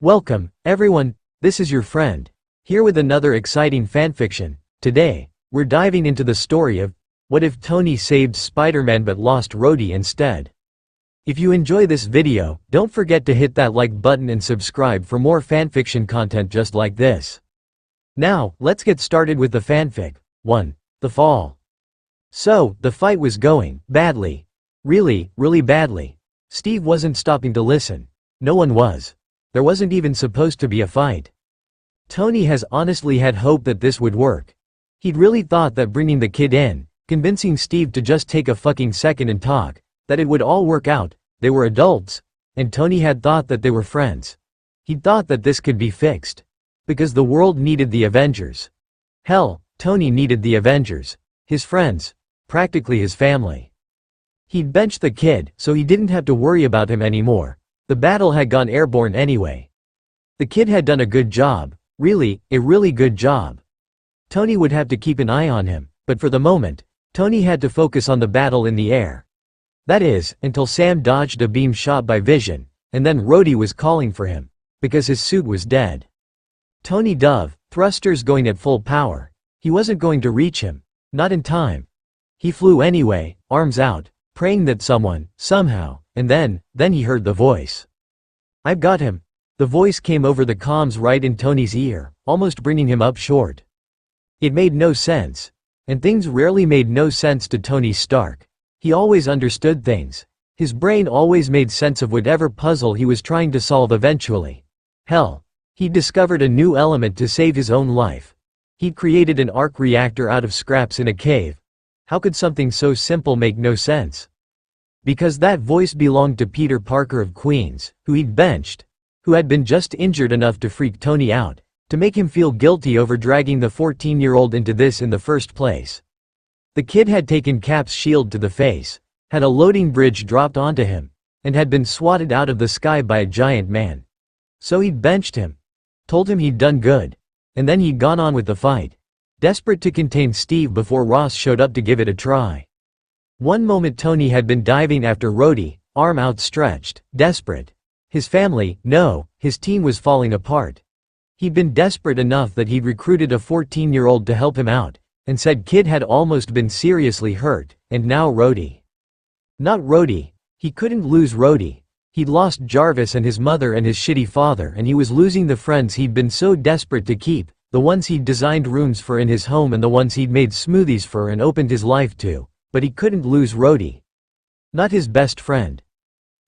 Welcome, everyone, this is your friend, here with another exciting fanfiction. Today, we're diving into the story of, what if Tony saved Spider-Man but lost Rhodey instead? If you enjoy this video, don't forget to hit that like button and subscribe for more fanfiction content just like this. Now, let's get started with the fanfic. 1. The Fall. So, the fight was going badly. Really badly. Steve wasn't stopping to listen. No one was. There wasn't even supposed to be a fight. Tony has honestly had hope that this would work. He'd really thought that bringing the kid in, convincing Steve to just take a fucking second and talk, that it would all work out. They were adults, and Tony had thought that they were friends. He'd thought that this could be fixed. Because the world needed the Avengers. Hell, Tony needed the Avengers. His friends. Practically his family. He'd benched the kid, so he didn't have to worry about him anymore. The battle had gone airborne anyway. The kid had done a good job, a really good job. Tony would have to keep an eye on him, but for the moment, Tony had to focus on the battle in the air. That is, until Sam dodged a beam shot by Vision, and then Rhodey was calling for him, because his suit was dead. Tony dove, thrusters going at full power. He wasn't going to reach him, not in time. He flew anyway, arms out, praying that someone, somehow, and then he heard the voice. "I've got him." The voice came over the comms right in Tony's ear, almost bringing him up short. It made no sense. And things rarely made no sense to Tony Stark. He always understood things. His brain always made sense of whatever puzzle he was trying to solve eventually. Hell, he'd discovered a new element to save his own life. He'd created an arc reactor out of scraps in a cave. How could something so simple make no sense? Because that voice belonged to Peter Parker of Queens, who he'd benched, who had been just injured enough to freak Tony out, to make him feel guilty over dragging the 14-year-old into this in the first place. The kid had taken Cap's shield to the face, had a loading bridge dropped onto him, and had been swatted out of the sky by a giant man. So he'd benched him, told him he'd done good, and then he'd gone on with the fight, desperate to contain Steve before Ross showed up to give it a try. One moment Tony had been diving after Rhodey, arm outstretched, desperate. His family, no, his team was falling apart. He'd been desperate enough that he'd recruited a 14-year-old to help him out, and said kid had almost been seriously hurt, and now Rhodey. Not Rhodey. He couldn't lose Rhodey. He'd lost Jarvis and his mother and his shitty father, and he was losing the friends he'd been so desperate to keep, the ones he'd designed rooms for in his home and the ones he'd made smoothies for and opened his life to. But he couldn't lose Rhodey. Not his best friend.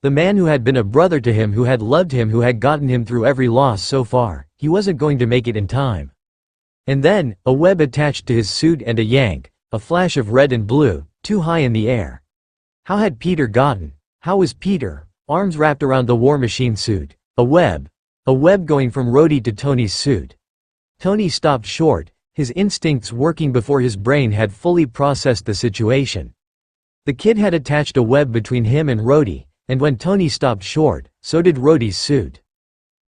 The man who had been a brother to him, who had loved him, who had gotten him through every loss so far. He wasn't going to make it in time. And then, a web attached to his suit and a yank, a flash of red and blue, too high in the air. How had Peter gotten? How was Peter? Arms wrapped around the War Machine suit. A web going from Rhodey to Tony's suit. Tony stopped short, his instincts working before his brain had fully processed the situation. The kid had attached a web between him and Rhodey, and when Tony stopped short, so did Rhodey's suit.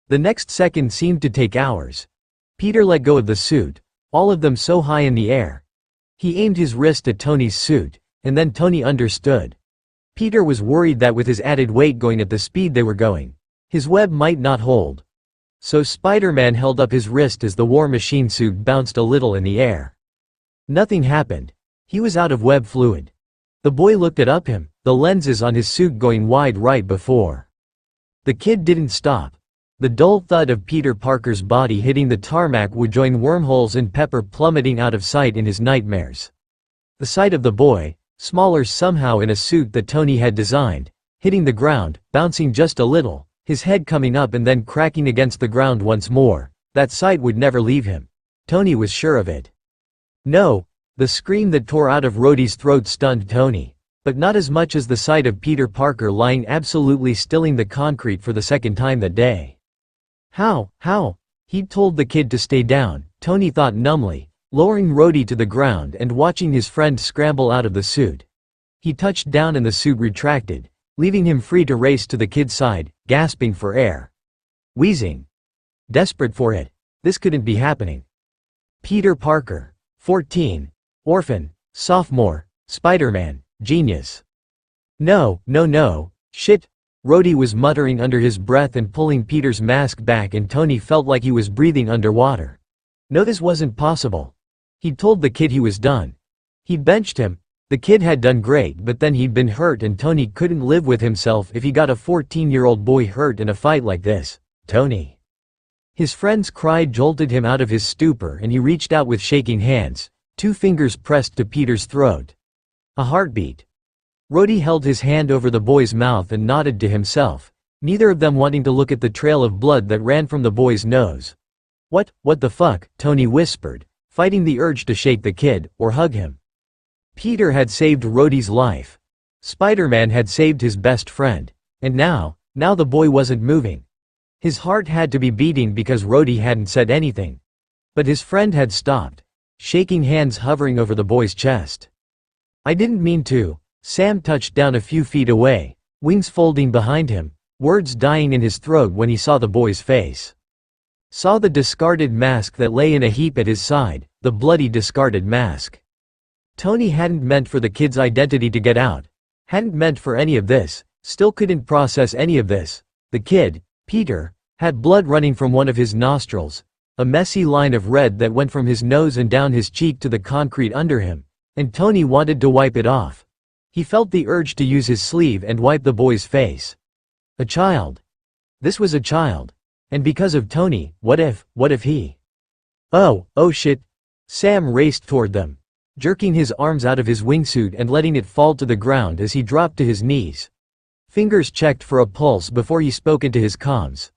The next second seemed to take hours. Peter let go of the suit, all of them so high in the air. He aimed his wrist at Tony's suit, and then Tony understood. Peter was worried that with his added weight going at the speed they were going, his web might not hold. So Spider-Man held up his wrist as the War Machine suit bounced a little in the air. Nothing happened. He was out of web fluid. The boy looked at him, the lenses on his suit going wide right before. The kid didn't stop. The dull thud of Peter Parker's body hitting the tarmac would join wormholes in Pepper plummeting out of sight in his nightmares. The sight of the boy, smaller somehow in a suit that Tony had designed, hitting the ground, bouncing just a little, his head coming up and then cracking against the ground once more, that sight would never leave him. Tony was sure of it. No, the scream that tore out of Rhodey's throat stunned Tony, but not as much as the sight of Peter Parker lying absolutely stilling the concrete for the second time that day. How? He'd told the kid to stay down, Tony thought numbly, lowering Rhodey to the ground and watching his friend scramble out of the suit. He touched down and the suit retracted, leaving him free to race to the kid's side, gasping for air. Wheezing. Desperate for it. This couldn't be happening. Peter Parker. 14. Orphan. Sophomore. Spider-Man. Genius. No. Shit. Rhodey was muttering under his breath and pulling Peter's mask back, and Tony felt like he was breathing underwater. No, this wasn't possible. He'd told the kid he was done. He'd benched him. The kid had done great, but then he'd been hurt, and Tony couldn't live with himself if he got a 14-year-old boy hurt in a fight like this. Tony. His friend's cry jolted him out of his stupor, and he reached out with shaking hands, 2 fingers pressed to Peter's throat. A heartbeat. Rhodey held his hand over the boy's mouth and nodded to himself, neither of them wanting to look at the trail of blood that ran from the boy's nose. What the fuck?" Tony whispered, fighting the urge to shake the kid, or hug him. Peter had saved Rhodey's life. Spider-Man had saved his best friend. And now the boy wasn't moving. His heart had to be beating because Rhodey hadn't said anything. But his friend had stopped, shaking hands hovering over the boy's chest. "I didn't mean to." Sam touched down a few feet away, wings folding behind him, words dying in his throat when he saw the boy's face. Saw the discarded mask that lay in a heap at his side, the bloody discarded mask. Tony hadn't meant for the kid's identity to get out. Hadn't meant for any of this, still couldn't process any of this. The kid, Peter, had blood running from one of his nostrils, a messy line of red that went from his nose and down his cheek to the concrete under him, and Tony wanted to wipe it off. He felt the urge to use his sleeve and wipe the boy's face. A child. This was a child. And because of Tony, what if he? Oh shit. Sam raced toward them, jerking his arms out of his wingsuit and letting it fall to the ground as he dropped to his knees. Fingers checked for a pulse before he spoke into his comms.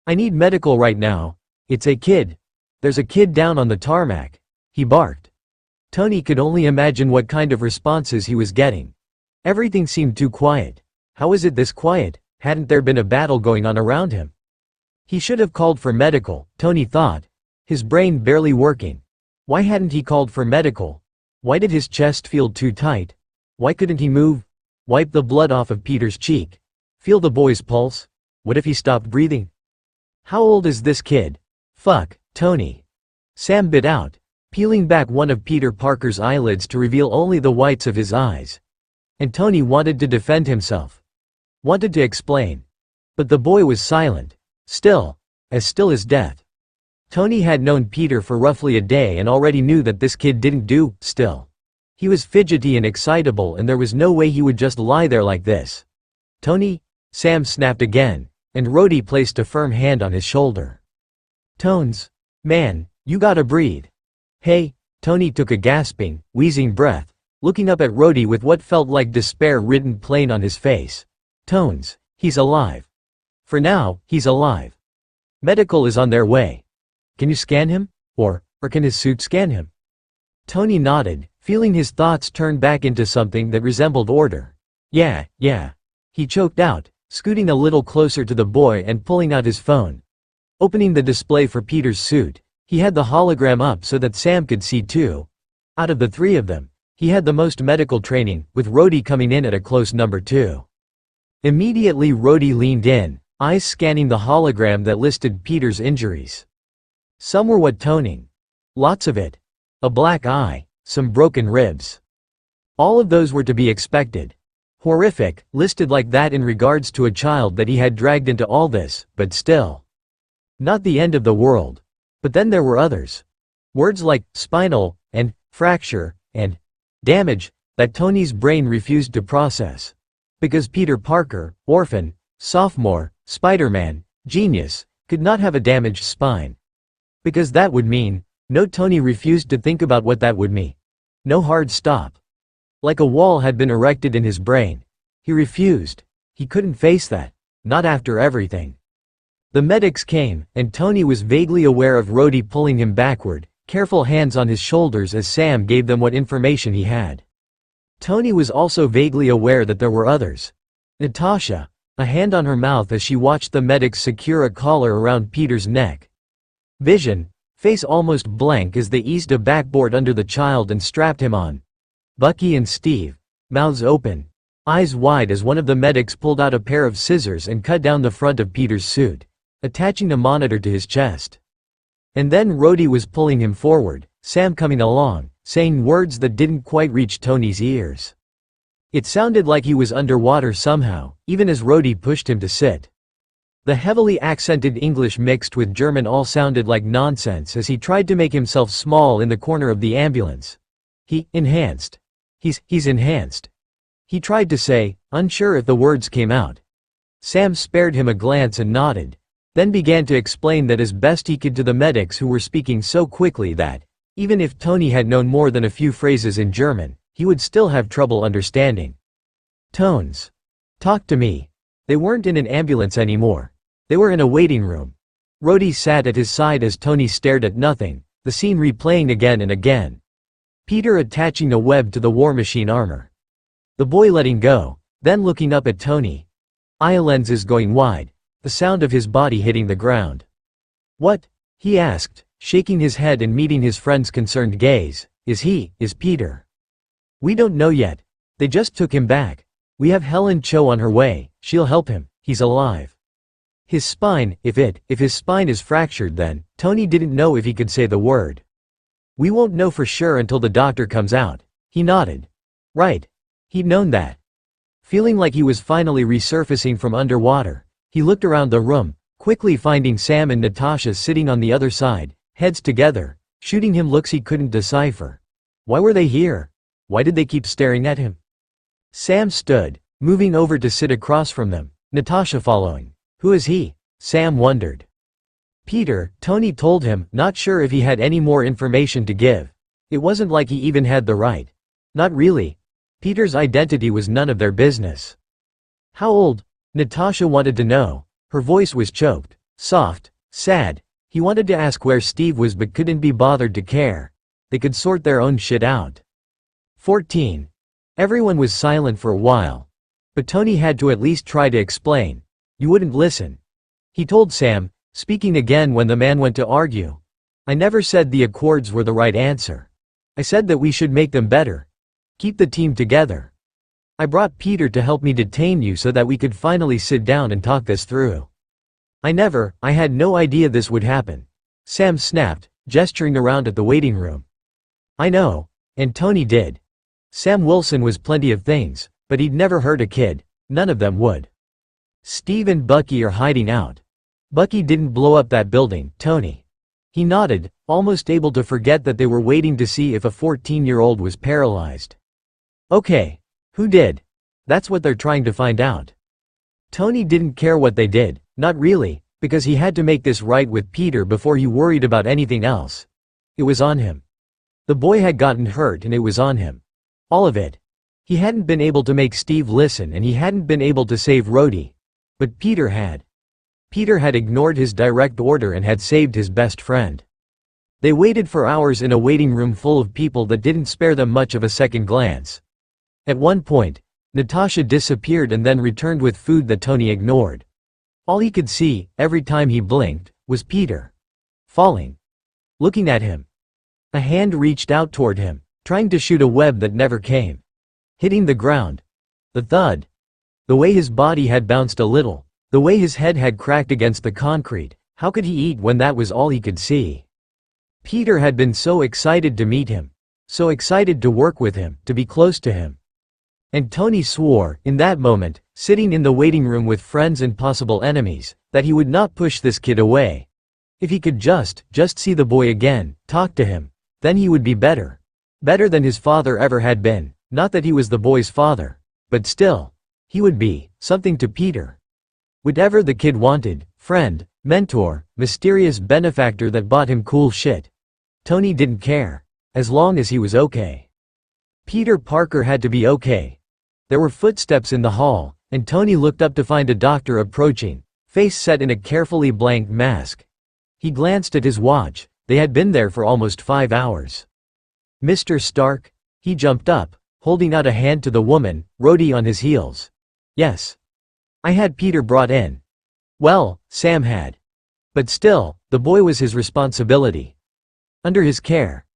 "I need medical right now. It's a kid. There's a kid down on the tarmac," he barked. Tony could only imagine what kind of responses he was getting. Everything seemed too quiet. How was it this quiet? Hadn't there been a battle going on around him? He should have called for medical, Tony thought, his brain barely working. Why hadn't he called for medical? Why did his chest feel too tight? Why couldn't he move? Wipe the blood off of Peter's cheek. Feel the boy's pulse? What if he stopped breathing? How old is this kid? Fuck, Tony. Sam bit out, peeling back one of Peter Parker's eyelids to reveal only the whites of his eyes. And Tony wanted to defend himself. Wanted to explain. But the boy was silent. Still as death. Tony had known Peter for roughly a day and already knew that this kid didn't do still. He was fidgety and excitable, and there was no way he would just lie there like this. "Tony?" Sam snapped again, and Rhodey placed a firm hand on his shoulder. "Tones. Man, you gotta breathe." "Hey." Tony took a gasping, wheezing breath, looking up at Rhodey with what felt like despair written plain on his face. "Tones, he's alive. For now, he's alive. Medical is on their way. Can you scan him? Or can his suit scan him?" Tony nodded, feeling his thoughts turn back into something that resembled order. Yeah. He choked out, scooting a little closer to the boy and pulling out his phone. Opening the display for Peter's suit, he had the hologram up so that Sam could see too. Out of the 3 of them, he had the most medical training, with Rhodey coming in at a close number 2. Immediately Rhodey leaned in, eyes scanning the hologram that listed Peter's injuries. Some were what toning. Lots of it. A black eye, some broken ribs. All of those were to be expected. Horrific, listed like that in regards to a child that he had dragged into all this, but still. Not the end of the world. But then there were others. Words like spinal, and fracture, and damage, that Tony's brain refused to process. Because Peter Parker, orphan, sophomore, Spider-Man, genius, could not have a damaged spine. Because that would mean, no, Tony refused to think about what that would mean. No hard stop. Like a wall had been erected in his brain. He refused. He couldn't face that. Not after everything. The medics came, and Tony was vaguely aware of Rhodey pulling him backward, careful hands on his shoulders as Sam gave them what information he had. Tony was also vaguely aware that there were others. Natasha, a hand on her mouth as she watched the medics secure a collar around Peter's neck. Vision, face almost blank as they eased a backboard under the child and strapped him on. Bucky and Steve, mouths open, eyes wide as one of the medics pulled out a pair of scissors and cut down the front of Peter's suit, attaching a monitor to his chest. And then Rhodey was pulling him forward, Sam coming along, saying words that didn't quite reach Tony's ears. It sounded like he was underwater somehow, even as Rhodey pushed him to sit. The heavily accented English mixed with German all sounded like nonsense as he tried to make himself small in the corner of the ambulance. Enhanced. He's enhanced. He tried to say, unsure if the words came out. Sam spared him a glance and nodded, then began to explain that as best he could to the medics who were speaking so quickly that, even if Tony had known more than a few phrases in German, he would still have trouble understanding. Tones. Talk to me. They weren't in an ambulance anymore. They were in a waiting room. Rhodey sat at his side as Tony stared at nothing, the scene replaying again and again. Peter attaching a web to the war machine armor. The boy letting go, then looking up at Tony. Eye lenses going wide, the sound of his body hitting the ground. What? He asked, shaking his head and meeting his friend's concerned gaze. Is Peter? We don't know yet. They just took him back. We have Helen Cho on her way, she'll help him, he's alive. His spine, if his spine is fractured then, Tony didn't know if he could say the word. We won't know for sure until the doctor comes out. He nodded. Right. He'd known that. Feeling like he was finally resurfacing from underwater, he looked around the room, quickly finding Sam and Natasha sitting on the other side, heads together, shooting him looks he couldn't decipher. Why were they here? Why did they keep staring at him? Sam stood, moving over to sit across from them, Natasha following. Who is he? Sam wondered. Peter, Tony told him, not sure if he had any more information to give. It wasn't like he even had the right. Not really. Peter's identity was none of their business. How old? Natasha wanted to know. Her voice was choked, soft, sad. He wanted to ask where Steve was but couldn't be bothered to care. They could sort their own shit out. 14. Everyone was silent for a while. But Tony had to at least try to explain. You wouldn't listen. He told Sam, speaking again when the man went to argue. I never said the Accords were the right answer. I said that we should make them better. Keep the team together. I brought Peter to help me detain you so that we could finally sit down and talk this through. I had no idea this would happen. Sam snapped, gesturing around at the waiting room. I know. And Tony did. Sam Wilson was plenty of things, but he'd never hurt a kid. None of them would. Steve and Bucky are hiding out. Bucky didn't blow up that building, Tony. He nodded, almost able to forget that they were waiting to see if a 14-year-old was paralyzed. Okay. Who did? That's what they're trying to find out. Tony didn't care what they did, not really, because he had to make this right with Peter before he worried about anything else. It was on him. The boy had gotten hurt and it was on him. All of it. He hadn't been able to make Steve listen and he hadn't been able to save Rhodey. But Peter had. Peter had ignored his direct order and had saved his best friend. They waited for hours in a waiting room full of people that didn't spare them much of a second glance. At one point, Natasha disappeared and then returned with food that Tony ignored. All he could see, every time he blinked, was Peter. Falling. Looking at him. A hand reached out toward him, trying to shoot a web that never came. Hitting the ground. The thud. The way his body had bounced a little. The way his head had cracked against the concrete. How could he eat when that was all he could see? Peter had been so excited to meet him. So excited to work with him, to be close to him. And Tony swore, in that moment, sitting in the waiting room with friends and possible enemies, that he would not push this kid away. If he could just see the boy again, talk to him, then he would be better. Better than his father ever had been, not that he was the boy's father. But still, he would be something to Peter. Whatever the kid wanted, friend, mentor, mysterious benefactor that bought him cool shit. Tony didn't care, as long as he was okay. Peter Parker had to be okay. There were footsteps in the hall, and Tony looked up to find a doctor approaching, face set in a carefully blanked mask. He glanced at his watch. They had been there for almost 5 hours. Mr. Stark? He jumped up, holding out a hand to the woman, Rhodey on his heels. Yes. I had Peter brought in. Well, Sam had. But still, the boy was his responsibility. Under his care.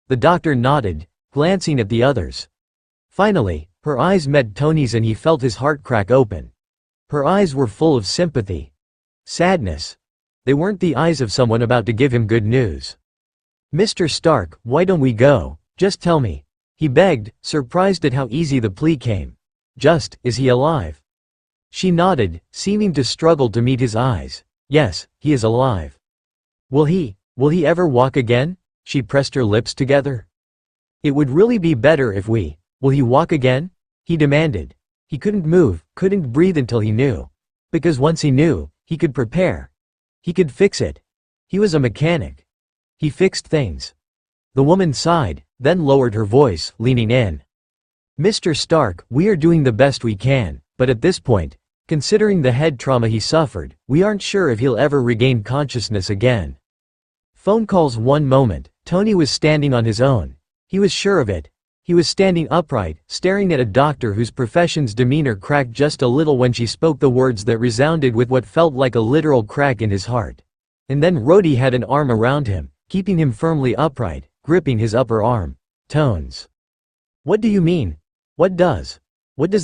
The doctor nodded, glancing at the others. Finally, her eyes met Tony's and he felt his heart crack open. Her eyes were full of sympathy. Sadness. They weren't the eyes of someone about to give him good news. Mr. Stark, why don't we go? Just tell me. He begged, surprised at how easy the plea came. Is he alive? She nodded, seeming to struggle to meet his eyes. Yes, he is alive. Will he ever walk again? She pressed her lips together. It would really be better if will he walk again? He demanded. He couldn't move, couldn't breathe until he knew. Because once he knew, he could prepare. He could fix it. He was a mechanic. He fixed things. The woman sighed, then lowered her voice, leaning in. Mr. Stark, we are doing the best we can, but at this point, considering the head trauma he suffered, we aren't sure if he'll ever regain consciousness again. Phone calls. One moment, Tony was standing on his own. He was sure of it. He was standing upright, staring at a doctor whose profession's demeanor cracked just a little when she spoke the words that resounded with what felt like a literal crack in his heart. And then Rhodey had an arm around him, keeping him firmly upright, gripping his upper arm. Tones. What do you mean? What does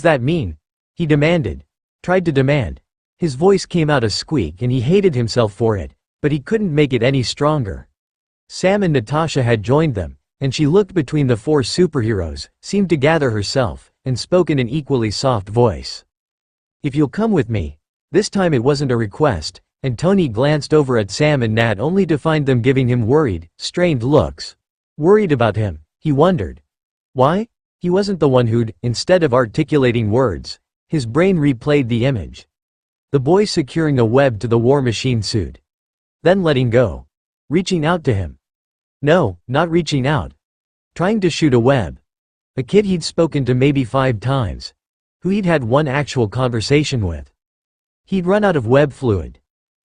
that mean? He demanded. Tried to demand. His voice came out a squeak and he hated himself for it, but he couldn't make it any stronger. Sam and Natasha had joined them, and she looked between the four superheroes, seemed to gather herself, and spoke in an equally soft voice. If you'll come with me. This time it wasn't a request, and Tony glanced over at Sam and Nat only to find them giving him worried, strained looks. Worried about him, he wondered. Why? He wasn't the one who'd, instead of articulating words, his brain replayed the image. The boy securing a web to the war machine suit. Then letting go. Reaching out to him. No, not reaching out. Trying to shoot a web. A kid he'd spoken to maybe 5 times. Who he'd had one actual conversation with. He'd run out of web fluid.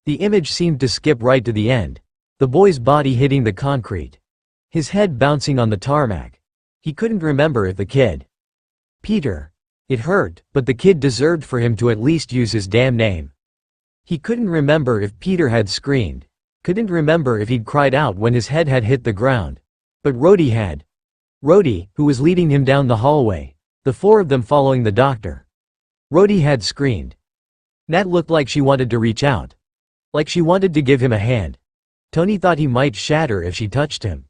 The image seemed to skip right to the end. The boy's body hitting the concrete. His head bouncing on the tarmac. He couldn't remember if the kid. Peter. It hurt, but the kid deserved for him to at least use his damn name. He couldn't remember if Peter had screamed. Couldn't remember if he'd cried out when his head had hit the ground. But Rhodey had. Rhodey, who was leading him down the hallway. The 4 of them following the doctor. Rhodey had screamed. Nat looked like she wanted to reach out. Like she wanted to give him a hand. Tony thought he might shatter if she touched him.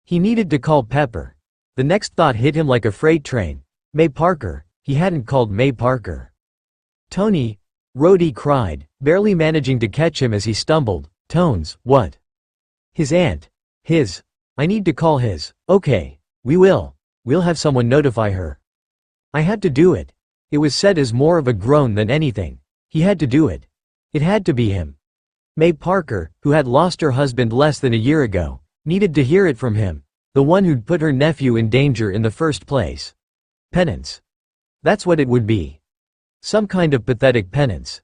He needed to call Pepper. The next thought hit him like a freight train. May Parker. He hadn't called May Parker. Tony. Rhodey cried, barely managing to catch him as he stumbled. Tones, what? His aunt. His. I need to call his. Okay. We'll have someone notify her. I had to do it. It was said as more of a groan than anything. He had to do it. It had to be him. May Parker, who had lost her husband less than a year ago, needed to hear it from him, the one who'd put her nephew in danger in the first place. Penance. That's what it would be. Some kind of pathetic penance.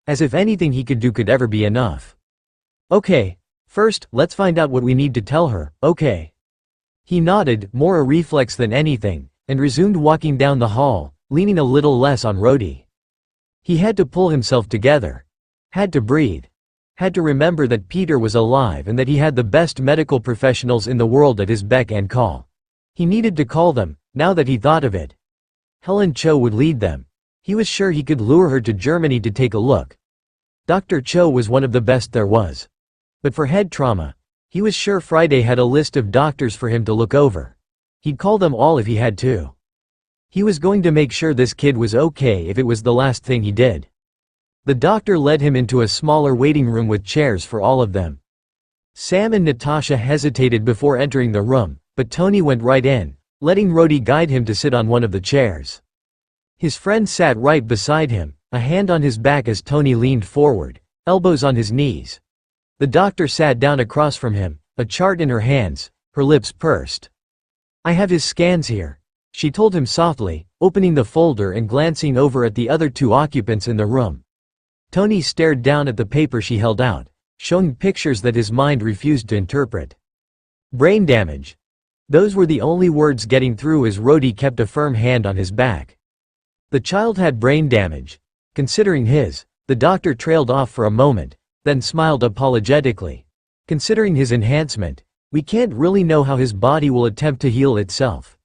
As if anything he could do could ever be enough. Okay. First, let's find out what we need to tell her, okay? He nodded, more a reflex than anything, and resumed walking down the hall, leaning a little less on Rhodey. He had to pull himself together. Had to breathe. Had to remember that Peter was alive and that he had the best medical professionals in the world at his beck and call. He needed to call them, now that he thought of it. Helen Cho would lead them. He was sure he could lure her to Germany to take a look. Dr. Cho was one of the best there was. But for head trauma, he was sure Friday had a list of doctors for him to look over. He'd call them all if he had to. He was going to make sure this kid was okay if it was the last thing he did. The doctor led him into a smaller waiting room with chairs for all of them. Sam and Natasha hesitated before entering the room, but Tony went right in, letting Rhodey guide him to sit on one of the chairs. His friend sat right beside him, a hand on his back as Tony leaned forward, elbows on his knees. The doctor sat down across from him, a chart in her hands, her lips pursed. I have his scans here, she told him softly, opening the folder and glancing over at the other 2 occupants in the room. Tony stared down at the paper she held out, showing pictures that his mind refused to interpret. Brain damage. Those were the only words getting through as Rhodey kept a firm hand on his back. The child had brain damage. Considering his, the doctor trailed off for a moment, then smiled apologetically. Considering his enhancement, we can't really know how his body will attempt to heal itself.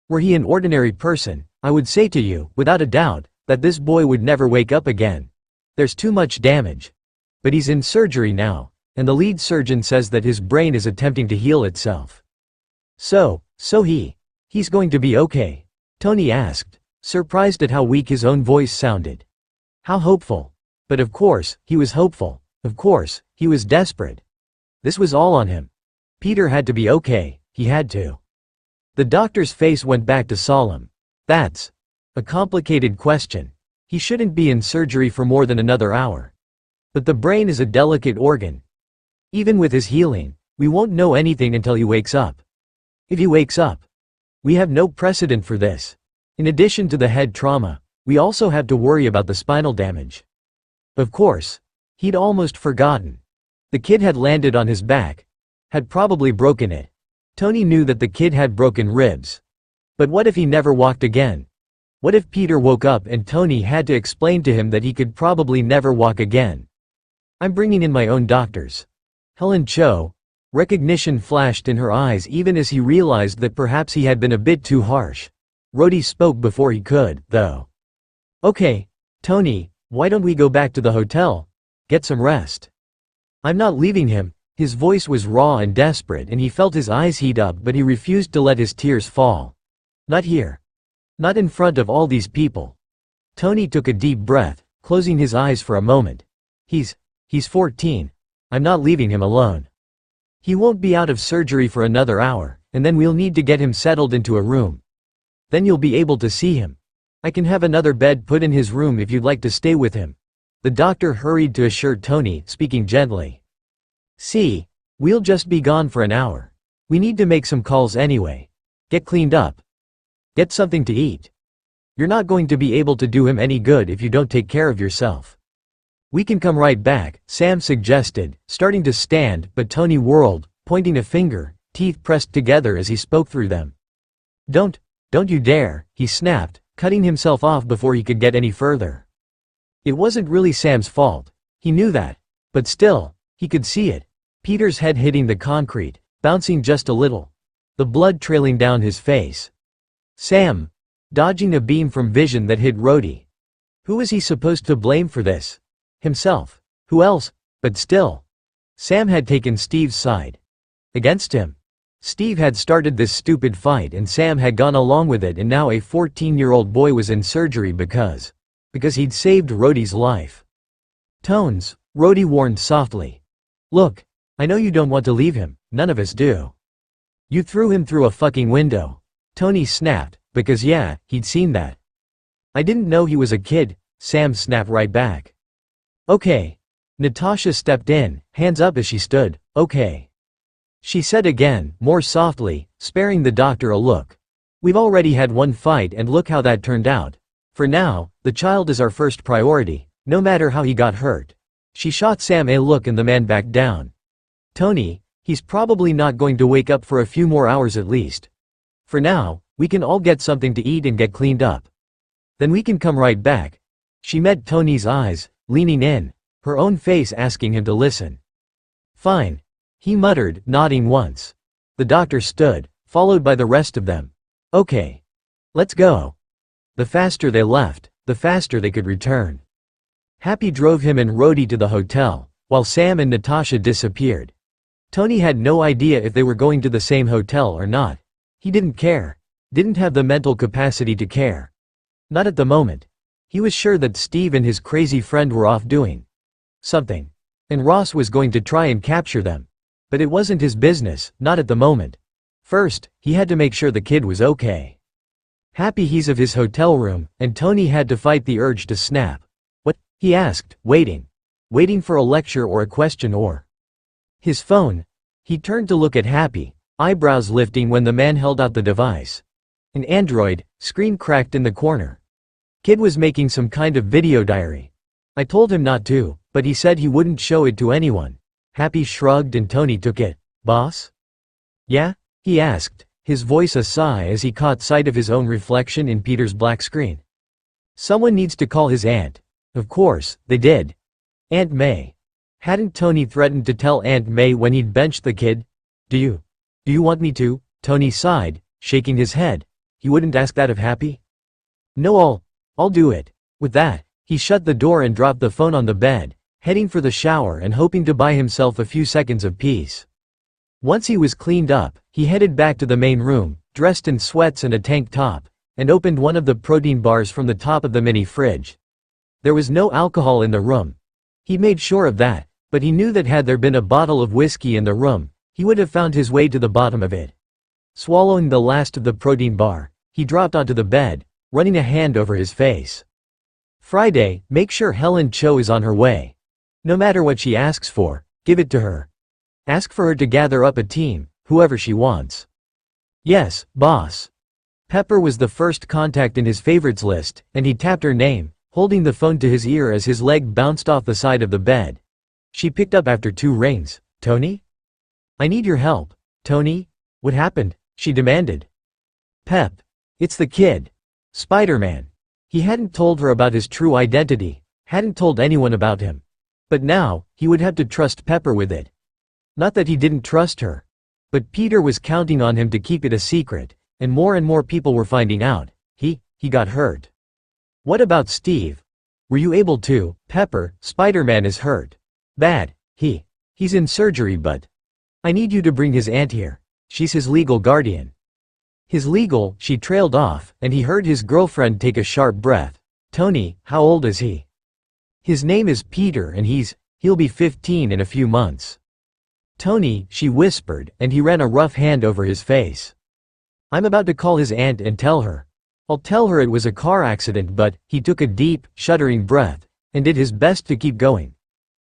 Were he an ordinary person, I would say to you, without a doubt, that this boy would never wake up again. There's too much damage. But he's in surgery now, and the lead surgeon says that his brain is attempting to heal itself. So he's going to be okay? Tony asked. surprised at how weak his own voice sounded. How hopeful. But of course, he was hopeful. Of course, he was desperate. This was all on him. Peter had to be okay, he had to. The doctor's face went back to solemn. That's a complicated question. He shouldn't be in surgery for more than another hour. But the brain is a delicate organ. Even with his healing, we won't know anything until he wakes up. If he wakes up. We have no precedent for this. In addition to the head trauma, we also have to worry about the spinal damage. Of course. He'd almost forgotten. The kid had landed on his back. Had probably broken it. Tony knew that the kid had broken ribs. But what if he never walked again? What if Peter woke up and Tony had to explain to him that he could probably never walk again? I'm bringing in my own doctors. Helen Cho. Recognition flashed in her eyes even as he realized that perhaps he had been a bit too harsh. Rhodey spoke before he could, though. Okay, Tony, why don't we go back to the hotel? Get some rest. I'm not leaving him. His voice was raw and desperate and he felt his eyes heat up, but he refused to let his tears fall. Not here. Not in front of all these people. Tony took a deep breath, closing his eyes for a moment. He's 14. I'm not leaving him alone. He won't be out of surgery for another hour, and then we'll need to get him settled into a room. Then you'll be able to see him. I can have another bed put in his room if you'd like to stay with him. The doctor hurried to assure Tony, speaking gently. See, we'll just be gone for an hour. We need to make some calls anyway. Get cleaned up. Get something to eat. You're not going to be able to do him any good if you don't take care of yourself. We can come right back, Sam suggested, starting to stand, but Tony whirled, pointing a finger, teeth pressed together as he spoke through them. Don't you dare, he snapped, cutting himself off before he could get any further. It wasn't really Sam's fault. He knew that. But still, he could see it. Peter's head hitting the concrete, bouncing just a little. The blood trailing down his face. Sam, dodging a beam from vision that hit Rhodey. Who was he supposed to blame for this? Himself. Who else? But still. Sam had taken Steve's side. Against him. Steve had started this stupid fight and Sam had gone along with it, and now a 14-year-old boy was in surgery because he'd saved Rhodey's life. Tones, Rhodey warned softly. Look, I know you don't want to leave him, none of us do. You threw him through a fucking window. Tony snapped, because yeah, he'd seen that. I didn't know he was a kid, Sam snapped right back. Okay. Natasha stepped in, hands up as she stood, okay. She said again, more softly, sparing the doctor a look. We've already had one fight and look how that turned out. For now, the child is our first priority, no matter how he got hurt. She shot Sam a look and the man backed down. Tony, he's probably not going to wake up for a few more hours at least. For now, we can all get something to eat and get cleaned up. Then we can come right back. She met Tony's eyes, leaning in, her own face asking him to listen. Fine. He muttered, nodding once. The doctor stood, followed by the rest of them. Okay. Let's go. The faster they left, the faster they could return. Happy drove him and Rhodey to the hotel, while Sam and Natasha disappeared. Tony had no idea if they were going to the same hotel or not. He didn't care. Didn't have the mental capacity to care. Not at the moment. He was sure that Steve and his crazy friend were off doing something. And Ross was going to try and capture them. But it wasn't his business, not at the moment. First, he had to make sure the kid was okay. Happy he's of his hotel room, and Tony had to fight the urge to snap. What? He asked, waiting. Waiting for a lecture or a question or his phone. He turned to look at Happy, eyebrows lifting when the man held out the device. An Android, screen cracked in the corner. Kid was making some kind of video diary. I told him not to, but he said he wouldn't show it to anyone. Happy shrugged and Tony took it. Boss? Yeah? He asked, his voice a sigh as he caught sight of his own reflection in Peter's black screen. Someone needs to call his aunt. Of course, they did. Aunt May. Hadn't Tony threatened to tell Aunt May when he'd benched the kid? Do you want me to? Tony sighed, shaking his head. You wouldn't ask that of Happy? No, I'll do it. With that, he shut the door and dropped the phone on the bed, heading for the shower and hoping to buy himself a few seconds of peace. Once he was cleaned up, he headed back to the main room, dressed in sweats and a tank top, and opened one of the protein bars from the top of the mini fridge. There was no alcohol in the room. He made sure of that, but he knew that had there been a bottle of whiskey in the room, he would have found his way to the bottom of it. Swallowing the last of the protein bar, he dropped onto the bed, running a hand over his face. Friday, make sure Helen Cho is on her way. No matter what she asks for, give it to her. Ask for her to gather up a team, whoever she wants. Yes, boss. Pepper was the first contact in his favorites list, and he tapped her name, holding the phone to his ear as his leg bounced off the side of the bed. She picked up after 2 rings. Tony? I need your help. Tony? What happened? She demanded. Pep. It's the kid. Spider-Man. He hadn't told her about his true identity, hadn't told anyone about him. But now, he would have to trust Pepper with it. Not that he didn't trust her. But Peter was counting on him to keep it a secret, and more people were finding out. He got hurt. What about Steve? Were you able to? Pepper, Spider-Man is hurt. Bad. He's in surgery but I need you to bring his aunt here. She's his legal guardian. His legal, she trailed off, and he heard his girlfriend take a sharp breath. Tony, how old is he? His name is Peter and he'll be 15 in a few months. Tony, she whispered, and he ran a rough hand over his face. I'm about to call his aunt and tell her. I'll tell her it was a car accident but he took a deep, shuddering breath, and did his best to keep going.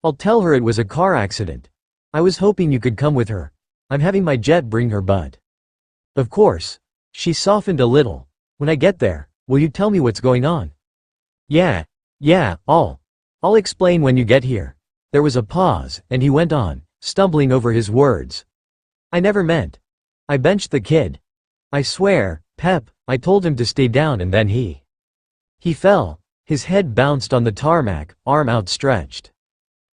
I'll tell her it was a car accident. I was hoping you could come with her. I'm having my jet bring her but. Of course. She softened a little. When I get there, will you tell me what's going on? Yeah, I'll explain when you get here. There was a pause, and he went on, stumbling over his words. I never meant. I benched the kid. I swear, Pep, I told him to stay down and then he fell. His head bounced on the tarmac, arm outstretched.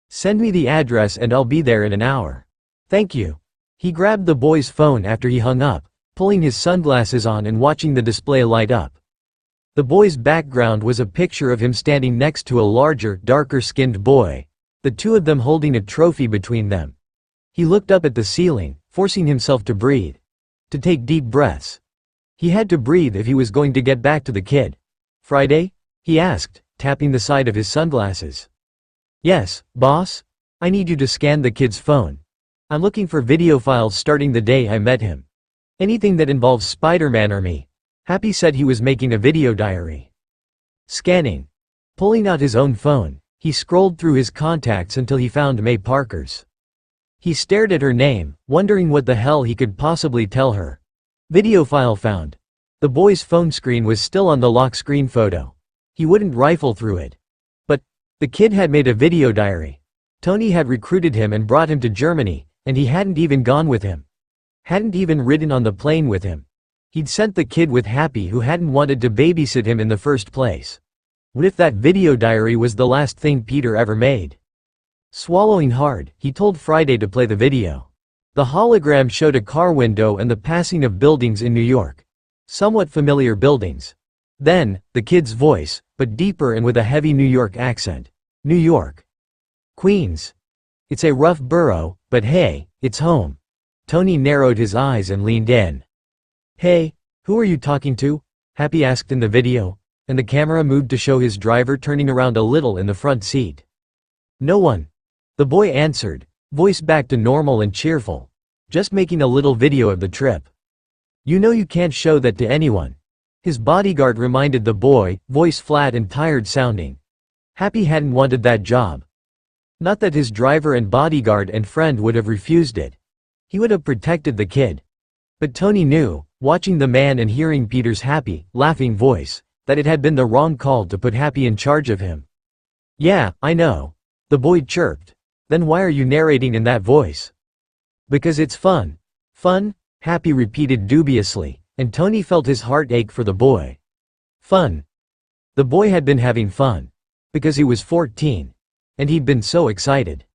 Send me the address and I'll be there in an hour. Thank you. He grabbed the boy's phone after he hung up, pulling his sunglasses on and watching the display light up. The boy's background was a picture of him standing next to a larger, darker-skinned boy, the two of them holding a trophy between them. He looked up at the ceiling, forcing himself to breathe. To take deep breaths. He had to breathe if he was going to get back to the kid. Friday? He asked, tapping the side of his sunglasses. Yes, boss? I need you to scan the kid's phone. I'm looking for video files starting the day I met him. Anything that involves Spider-Man or me. Happy said he was making a video diary. Scanning. Pulling out his own phone, he scrolled through his contacts until he found May Parker's. He stared at her name, wondering what the hell he could possibly tell her. Video file found. The boy's phone screen was still on the lock screen photo. He wouldn't rifle through it. But the kid had made a video diary. Tony had recruited him and brought him to Germany, and he hadn't even gone with him. Hadn't even ridden on the plane with him. He'd sent the kid with Happy who hadn't wanted to babysit him in the first place. What if that video diary was the last thing Peter ever made? Swallowing hard, he told Friday to play the video. The hologram showed a car window and the passing of buildings in New York. Somewhat familiar buildings. Then, the kid's voice, but deeper and with a heavy New York accent. New York. Queens. It's a rough borough, but hey, it's home. Tony narrowed his eyes and leaned in. Hey, who are you talking to? Happy asked in the video, and the camera moved to show his driver turning around a little in the front seat. No one. The boy answered, voice back to normal and cheerful. Just making a little video of the trip. You know you can't show that to anyone. His bodyguard reminded the boy, voice flat and tired sounding. Happy hadn't wanted that job. Not that his driver and bodyguard and friend would have refused it. He would have protected the kid. But Tony knew, watching the man and hearing Peter's happy, laughing voice, that it had been the wrong call to put Happy in charge of him. Yeah, I know. The boy chirped. Then why are you narrating in that voice? Because it's fun. Fun? Happy repeated dubiously, and Tony felt his heart ache for the boy. Fun. The boy had been having fun. Because he was 14. And he'd been so excited.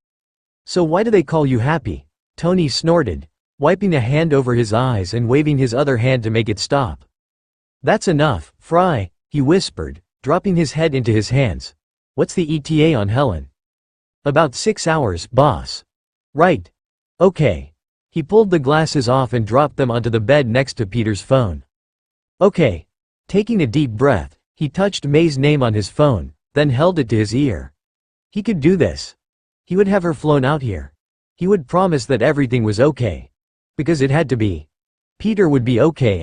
So why do they call you Happy? Tony snorted, wiping a hand over his eyes and waving his other hand to make it stop. That's enough, Fry, he whispered, dropping his head into his hands. What's the ETA on Helen? About 6 hours, boss. Right. Okay. He pulled the glasses off and dropped them onto the bed next to Peter's phone. Okay. Taking a deep breath, he touched May's name on his phone, then held it to his ear. He could do this. He would have her flown out here. He would promise that everything was okay. Because it had to be. Peter would be okay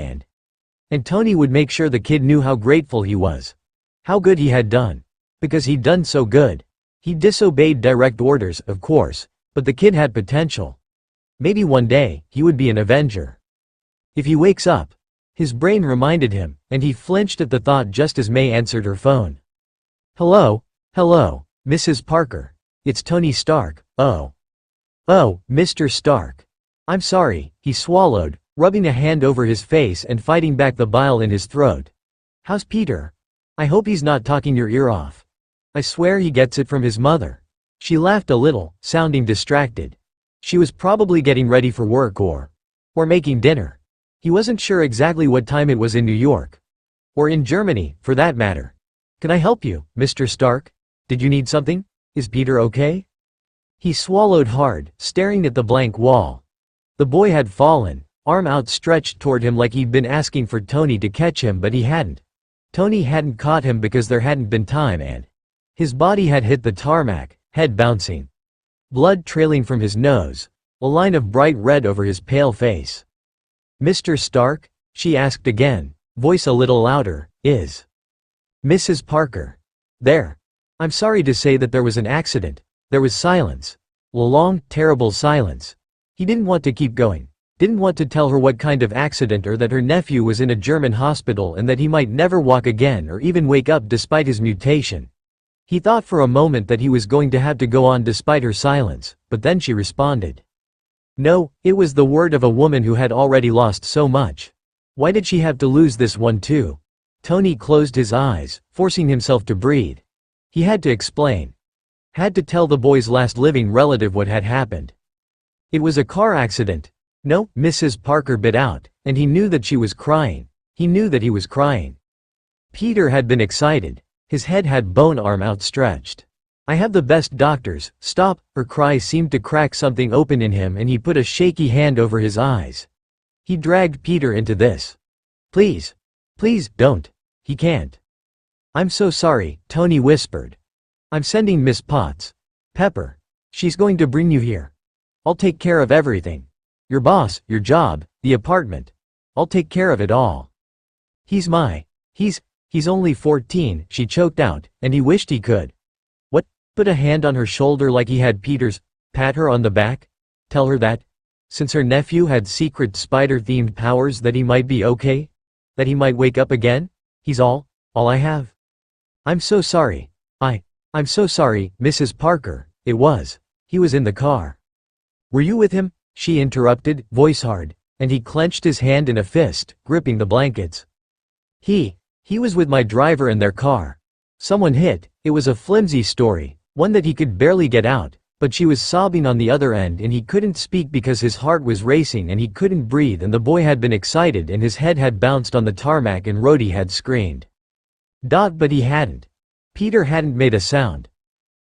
and Tony would make sure the kid knew how grateful he was. How good he had done. Because he'd done so good. He disobeyed direct orders, of course, but the kid had potential. Maybe one day, he would be an Avenger. If he wakes up, his brain reminded him, and he flinched at the thought just as May answered her phone. Hello, Mrs. Parker. It's Tony Stark. Oh, Mr. Stark. I'm sorry, he swallowed, rubbing a hand over his face and fighting back the bile in his throat. How's Peter? I hope he's not talking your ear off. I swear he gets it from his mother. She laughed a little, sounding distracted. She was probably getting ready for work or making dinner. He wasn't sure exactly what time it was in New York. Or in Germany, for that matter. Can I help you, Mr. Stark? Did you need something? Is Peter okay? He swallowed hard, staring at the blank wall. The boy had fallen, arm outstretched toward him like he'd been asking for Tony to catch him, but he hadn't. Tony hadn't caught him because there hadn't been time, and his body had hit the tarmac, head bouncing. Blood trailing from his nose, a line of bright red over his pale face. Mr. Stark? She asked again, voice a little louder. Is Mrs. Parker there? I'm sorry to say that there was an accident. There was silence. A long, terrible silence. He didn't want to keep going. Didn't want to tell her what kind of accident or that her nephew was in a German hospital and that he might never walk again or even wake up despite his mutation. He thought for a moment that he was going to have to go on despite her silence, but then she responded. No, it was the word of a woman who had already lost so much. Why did she have to lose this one too? Tony closed his eyes, forcing himself to breathe. He had to explain. Had to tell the boy's last living relative what had happened. It was a car accident. No, Mrs. Parker bit out, and he knew that she was crying. He knew that he was crying. Peter had been excited. His head had bone arm outstretched. I have the best doctors. Stop. Her cry seemed to crack something open in him and he put a shaky hand over his eyes. He dragged Peter into this. Please. Please, don't. He can't. I'm so sorry, Tony whispered. I'm sending Miss Potts. Pepper. She's going to bring you here. I'll take care of everything. Your boss, your job, the apartment. I'll take care of it all. He's only 14, she choked out, and he wished he could. What? Put a hand on her shoulder like he had Peter's, pat her on the back? Tell her that? Since her nephew had secret spider-themed powers that he might be okay? That he might wake up again? He's all I have. I'm so sorry. I'm so sorry, Mrs. Parker. It was. He was in the car. Were you with him? She interrupted, voice hard, and he clenched his hand in a fist, gripping the blankets. He was with my driver and their car. Someone hit. It was a flimsy story, one that he could barely get out, but she was sobbing on the other end and he couldn't speak because his heart was racing and he couldn't breathe and the boy had been excited and his head had bounced on the tarmac and Rhodey had screamed. But he hadn't. Peter hadn't made a sound.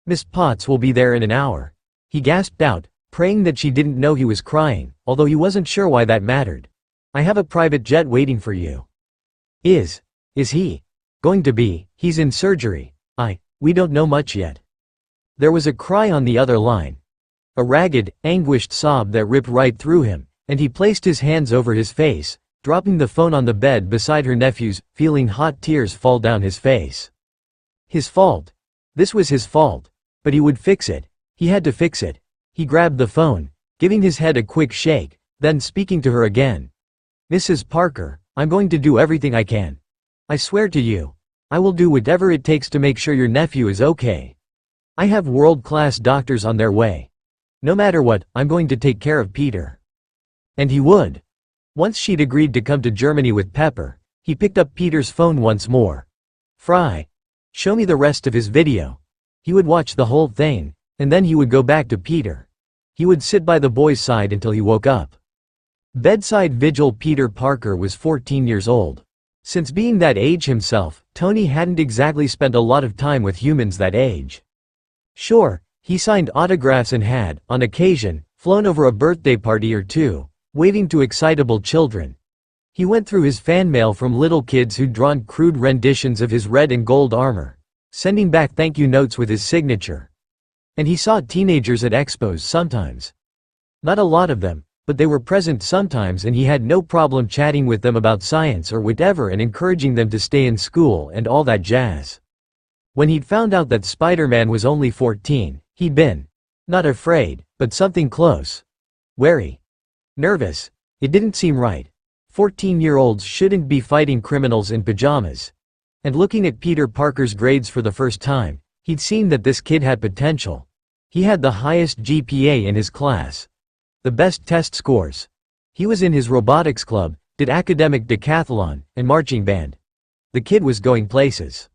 Miss Potts will be there in an hour. He gasped out, praying that she didn't know he was crying, although he wasn't sure why that mattered. I have a private jet waiting for you. Is he going to be? He's in surgery. We don't know much yet. There was a cry on the other line. A ragged, anguished sob that ripped right through him, and he placed his hands over his face, dropping the phone on the bed beside her nephew's, feeling hot tears fall down his face. His fault. This was his fault. But he would fix it. He had to fix it. He grabbed the phone, giving his head a quick shake, then speaking to her again. Mrs. Parker, I'm going to do everything I can. I swear to you. I will do whatever it takes to make sure your nephew is okay. I have world-class doctors on their way. No matter what, I'm going to take care of Peter. And he would. Once she'd agreed to come to Germany with Pepper, he picked up Peter's phone once more. Fry. Show me the rest of his video. He would watch the whole thing, and then he would go back to Peter. He would sit by the boy's side until he woke up. Bedside vigil. Peter Parker was 14 years old. Since being that age himself, Tony hadn't exactly spent a lot of time with humans that age. Sure, he signed autographs and had, on occasion, flown over a birthday party or two, waving to excitable children. He went through his fan mail from little kids who'd drawn crude renditions of his red and gold armor, sending back thank you notes with his signature. And he saw teenagers at expos sometimes. Not a lot of them, but they were present sometimes, and he had no problem chatting with them about science or whatever and encouraging them to stay in school and all that jazz. When he'd found out that Spider-Man was only 14, he'd been, not afraid, but something close. Wary. Nervous. It didn't seem right. 14-year-olds shouldn't be fighting criminals in pajamas. And looking at Peter Parker's grades for the first time, he'd seen that this kid had potential. He had the highest GPA in his class. The best test scores. He was in his robotics club, did academic decathlon, and marching band. The kid was going places.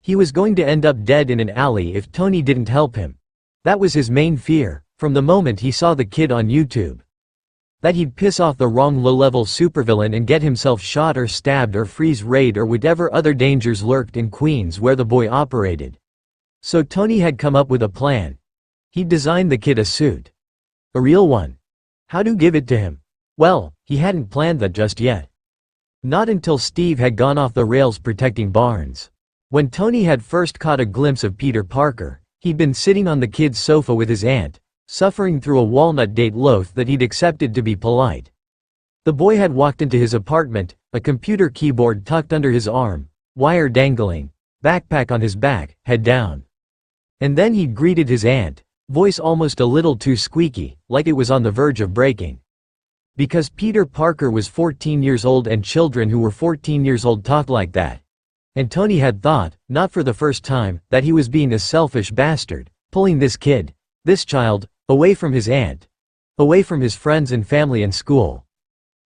He was going to end up dead in an alley if Tony didn't help him. That was his main fear, from the moment he saw the kid on YouTube. That he'd piss off the wrong low-level supervillain and get himself shot or stabbed or freeze raid or whatever other dangers lurked in Queens where the boy operated. So Tony had come up with a plan. He'd designed the kid a suit. A real one. How to give it to him? Well, he hadn't planned that just yet. Not until Steve had gone off the rails protecting Barnes. When Tony had first caught a glimpse of Peter Parker, he'd been sitting on the kid's sofa with his aunt, suffering through a walnut date loaf that he'd accepted to be polite. The boy had walked into his apartment, a computer keyboard tucked under his arm, wire dangling, backpack on his back, head down. And then he'd greeted his aunt, voice almost a little too squeaky, like it was on the verge of breaking. Because Peter Parker was 14 years old and children who were 14 years old talked like that. And Tony had thought, not for the first time, that he was being a selfish bastard, pulling this kid, this child, away from his aunt. Away from his friends and family and school.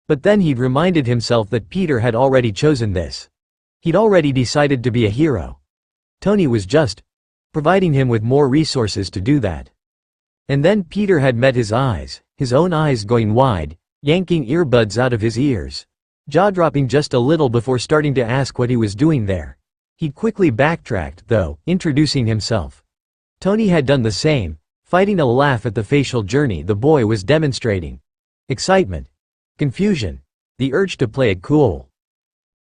But then he'd reminded himself that Peter had already chosen this. He'd already decided to be a hero. Tony was just providing him with more resources to do that. And then Peter had met his own eyes going wide, yanking earbuds out of his ears, jaw-dropping just a little before starting to ask what he was doing there. He'd quickly backtracked, though, introducing himself. Tony had done the same, fighting a laugh at the facial journey the boy was demonstrating. Excitement. Confusion. The urge to play it cool.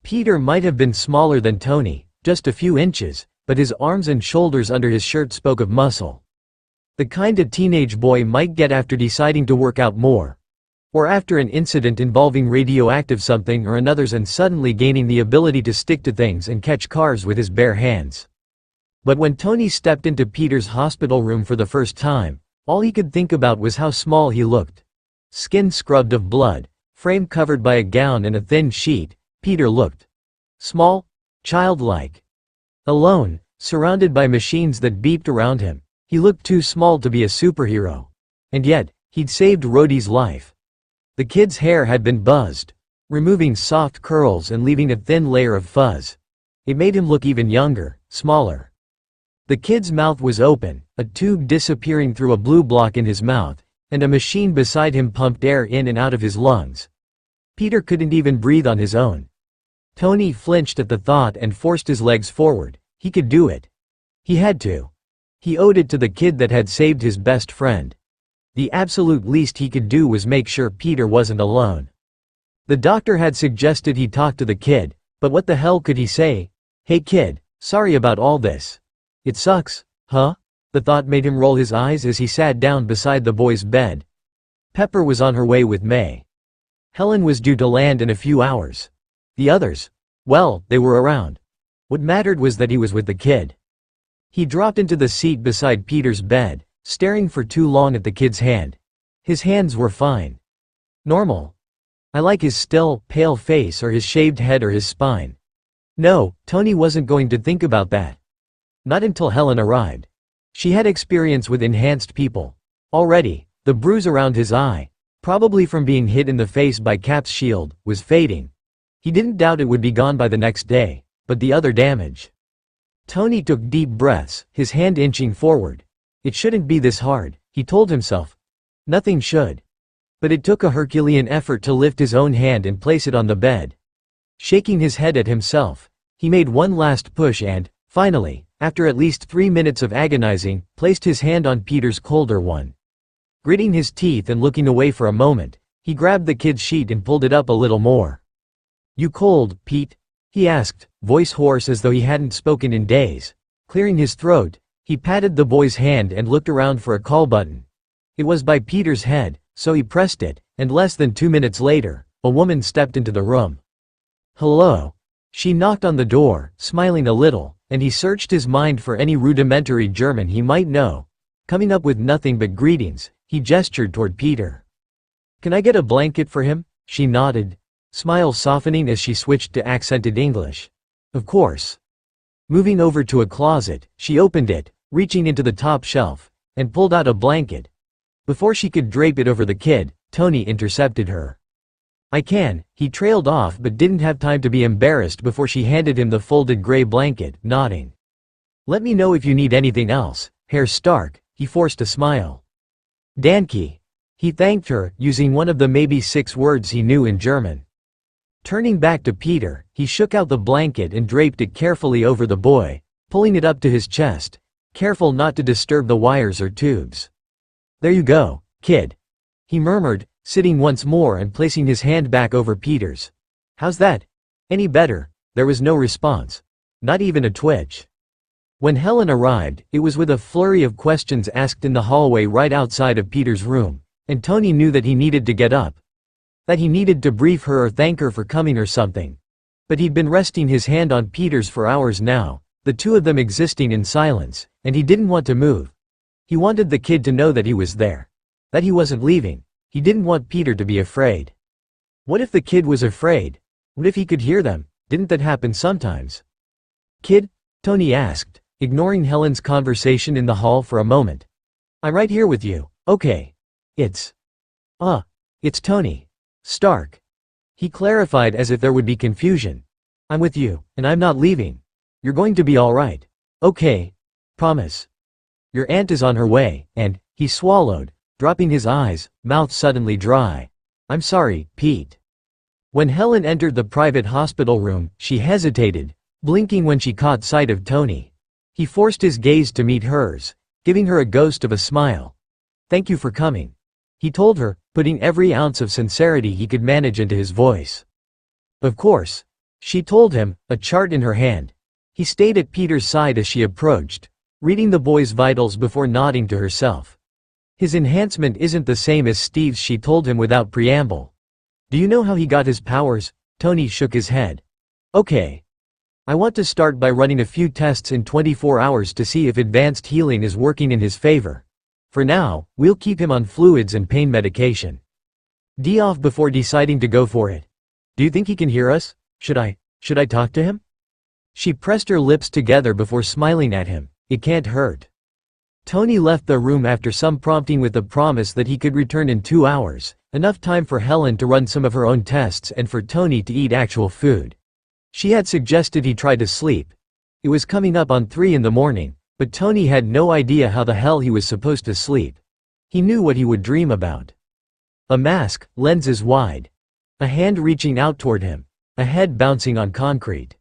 Peter might have been smaller than Tony, just a few inches, but his arms and shoulders under his shirt spoke of muscle. The kind a teenage boy might get after deciding to work out more. Or after an incident involving radioactive something or another's and suddenly gaining the ability to stick to things and catch cars with his bare hands. But when Tony stepped into Peter's hospital room for the first time, all he could think about was how small he looked. Skin scrubbed of blood, frame covered by a gown and a thin sheet, Peter looked small, childlike. Alone, surrounded by machines that beeped around him, he looked too small to be a superhero. And yet, he'd saved Rhodey's life. The kid's hair had been buzzed, removing soft curls and leaving a thin layer of fuzz. It made him look even younger, smaller. The kid's mouth was open, a tube disappearing through a blue block in his mouth, and a machine beside him pumped air in and out of his lungs. Peter couldn't even breathe on his own. Tony flinched at the thought and forced his legs forward. He could do it. He had to. He owed it to the kid that had saved his best friend. The absolute least he could do was make sure Peter wasn't alone. The doctor had suggested he talk to the kid, but what the hell could he say? Hey kid, sorry about all this. It sucks, huh? The thought made him roll his eyes as he sat down beside the boy's bed. Pepper was on her way with May. Helen was due to land in a few hours. The others? Well, they were around. What mattered was that he was with the kid. He dropped into the seat beside Peter's bed, staring for too long at the kid's hand. His hands were fine. Normal. I like his still, pale face or his shaved head or his spine. No, Tony wasn't going to think about that. Not until Helen arrived. She had experience with enhanced people. Already, the bruise around his eye, probably from being hit in the face by Cap's shield, was fading. He didn't doubt it would be gone by the next day, but the other damage. Tony took deep breaths, his hand inching forward. It shouldn't be this hard, he told himself. Nothing should. But it took a Herculean effort to lift his own hand and place it on the bed. Shaking his head at himself, he made one last push and, finally, after at least 3 minutes of agonizing, placed his hand on Peter's colder one. Gritting his teeth and looking away for a moment, he grabbed the kid's sheet and pulled it up a little more. "You cold, Pete?" he asked, voice hoarse as though he hadn't spoken in days. Clearing his throat, he patted the boy's hand and looked around for a call button. It was by Peter's head, so he pressed it, and less than 2 minutes later, a woman stepped into the room. "Hello." She knocked on the door, smiling a little, and he searched his mind for any rudimentary German he might know. Coming up with nothing but greetings, he gestured toward Peter. "Can I get a blanket for him?" She nodded, smile softening as she switched to accented English. "Of course." Moving over to a closet, she opened it, reaching into the top shelf, and pulled out a blanket. Before she could drape it over the kid, Tony intercepted her. "I can," he trailed off but didn't have time to be embarrassed before she handed him the folded gray blanket, nodding. "Let me know if you need anything else, Herr Stark," he forced a smile. "Danke." He thanked her, using one of the maybe 6 words he knew in German. Turning back to Peter, he shook out the blanket and draped it carefully over the boy, pulling it up to his chest, careful not to disturb the wires or tubes. "There you go, kid," he murmured, sitting once more and placing his hand back over Peter's. "How's that? Any better?" There was no response. Not even a twitch. When Helen arrived, it was with a flurry of questions asked in the hallway right outside of Peter's room, and Tony knew that he needed to get up. That he needed to brief her or thank her for coming or something. But he'd been resting his hand on Peter's for hours now, the two of them existing in silence, and he didn't want to move. He wanted the kid to know that he was there. That he wasn't leaving. He didn't want Peter to be afraid. What if the kid was afraid? What if he could hear them? Didn't that happen sometimes? "Kid?" Tony asked, ignoring Helen's conversation in the hall for a moment. "I'm right here with you, okay. It's Tony Stark." He clarified as if there would be confusion. "I'm with you, and I'm not leaving. You're going to be all right. Okay. Promise. Your aunt is on her way, and," he swallowed, dropping his eyes, mouth suddenly dry. "I'm sorry, Pete." When Helen entered the private hospital room, she hesitated, blinking when she caught sight of Tony. He forced his gaze to meet hers, giving her a ghost of a smile. "Thank you for coming," he told her, putting every ounce of sincerity he could manage into his voice. "Of course," she told him, a chart in her hand. He stayed at Peter's side as she approached, reading the boy's vitals before nodding to herself. "His enhancement isn't the same as Steve's," she told him without preamble. "Do you know how he got his powers?" Tony shook his head. "Okay. I want to start by running a few tests in 24 hours to see if advanced healing is working in his favor. For now, we'll keep him on fluids and pain medication. Off before deciding to go for it. Do you think he can hear us? Should I talk to him?" She pressed her lips together before smiling at him. "It can't hurt." Tony left the room after some prompting with the promise that he could return in 2 hours, enough time for Helen to run some of her own tests and for Tony to eat actual food. She had suggested he try to sleep. It was coming up on 3 in the morning, but Tony had no idea how the hell he was supposed to sleep. He knew what he would dream about. A mask, lenses wide. A hand reaching out toward him. A head bouncing on concrete.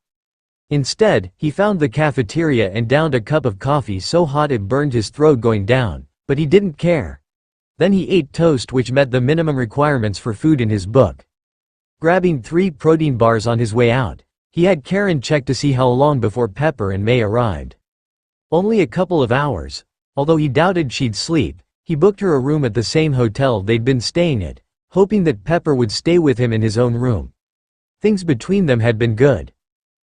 Instead, he found the cafeteria and downed a cup of coffee so hot it burned his throat going down, but he didn't care. Then he ate toast, which met the minimum requirements for food in his book. Grabbing 3 protein bars on his way out, he had Karen check to see how long before Pepper and May arrived. Only a couple of hours. Although he doubted she'd sleep, he booked her a room at the same hotel they'd been staying at, hoping that Pepper would stay with him in his own room. Things between them had been good.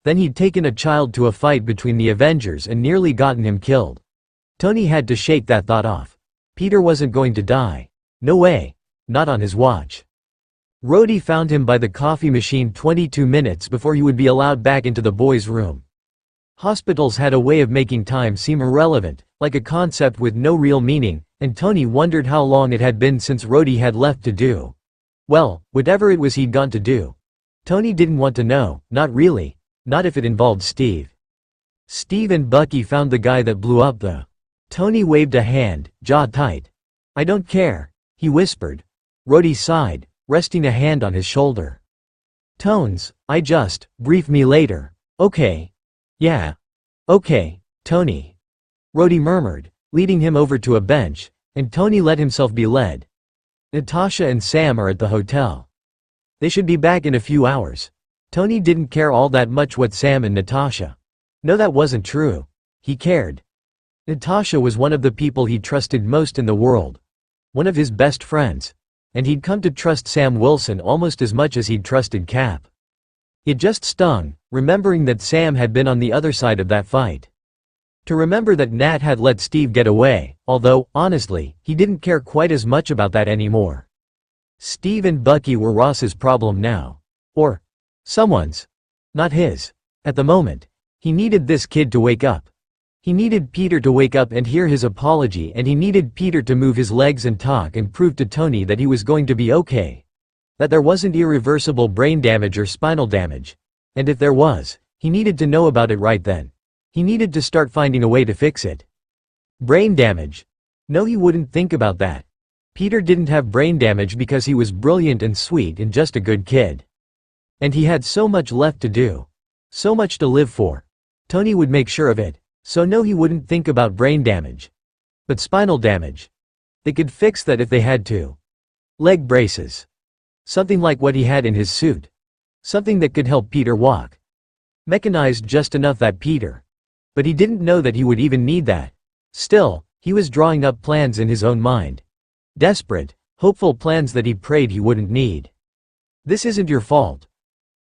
Then he'd taken a child to a fight between the Avengers and nearly gotten him killed. Tony had to shake that thought off. Peter wasn't going to die. No way. Not on his watch. Rhodey found him by the coffee machine 22 minutes before he would be allowed back into the boys' room. Hospitals had a way of making time seem irrelevant, like a concept with no real meaning, and Tony wondered how long it had been since Rhodey had left to do. Well, whatever it was he'd gone to do. Tony didn't want to know, not really, not if it involved Steve. Steve and Bucky found the guy that blew up the... Tony waved a hand, jaw tight. "I don't care," he whispered. Rhodey sighed, resting a hand on his shoulder. "Tones, brief me later, okay?" "Yeah. Okay, Tony," Rhodey murmured, leading him over to a bench, and Tony let himself be led. "Natasha and Sam are at the hotel. They should be back in a few hours. Tony didn't care all that much what Sam and Natasha. No, that wasn't true. He cared. Natasha was one of the people he trusted most in the world. One of his best friends. And he'd come to trust Sam Wilson almost as much as he'd trusted Cap. It just stung, remembering that Sam had been on the other side of that fight. To remember that Nat had let Steve get away, although, honestly, he didn't care quite as much about that anymore. Steve and Bucky were Ross's problem now. Or someone's. Not his. At the moment, he needed this kid to wake up. He needed Peter to wake up and hear his apology, and he needed Peter to move his legs and talk and prove to Tony that he was going to be okay. That there wasn't irreversible brain damage or spinal damage. And if there was, he needed to know about it right then. He needed to start finding a way to fix it. Brain damage. No, he wouldn't think about that. Peter didn't have brain damage because he was brilliant and sweet and just a good kid. And he had so much left to do. So much to live for. Tony would make sure of it. So no, he wouldn't think about brain damage. But spinal damage. They could fix that if they had to. Leg braces. Something like what he had in his suit. Something that could help Peter walk. Mechanized just enough that Peter. But he didn't know that he would even need that. Still, he was drawing up plans in his own mind. Desperate, hopeful plans that he prayed he wouldn't need. This isn't your fault.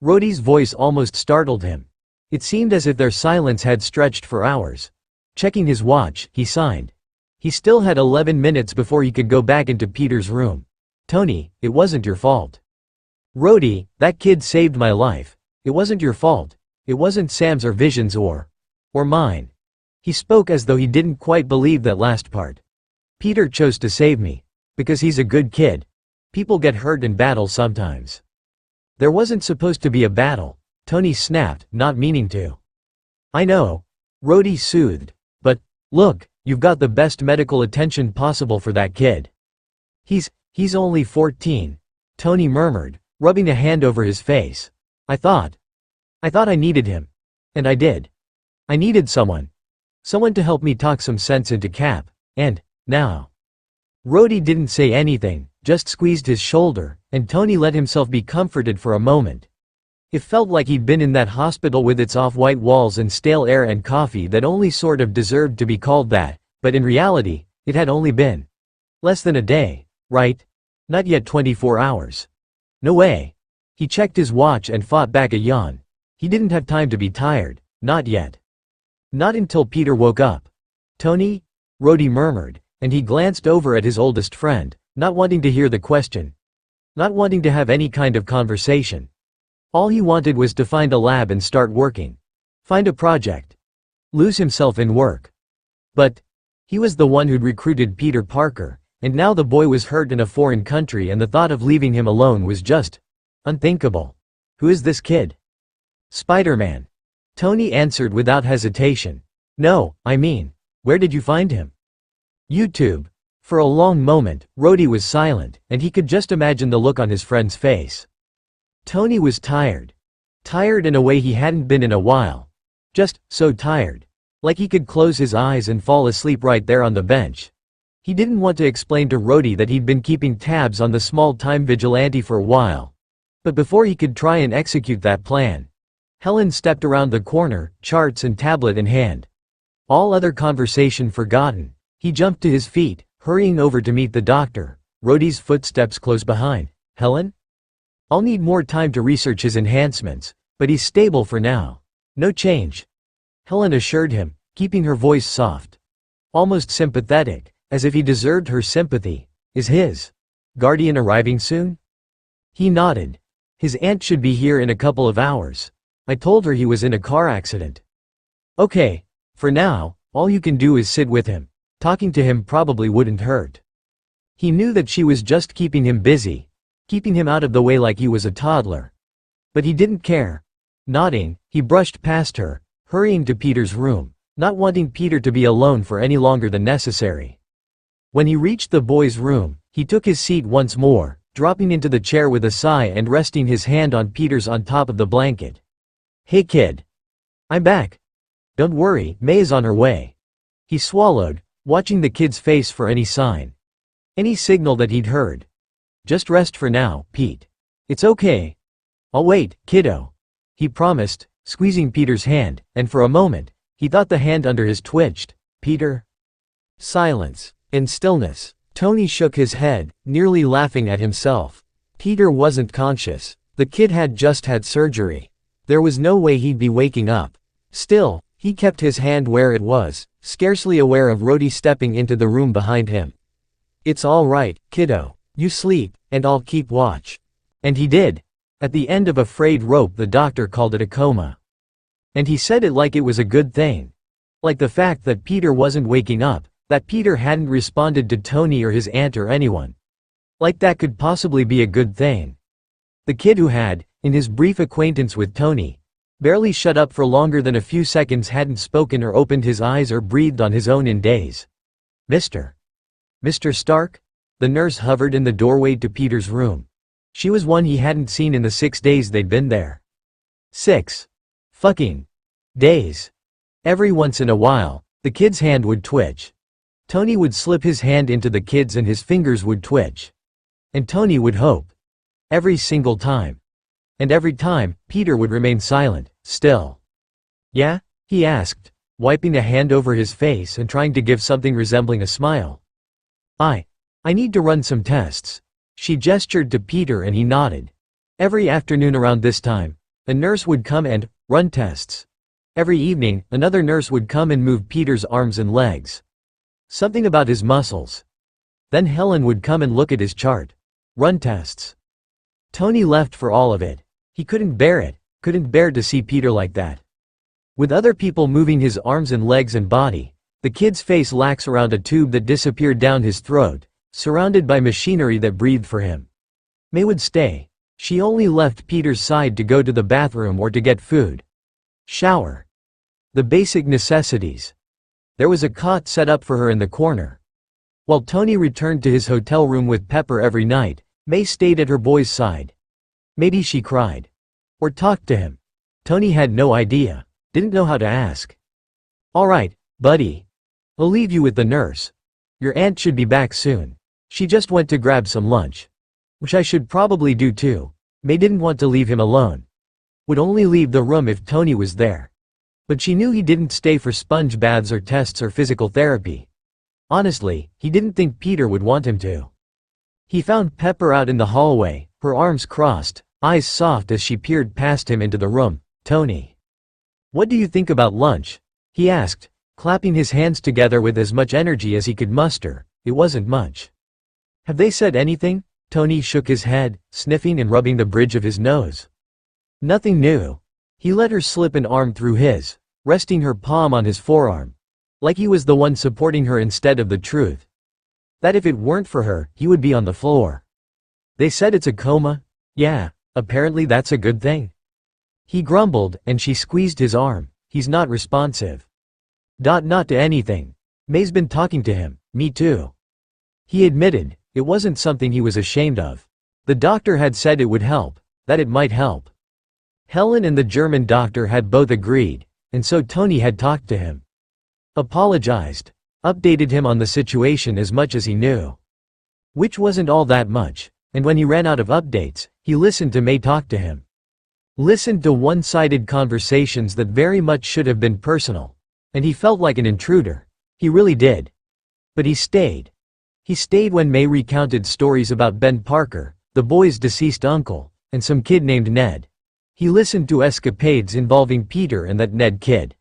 Rhodey's voice almost startled him. It seemed as if their silence had stretched for hours. Checking his watch, he signed. He still had 11 minutes before he could go back into Peter's room. Tony, it wasn't your fault. Rhodey, that kid saved my life. It wasn't your fault. It wasn't Sam's or Vision's or mine. He spoke as though he didn't quite believe that last part. Peter chose to save me. Because he's a good kid. People get hurt in battle sometimes. There wasn't supposed to be a battle. Tony snapped, not meaning to. I know. Rhodey soothed. But, look, you've got the best medical attention possible for that kid. He's only 14. Tony murmured, rubbing a hand over his face. I thought I needed him. And I did. I needed someone. Someone to help me talk some sense into Cap. And, now. Rhodey didn't say anything, just squeezed his shoulder, and Tony let himself be comforted for a moment. It felt like he'd been in that hospital with its off-white walls and stale air and coffee that only sort of deserved to be called that, but in reality, it had only been less than a day, right? Not yet 24 hours. No way. He checked his watch and fought back a yawn. He didn't have time to be tired, not yet. Not until Peter woke up. Tony? Rhodey murmured, and he glanced over at his oldest friend, not wanting to hear the question. Not wanting to have any kind of conversation. All he wanted was to find a lab and start working. Find a project. Lose himself in work. But he was the one who'd recruited Peter Parker, and now the boy was hurt in a foreign country and the thought of leaving him alone was just unthinkable. Who is this kid? Spider-Man. Tony answered without hesitation. No, I mean, where did you find him? YouTube. For a long moment, Rhodey was silent, and he could just imagine the look on his friend's face. Tony was tired. Tired in a way he hadn't been in a while. Just so tired. Like he could close his eyes and fall asleep right there on the bench. He didn't want to explain to Rhodey that he'd been keeping tabs on the small-time vigilante for a while. But before he could try and execute that plan, Helen stepped around the corner, charts and tablet in hand. All other conversation forgotten, he jumped to his feet, hurrying over to meet the doctor. Rhodey's footsteps close behind. Helen? I'll need more time to research his enhancements, but he's stable for now. No change. Helen assured him, keeping her voice soft. Almost sympathetic, as if he deserved her sympathy. Is his guardian arriving soon? He nodded. His aunt should be here in a couple of hours. I told her he was in a car accident. Okay, for now, all you can do is sit with him. Talking to him probably wouldn't hurt. He knew that she was just keeping him busy. Keeping him out of the way like he was a toddler. But he didn't care. Nodding, he brushed past her, hurrying to Peter's room, not wanting Peter to be alone for any longer than necessary. When he reached the boy's room, he took his seat once more, dropping into the chair with a sigh and resting his hand on Peter's on top of the blanket. Hey kid. I'm back. Don't worry, May is on her way. He swallowed, watching the kid's face for any sign. Any signal that he'd heard. Just rest for now, Pete. It's okay. I'll wait, kiddo. he promised, squeezing Peter's hand, and for a moment, he thought the hand under his twitched. Peter? Silence. In stillness. Tony shook his head, nearly laughing at himself. Peter wasn't conscious. The kid had just had surgery. There was no way he'd be waking up. Still, he kept his hand where it was, scarcely aware of Rhodey stepping into the room behind him. "It's all right, kiddo. You sleep, and I'll keep watch." And he did. At the end of a frayed rope, the doctor called it a coma. And he said it like it was a good thing. Like the fact that Peter wasn't waking up, that Peter hadn't responded to Tony or his aunt or anyone. Like that could possibly be a good thing. The kid who had, in his brief acquaintance with Tony, barely shut up for longer than a few seconds, hadn't spoken or opened his eyes or breathed on his own in days. Mr. Stark? The nurse hovered in the doorway to Peter's room. She was one he hadn't seen in the 6 days they'd been there. 6 fucking days. Every once in a while, the kid's hand would twitch. Tony would slip his hand into the kid's and his fingers would twitch. And Tony would hope. Every single time. And every time, Peter would remain silent, still. "Yeah?" he asked, wiping a hand over his face and trying to give something resembling a smile. I need to run some tests." She gestured to Peter and he nodded. Every afternoon around this time, a nurse would come and run tests. Every evening, another nurse would come and move Peter's arms and legs. Something about his muscles. Then Helen would come and look at his chart. Run tests. Tony left for all of it. He couldn't bear it, couldn't bear to see Peter like that. With other people moving his arms and legs and body, the kid's face lax around a tube that disappeared down his throat, surrounded by machinery that breathed for him. May would stay. She only left Peter's side to go to the bathroom or to get food. Shower. The basic necessities. There was a cot set up for her in the corner. While Tony returned to his hotel room with Pepper every night, May stayed at her boy's side. Maybe she cried. Or talked to him. Tony had no idea. Didn't know how to ask. "All right, buddy. I'll leave you with the nurse. Your aunt should be back soon. She just went to grab some lunch." Which I should probably do too. May didn't want to leave him alone. Would only leave the room if Tony was there. But she knew he didn't stay for sponge baths or tests or physical therapy. Honestly, he didn't think Peter would want him to. He found Pepper out in the hallway, her arms crossed, eyes soft as she peered past him into the room. "Tony. What do you think about lunch?" he asked, clapping his hands together with as much energy as he could muster. It wasn't much. "Have they said anything?" Tony shook his head, sniffing and rubbing the bridge of his nose. "Nothing new." He let her slip an arm through his, resting her palm on his forearm. Like he was the one supporting her instead of the truth. That if it weren't for her, he would be on the floor. "They said it's a coma?" "Yeah, apparently that's a good thing." He grumbled, and she squeezed his arm. "He's not responsive." Not to anything. "May's been talking to him." "Me too." He admitted, it wasn't something he was ashamed of. The doctor had said it would help, that it might help. Helen and the German doctor had both agreed, and so Tony had talked to him. Apologized. Updated him on the situation as much as he knew. Which wasn't all that much, and when he ran out of updates, he listened to May talk to him. Listened to one-sided conversations that very much should have been personal. And he felt like an intruder. He really did. But he stayed. He stayed when May recounted stories about Ben Parker, the boy's deceased uncle, and some kid named Ned. He listened to escapades involving Peter and that Ned kid.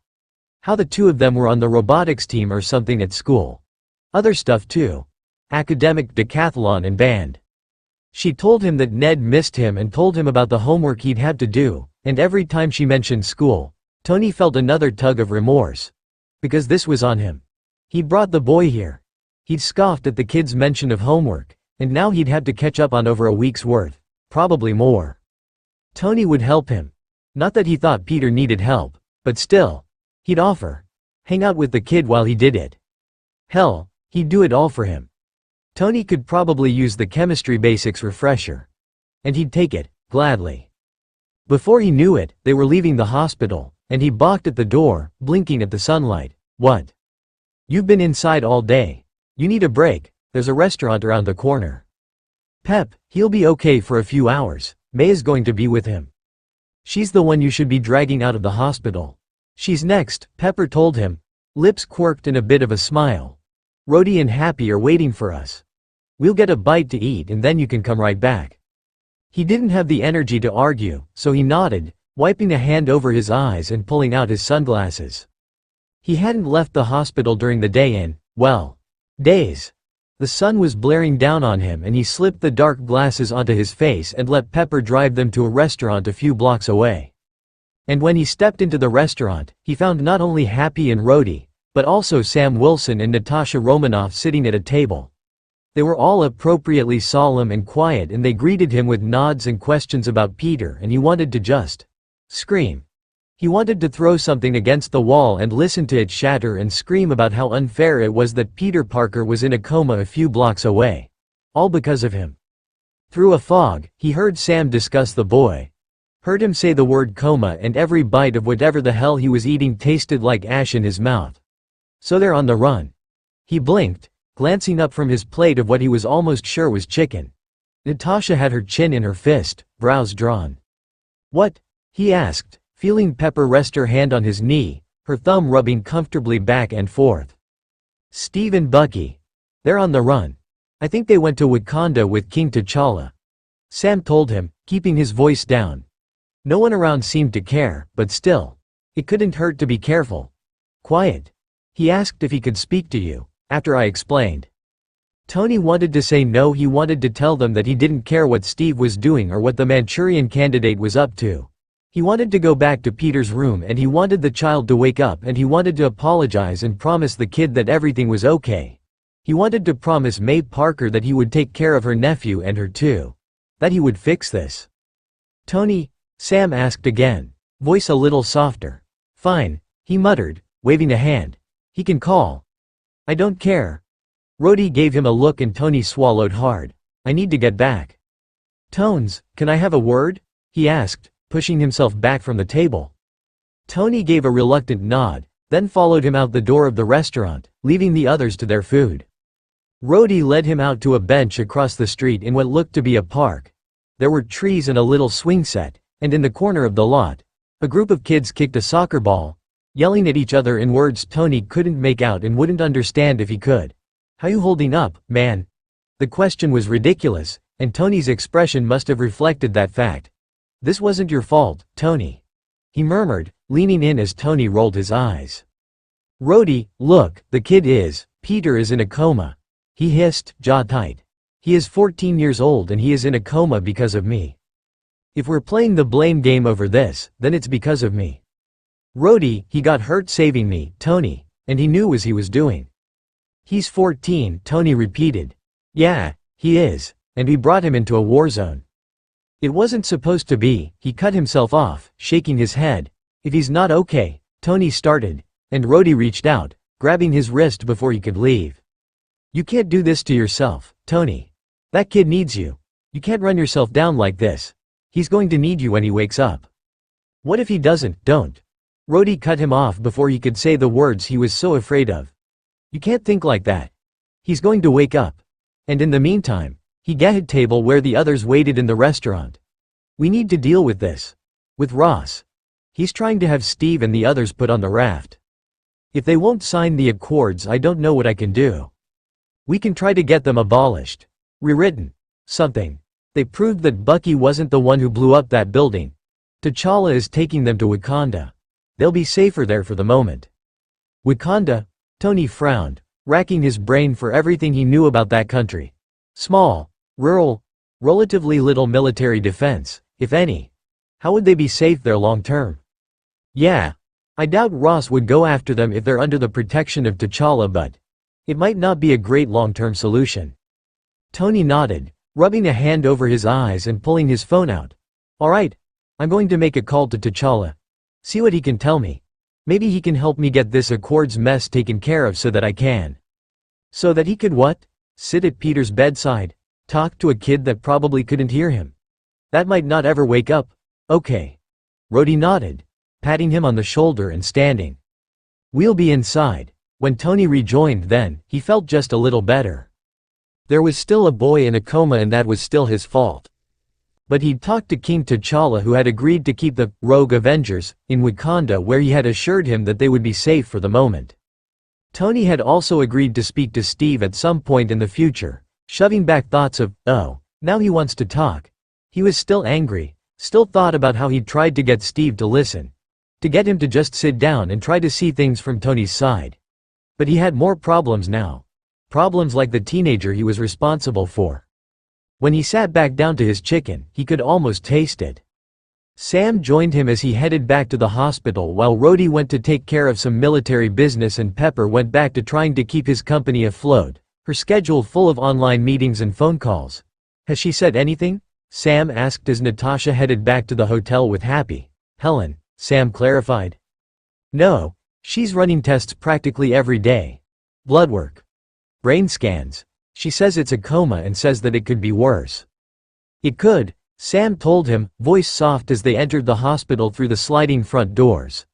How the two of them were on the robotics team or something at school. Other stuff too. Academic decathlon and band. She told him that Ned missed him and told him about the homework he'd had to do, and every time she mentioned school, Tony felt another tug of remorse. Because this was on him. He'd brought the boy here. He'd scoffed at the kid's mention of homework, and now he'd had to catch up on over a week's worth, probably more. Tony would help him. Not that he thought Peter needed help, but still. He'd offer. Hang out with the kid while he did it. Hell, he'd do it all for him. Tony could probably use the chemistry basics refresher. And he'd take it, gladly. Before he knew it, they were leaving the hospital, and he balked at the door, blinking at the sunlight. "What? You've been inside all day. You need a break, there's a restaurant around the corner." "Pep, he'll be okay for a few hours. May is going to be with him." She's the one you should be dragging out of the hospital. She's next, Pepper told him, lips quirked in a bit of a smile. Rhodey and Happy are waiting for us. We'll get a bite to eat and then you can come right back. He didn't have the energy to argue, so he nodded, wiping a hand over his eyes and pulling out his sunglasses. He hadn't left the hospital during the day in, well, days. The sun was blaring down on him and he slipped the dark glasses onto his face and let Pepper drive them to a restaurant a few blocks away. And when he stepped into the restaurant, he found not only Happy and Rhodey, but also Sam Wilson and Natasha Romanoff sitting at a table. They were all appropriately solemn and quiet and they greeted him with nods and questions about Peter and he wanted to just scream. He wanted to throw something against the wall and listen to it shatter and scream about how unfair it was that Peter Parker was in a coma a few blocks away. All because of him. Through a fog, he heard Sam discuss the boy. Heard him say the word coma and every bite of whatever the hell he was eating tasted like ash in his mouth. So they're on the run. He blinked, glancing up from his plate of what he was almost sure was chicken. Natasha had her chin in her fist, brows drawn. What? He asked, feeling Pepper rest her hand on his knee, her thumb rubbing comfortably back and forth. Steve and Bucky. They're on the run. I think they went to Wakanda with King T'Challa. Sam told him, keeping his voice down. No one around seemed to care, but still. It couldn't hurt to be careful. Quiet. He asked if he could speak to you, after I explained. Tony wanted to say no, he wanted to tell them that he didn't care what Steve was doing or what the Manchurian Candidate was up to. He wanted to go back to Peter's room and he wanted the child to wake up and he wanted to apologize and promise the kid that everything was okay. He wanted to promise May Parker that he would take care of her nephew and her too. That he would fix this. Tony? Sam asked again, voice a little softer. Fine, he muttered, waving a hand. He can call. I don't care. Rhodey gave him a look and Tony swallowed hard. I need to get back. Tones, can I have a word? He asked, pushing himself back from the table. Tony gave a reluctant nod, then followed him out the door of the restaurant, leaving the others to their food. Rhodey led him out to a bench across the street in what looked to be a park. There were trees and a little swing set, and in the corner of the lot, a group of kids kicked a soccer ball, yelling at each other in words Tony couldn't make out and wouldn't understand if he could. How you holding up, man? The question was ridiculous, and Tony's expression must have reflected that fact. This wasn't your fault, Tony. He murmured, leaning in as Tony rolled his eyes. Rhodey, look, the kid is, Peter is in a coma. He hissed, jaw tight. He is 14 years old and he is in a coma because of me. If we're playing the blame game over this, then it's because of me. Rhodey, he got hurt saving me, Tony, and he knew as he was doing. He's 14, Tony repeated. Yeah, he is, and we brought him into a war zone. It wasn't supposed to be, he cut himself off, shaking his head. If he's not okay, Tony started, and Rhodey reached out, grabbing his wrist before he could leave. You can't do this to yourself, Tony. That kid needs you. You can't run yourself down like this. He's going to need you when he wakes up. What if he doesn't? Don't. Rhodey cut him off before he could say the words he was so afraid of. You can't think like that. He's going to wake up. And in the meantime, he got a table where the others waited in the restaurant. We need to deal with this. With Ross. He's trying to have Steve and the others put on the raft. If they won't sign the accords, I don't know what I can do. We can try to get them abolished. Rewritten. Something. They proved that Bucky wasn't the one who blew up that building. T'Challa is taking them to Wakanda. They'll be safer there for the moment. Wakanda? Tony frowned, racking his brain for everything he knew about that country. Small, rural, relatively little military defense, if any. How would they be safe there long term? Yeah. I doubt Ross would go after them if they're under the protection of T'Challa, but it might not be a great long-term solution. Tony nodded, rubbing a hand over his eyes and pulling his phone out. Alright, I'm going to make a call to T'Challa. See what he can tell me. Maybe he can help me get this Accords mess taken care of so that I can. So that he could what? Sit at Peter's bedside, talk to a kid that probably couldn't hear him. That might not ever wake up. Okay. Rhodey nodded, patting him on the shoulder and standing. We'll be inside. When Tony rejoined then, he felt just a little better. There was still a boy in a coma and that was still his fault. But he'd talked to King T'Challa, who had agreed to keep the rogue Avengers in Wakanda, where he had assured him that they would be safe for the moment. Tony had also agreed to speak to Steve at some point in the future, shoving back thoughts of, oh, now he wants to talk. He was still angry, still thought about how he'd tried to get Steve to listen, to get him to just sit down and try to see things from Tony's side. But he had more problems now. Problems like the teenager he was responsible for. When he sat back down to his chicken, he could almost taste it. Sam joined him as he headed back to the hospital, while Rhodey went to take care of some military business and Pepper went back to trying to keep his company afloat, her schedule full of online meetings and phone calls. Has she said anything? Sam asked as Natasha headed back to the hotel with Happy. Helen, Sam clarified. No, she's running tests practically every day. Blood work. Brain scans. She says it's a coma and says that it could be worse. It could, Sam told him, voice soft as they entered the hospital through the sliding front doors.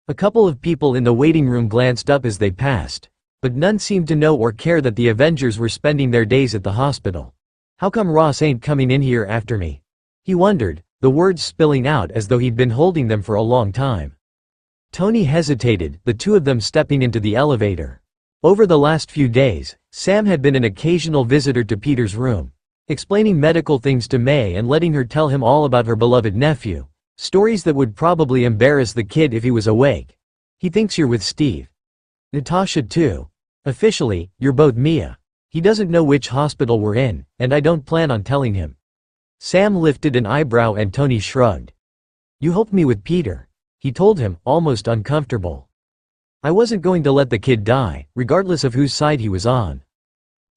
A couple of people in the waiting room glanced up as they passed, but none seemed to know or care that the Avengers were spending their days at the hospital. How come Ross ain't coming in here after me? He wondered, the words spilling out as though he'd been holding them for a long time. Tony hesitated, the two of them stepping into the elevator. Over the last few days, Sam had been an occasional visitor to Peter's room, explaining medical things to May and letting her tell him all about her beloved nephew, stories that would probably embarrass the kid if he was awake. He thinks you're with Steve. Natasha too. Officially, you're both Mia. He doesn't know which hospital we're in, and I don't plan on telling him. Sam lifted an eyebrow and Tony shrugged. You helped me with Peter, he told him, almost uncomfortable. I wasn't going to let the kid die, regardless of whose side he was on.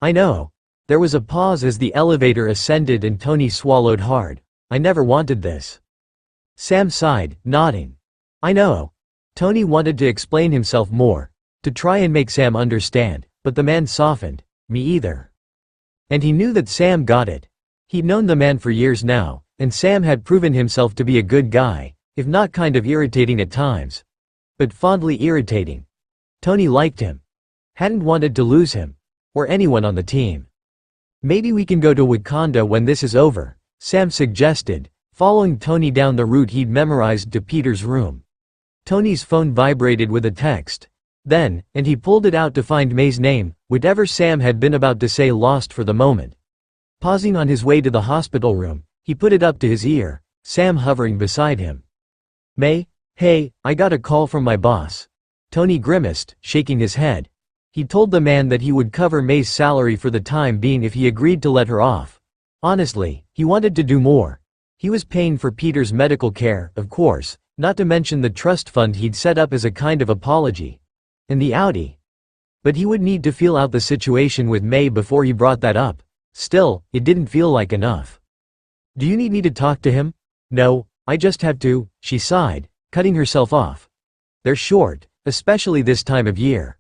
I know. There was a pause as the elevator ascended and Tony swallowed hard. I never wanted this. Sam sighed, nodding. I know. Tony wanted to explain himself more, to try and make Sam understand, but the man softened. Me either. And he knew that Sam got it. He'd known the man for years now, and Sam had proven himself to be a good guy, if not kind of irritating at times. But fondly irritating. Tony liked him. Hadn't wanted to lose him. Or anyone on the team. Maybe we can go to Wakanda when this is over, Sam suggested, following Tony down the route he'd memorized to Peter's room. Tony's phone vibrated with a text. Then, and he pulled it out to find May's name, whatever Sam had been about to say lost for the moment. Pausing on his way to the hospital room, he put it up to his ear, Sam hovering beside him. May, hey, I got a call from my boss. Tony grimaced, shaking his head. He told the man that he would cover May's salary for the time being if he agreed to let her off. Honestly, he wanted to do more. He was paying for Peter's medical care, of course, not to mention the trust fund he'd set up as a kind of apology. And the Audi. But he would need to feel out the situation with May before he brought that up. Still, it didn't feel like enough. Do you need me to talk to him? No, I just have to, she sighed, cutting herself off. They're short, especially this time of year.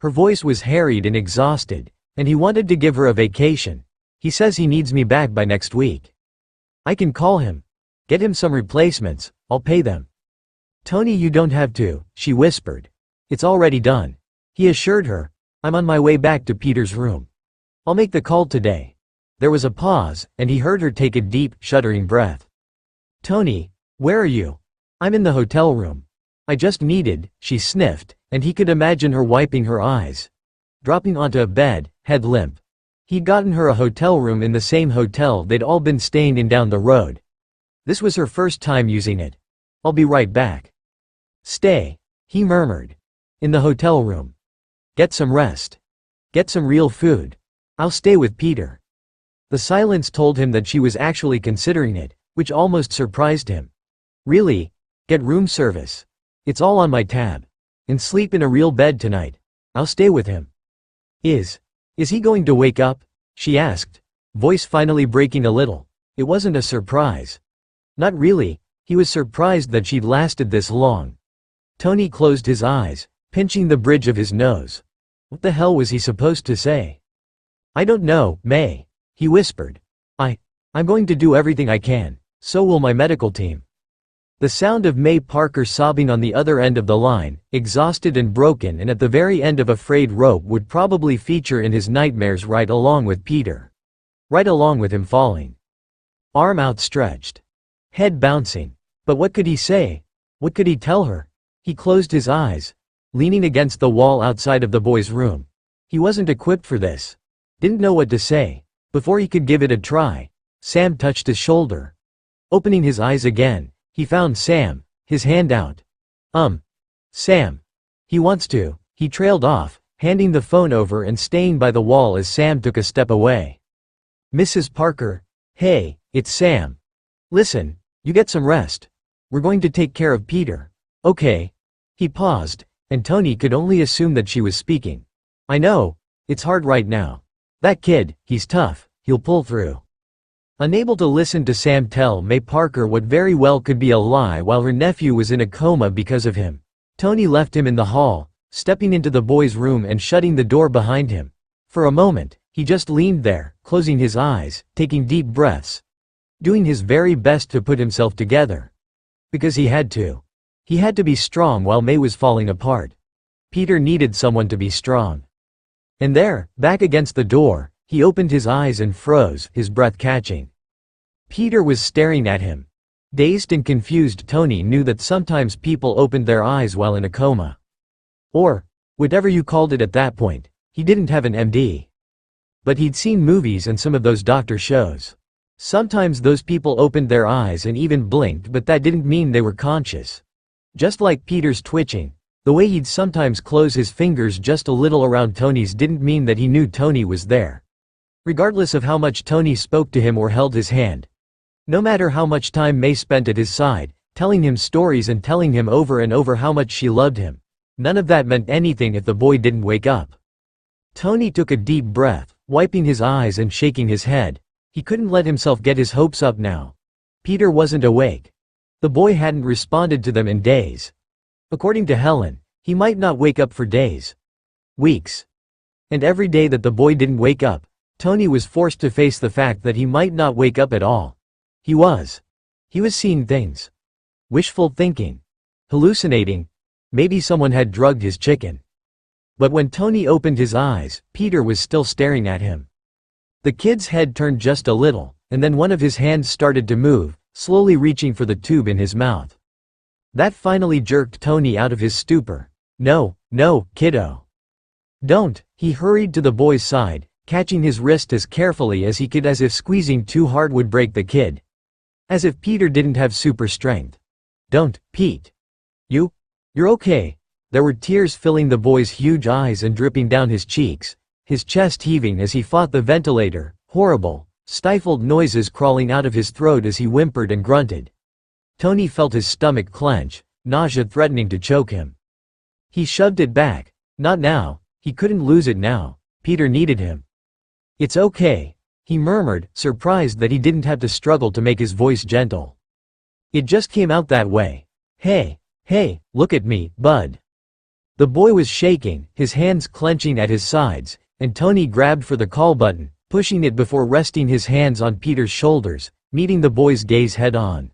Her voice was harried and exhausted, and he wanted to give her a vacation. He says he needs me back by next week. I can call him. Get him some replacements, I'll pay them. Tony, you don't have to, she whispered. It's already done. He assured her. I'm on my way back to Peter's room. I'll make the call today. There was a pause, and he heard her take a deep, shuddering breath. Tony, where are you? I'm in the hotel room. I just needed, she sniffed, and he could imagine her wiping her eyes. Dropping onto a bed, head limp. He'd gotten her a hotel room in the same hotel they'd all been staying in down the road. This was her first time using it. I'll be right back. Stay, he murmured. In the hotel room. Get some rest. Get some real food. I'll stay with Peter. The silence told him that she was actually considering it, which almost surprised him. Really? Get room service. It's all on my tab. And sleep in a real bed tonight. I'll stay with him. Is he going to wake up? She asked, voice finally breaking a little. It wasn't a surprise. Not really, he was surprised that she'd lasted this long. Tony closed his eyes, pinching the bridge of his nose. What the hell was he supposed to say? I don't know, May, he whispered. I'm going to do everything I can, so will my medical team. The sound of May Parker sobbing on the other end of the line, exhausted and broken and at the very end of a frayed rope, would probably feature in his nightmares right along with Peter. Right along with him falling. arm outstretched, head bouncing. But what could he say? What could he tell her? He closed his eyes, leaning against the wall outside of the boy's room. He wasn't equipped for this. Didn't know what to say. Before he could give it a try, Sam touched his shoulder. Opening his eyes again, he found Sam, his hand out. Sam. He wants to. He trailed off, handing the phone over and staying by the wall as Sam took a step away. Mrs. Parker. Hey, it's Sam. Listen, you get some rest. We're going to take care of Peter. Okay. He paused, and Tony could only assume that she was speaking. I know. It's hard right now. That kid, he's tough, he'll pull through. Unable to listen to Sam tell May Parker what very well could be a lie while her nephew was in a coma because of him, Tony left him in the hall, stepping into the boy's room and shutting the door behind him. For a moment, he just leaned there, closing his eyes, taking deep breaths, doing his very best to put himself together. Because he had to. He had to be strong while May was falling apart. Peter needed someone to be strong. And there, back against the door, he opened his eyes and froze, his breath catching. Peter was staring at him. Dazed and confused, Tony knew that sometimes people opened their eyes while in a coma. Or, whatever you called it at that point. He didn't have an MD. But he'd seen movies and some of those doctor shows. Sometimes those people opened their eyes and even blinked, but that didn't mean they were conscious. Just like Peter's twitching, the way he'd sometimes close his fingers just a little around Tony's didn't mean that he knew Tony was there. Regardless of how much Tony spoke to him or held his hand. No matter how much time May spent at his side, telling him stories and telling him over and over how much she loved him. None of that meant anything if the boy didn't wake up. Tony took a deep breath, wiping his eyes and shaking his head. He couldn't let himself get his hopes up now. Peter wasn't awake. The boy hadn't responded to them in days. According to Helen, he might not wake up for days. Weeks. And every day that the boy didn't wake up, Tony was forced to face the fact that he might not wake up at all. He was seeing things. Wishful thinking. Hallucinating. Maybe someone had drugged his chicken. But when Tony opened his eyes, Peter was still staring at him. The kid's head turned just a little, and then one of his hands started to move, slowly reaching for the tube in his mouth. That finally jerked Tony out of his stupor. No, kiddo. Don't. He hurried to the boy's side, catching his wrist as carefully as he could, as if squeezing too hard would break the kid. As if Peter didn't have super strength. Don't, Pete. You're okay. There were tears filling the boy's huge eyes and dripping down his cheeks, his chest heaving as he fought the ventilator, horrible, stifled noises crawling out of his throat as he whimpered and grunted. Tony felt his stomach clench, nausea threatening to choke him. He shoved it back. Not now. He couldn't lose it now. Peter needed him. It's okay, he murmured, surprised that he didn't have to struggle to make his voice gentle. It just came out that way. Hey, look at me, bud. The boy was shaking, his hands clenching at his sides, and Tony grabbed for the call button, pushing it before resting his hands on Peter's shoulders, meeting the boy's gaze head on.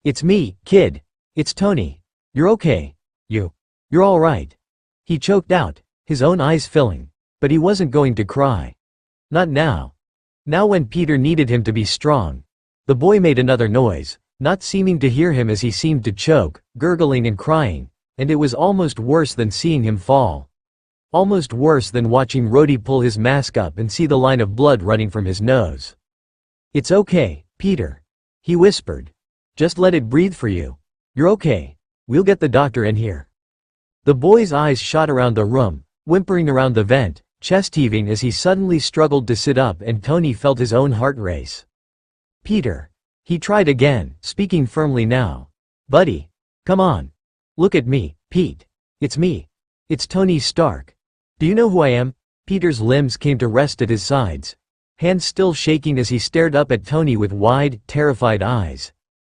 It's me, kid. It's Tony. You're okay. You're all right. He choked out, his own eyes filling. But he wasn't going to cry. Not now. Now when Peter needed him to be strong. The boy made another noise, not seeming to hear him as he seemed to choke, gurgling and crying, and it was almost worse than seeing him fall. Almost worse than watching Rhodey pull his mask up and see the line of blood running from his nose. It's okay, Peter. He whispered. Just let it breathe for you. You're okay. We'll get the doctor in here. The boy's eyes shot around the room, whimpering around the vent, chest heaving as he suddenly struggled to sit up, and Tony felt his own heart race. Peter. He tried again, speaking firmly now. Buddy. Come on. Look at me, Pete. It's me. It's Tony Stark. Do you know who I am? Peter's limbs came to rest at his sides, hands still shaking as he stared up at Tony with wide, terrified eyes.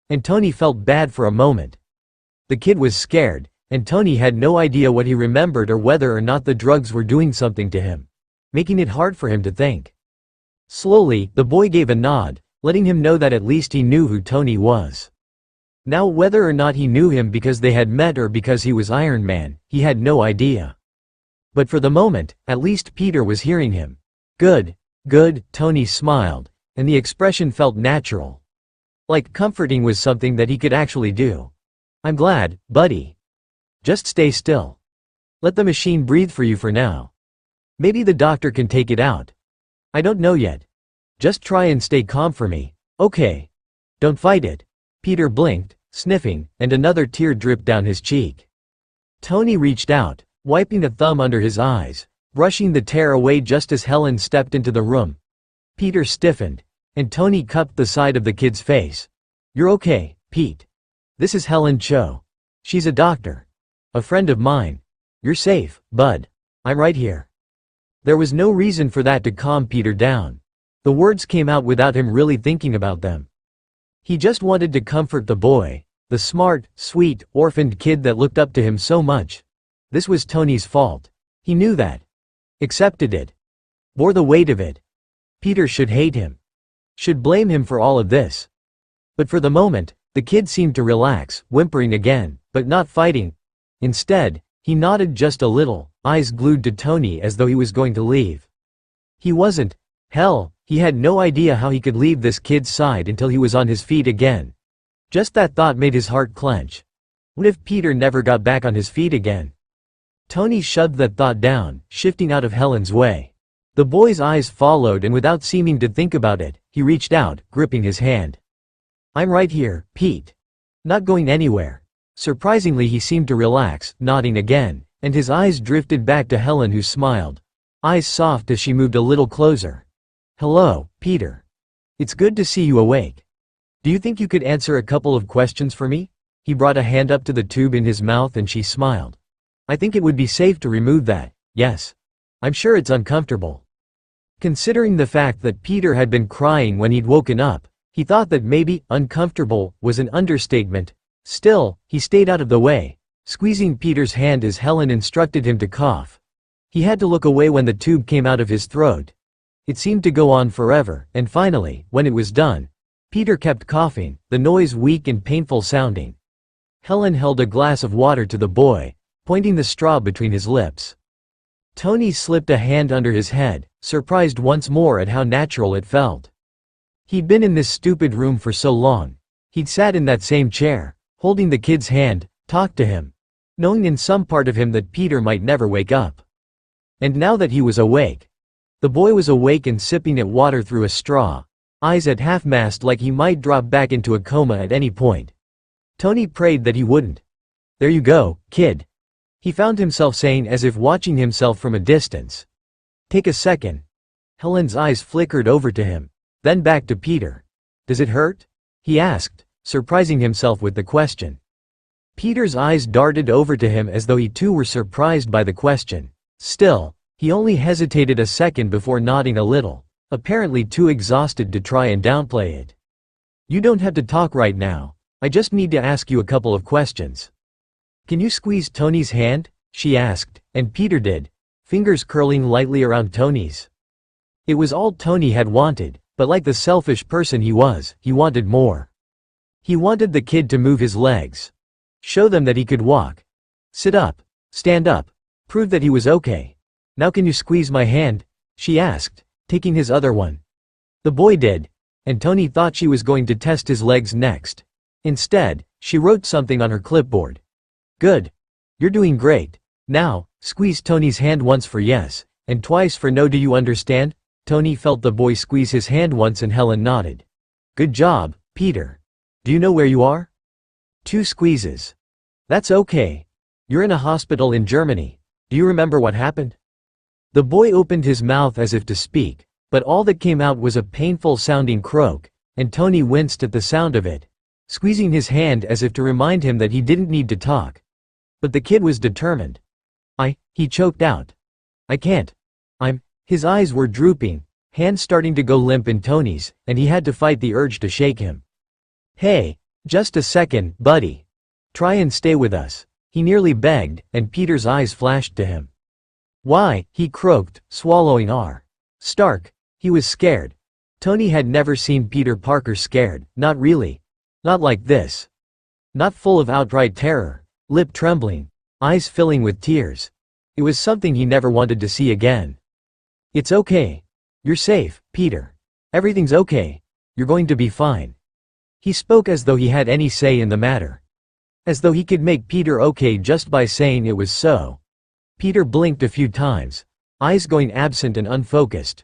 And Tony felt bad for a moment. The kid was scared, and Tony had no idea what he remembered or whether or not the drugs were doing something to him, making it hard for him to think. Slowly, the boy gave a nod, letting him know that at least he knew who Tony was. Now whether or not he knew him because they had met or because he was Iron Man, he had no idea. But for the moment, at least Peter was hearing him. Good, Tony smiled, and the expression felt natural, Like comforting was something that he could actually do. I'm glad, buddy. Just stay still. Let the machine breathe for you for now. Maybe the doctor can take it out. I don't know yet. Just try and stay calm for me, okay? Don't fight it. Peter blinked, sniffing, and another tear dripped down his cheek. Tony reached out, wiping a thumb under his eyes, brushing the tear away just as Helen stepped into the room. Peter stiffened, and Tony cupped the side of the kid's face. You're okay, Pete. This is Helen Cho. She's a doctor. A friend of mine. You're safe, bud. I'm right here. There was no reason for that to calm Peter down. The words came out without him really thinking about them. He just wanted to comfort the boy, the smart, sweet, orphaned kid that looked up to him so much. This was Tony's fault. He knew that. Accepted it. Bore the weight of it. Peter should hate him. Should blame him for all of this. But for the moment, the kid seemed to relax, whimpering again, but not fighting. Instead, he nodded just a little, eyes glued to Tony as though he was going to leave. He wasn't. Hell, he had no idea how he could leave this kid's side until he was on his feet again. Just that thought made his heart clench. What if Peter never got back on his feet again? Tony shoved that thought down, shifting out of Helen's way. The boy's eyes followed, and without seeming to think about it, he reached out, gripping his hand. I'm right here, Pete. Not going anywhere. Surprisingly, he seemed to relax, nodding again, and his eyes drifted back to Helen, who smiled. Eyes soft as she moved a little closer. Hello, Peter. It's good to see you awake. Do you think you could answer a couple of questions for me? He brought a hand up to the tube in his mouth and she smiled. I think it would be safe to remove that, yes. I'm sure it's uncomfortable. Considering the fact that Peter had been crying when he'd woken up, he thought that maybe uncomfortable was an understatement. Still, he stayed out of the way, squeezing Peter's hand as Helen instructed him to cough. He had to look away when the tube came out of his throat. It seemed to go on forever, and finally, when it was done, Peter kept coughing, the noise weak and painful sounding. Helen held a glass of water to the boy, pointing the straw between his lips. Tony slipped a hand under his head, surprised once more at how natural it felt. He'd been in this stupid room for so long. He'd sat in that same chair, holding the kid's hand, talked to him, knowing in some part of him that Peter might never wake up. And now that he was awake, the boy was awake and sipping at water through a straw, eyes at half-mast like he might drop back into a coma at any point. Tony prayed that he wouldn't. There you go, kid. He found himself saying as if watching himself from a distance. Take a second. Helen's eyes flickered over to him, then back to Peter. Does it hurt? He asked, surprising himself with the question. Peter's eyes darted over to him as though he too were surprised by the question. Still, he only hesitated a second before nodding a little, apparently too exhausted to try and downplay it. You don't have to talk right now. I just need to ask you a couple of questions. Can you squeeze Tony's hand? She asked, and Peter did, fingers curling lightly around Tony's. It was all Tony had wanted, but like the selfish person he was, he wanted more. He wanted the kid to move his legs. Show them that he could walk. Sit up. Stand up. Prove that he was okay. Now can you squeeze my hand? She asked, taking his other one. The boy did, and Tony thought she was going to test his legs next. Instead, she wrote something on her clipboard. Good. You're doing great. Now, squeeze Tony's hand once for yes, and twice for no. Do you understand? Tony felt the boy squeeze his hand once and Helen nodded. Good job, Peter. Do you know where you are? 2 squeezes. That's okay. You're in a hospital in Germany. Do you remember what happened? The boy opened his mouth as if to speak, but all that came out was a painful sounding croak, and Tony winced at the sound of it, squeezing his hand as if to remind him that he didn't need to talk. But the kid was determined. He choked out. I can't. His eyes were drooping, hands starting to go limp in Tony's, and he had to fight the urge to shake him. Hey, just a second, buddy. Try and stay with us, he nearly begged, and Peter's eyes flashed to him. Why? He croaked, swallowing Stark. He was scared. Tony had never seen Peter Parker scared, not really. Not like this. Not full of outright terror, lip trembling, eyes filling with tears. It was something he never wanted to see again. It's okay. You're safe, Peter. Everything's okay. You're going to be fine. He spoke as though he had any say in the matter. As though he could make Peter okay just by saying it was so. Peter blinked a few times, eyes going absent and unfocused.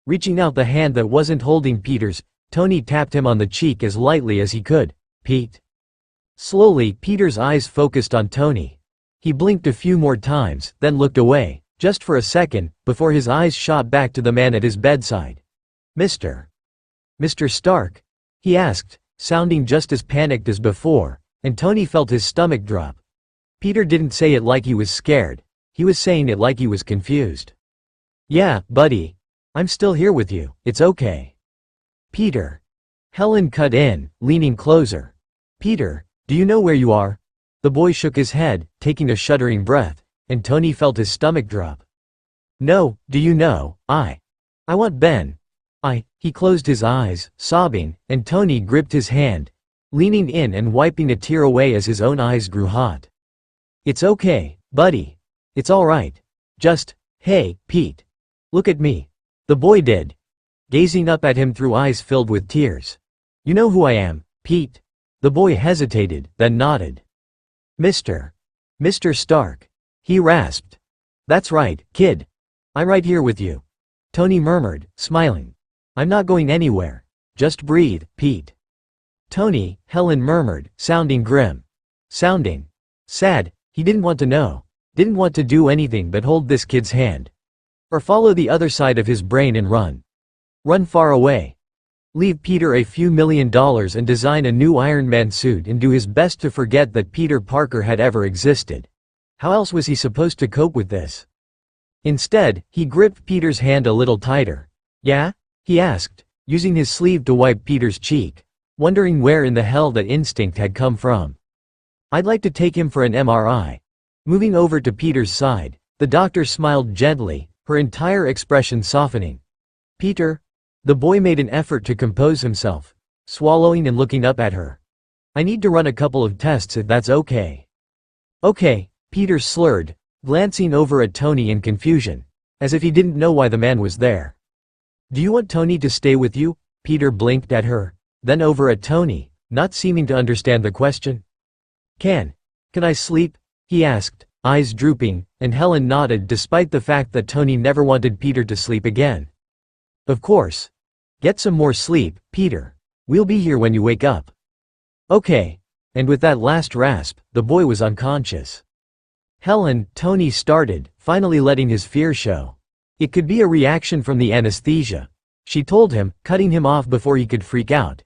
Reaching out the hand that wasn't holding Peter's, Tony tapped him on the cheek as lightly as he could. "Pete." Slowly, Peter's eyes focused on Tony. He blinked a few more times, then looked away, just for a second, before his eyes shot back to the man at his bedside. Mr. Stark?" he asked, sounding just as panicked as before, and Tony felt his stomach drop. Peter didn't say it like he was scared, he was saying it like he was confused. "Yeah, buddy. I'm still here with you, it's okay." "Peter." Helen cut in, leaning closer. "Peter, do you know where you are?" The boy shook his head, taking a shuddering breath, and Tony felt his stomach drop. "No, do you know, I want Ben. He closed his eyes, sobbing, and Tony gripped his hand, leaning in and wiping a tear away as his own eyes grew hot. "It's okay, buddy. It's all right. Just, hey, Pete. Look at me." The boy did, gazing up at him through eyes filled with tears. "You know who I am, Pete?" The boy hesitated, then nodded. Mr. Stark," he rasped. "That's right, kid. I'm right here with you," Tony murmured, smiling. "I'm not going anywhere. Just breathe, Pete." "Tony," Helen murmured, sounding grim. Sounding sad. He didn't want to know. Didn't want to do anything but hold this kid's hand. Or follow the other side of his brain and run. Run far away. Leave Peter a few $1,000,000 and design a new Iron Man suit and do his best to forget that Peter Parker had ever existed. How else was he supposed to cope with this? Instead, he gripped Peter's hand a little tighter. "Yeah?" he asked, using his sleeve to wipe Peter's cheek, wondering where in the hell that instinct had come from. "I'd like to take him for an MRI. Moving over to Peter's side, the doctor smiled gently, her entire expression softening. "Peter?" The boy made an effort to compose himself, swallowing and looking up at her. "I need to run a couple of tests if that's okay." "Okay," Peter slurred, glancing over at Tony in confusion, as if he didn't know why the man was there. "Do you want Tony to stay with you?" Peter blinked at her, then over at Tony, not seeming to understand the question. Can I sleep?" he asked, eyes drooping, and Helen nodded despite the fact that Tony never wanted Peter to sleep again. "Of course. Get some more sleep, Peter. We'll be here when you wake up." "Okay." And with that last rasp, the boy was unconscious. "Helen," Tony started, finally letting his fear show. It could be a reaction from the anesthesia, she told him, cutting him off before he could freak out.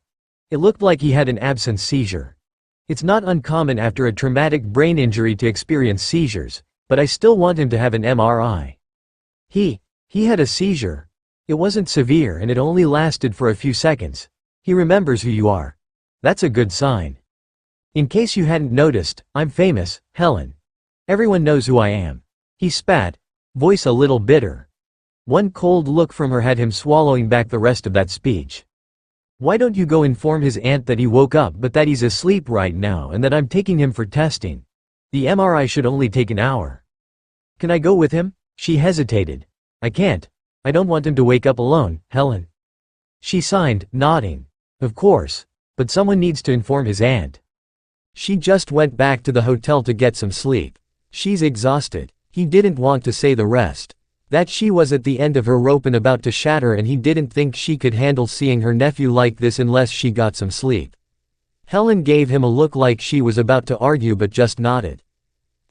It looked like he had an absence seizure. It's not uncommon after a traumatic brain injury to experience seizures, but I still want him to have an MRI. He had a seizure. It wasn't severe and it only lasted for a few seconds. He remembers who you are. That's a good sign. In case you hadn't noticed, I'm famous, Helen. Everyone knows who I am. He spat, voice a little bitter. One cold look from her had him swallowing back the rest of that speech. "Why don't you go inform his aunt that he woke up but that he's asleep right now and that I'm taking him for testing? The MRI should only take an hour." "Can I go with him?" She hesitated. "I can't. I don't want him to wake up alone, Helen." She signed, nodding. "Of course. But someone needs to inform his aunt." She just went back to the hotel to get some sleep. She's exhausted. He didn't want to say the rest. That she was at the end of her rope and about to shatter, and he didn't think she could handle seeing her nephew like this unless she got some sleep. Helen gave him a look like she was about to argue but just nodded.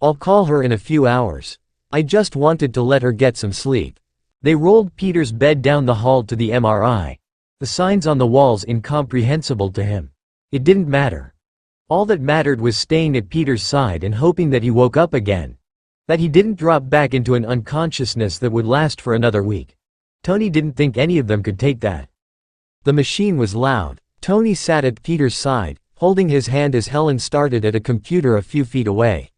"I'll call her in a few hours. I just wanted to let her get some sleep." They rolled Peter's bed down the hall to the MRI. The signs on the walls incomprehensible to him. It didn't matter. All that mattered was staying at Peter's side and hoping that he woke up again. That he didn't drop back into an unconsciousness that would last for another week. Tony didn't think any of them could take that. The machine was loud. Tony sat at Peter's side, holding his hand as Helen started at a computer a few feet away.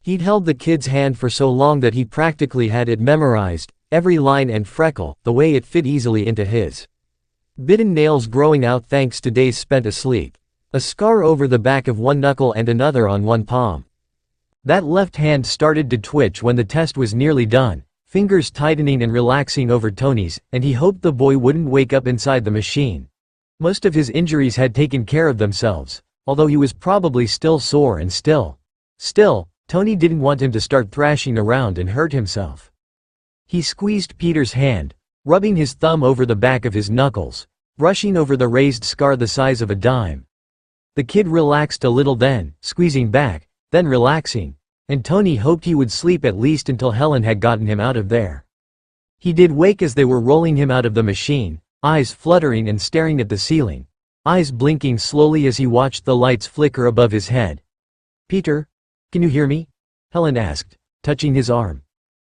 He'd held the kid's hand for so long that he practically had it memorized, every line and freckle, the way it fit easily into his. Bitten nails growing out thanks to days spent asleep. A scar over the back of one knuckle and another on one palm. That left hand started to twitch when the test was nearly done, fingers tightening and relaxing over Tony's, and he hoped the boy wouldn't wake up inside the machine. Most of his injuries had taken care of themselves, although he was probably still sore and still, Tony didn't want him to start thrashing around and hurt himself. He squeezed Peter's hand, rubbing his thumb over the back of his knuckles, brushing over the raised scar the size of a dime. The kid relaxed a little, then, squeezing back, then relaxing, and Tony hoped he would sleep at least until Helen had gotten him out of there. He did wake as they were rolling him out of the machine, eyes fluttering and staring at the ceiling, eyes blinking slowly as he watched the lights flicker above his head. "Peter, can you hear me?" Helen asked, touching his arm.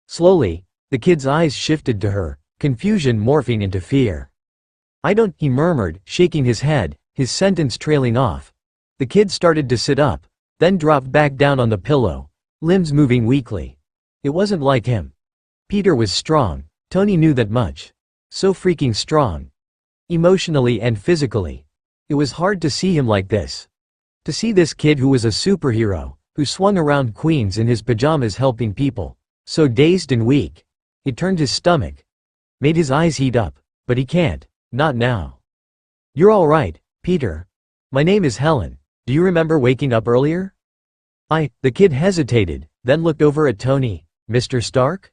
Slowly, the kid's eyes shifted to her, confusion morphing into fear. "I don't," he murmured, shaking his head, his sentence trailing off. The kid started to sit up, then dropped back down on the pillow, limbs moving weakly. It wasn't like him. Peter was strong, Tony knew that much. So freaking strong. Emotionally and physically. It was hard to see him like this. To see this kid who was a superhero, who swung around Queens in his pajamas helping people, so dazed and weak. It turned his stomach. Made his eyes heat up, but he can't, not now. "You're all right, Peter. My name is Helen. Do you remember waking up earlier?" The kid hesitated, then looked over at Tony. "Mr. Stark?"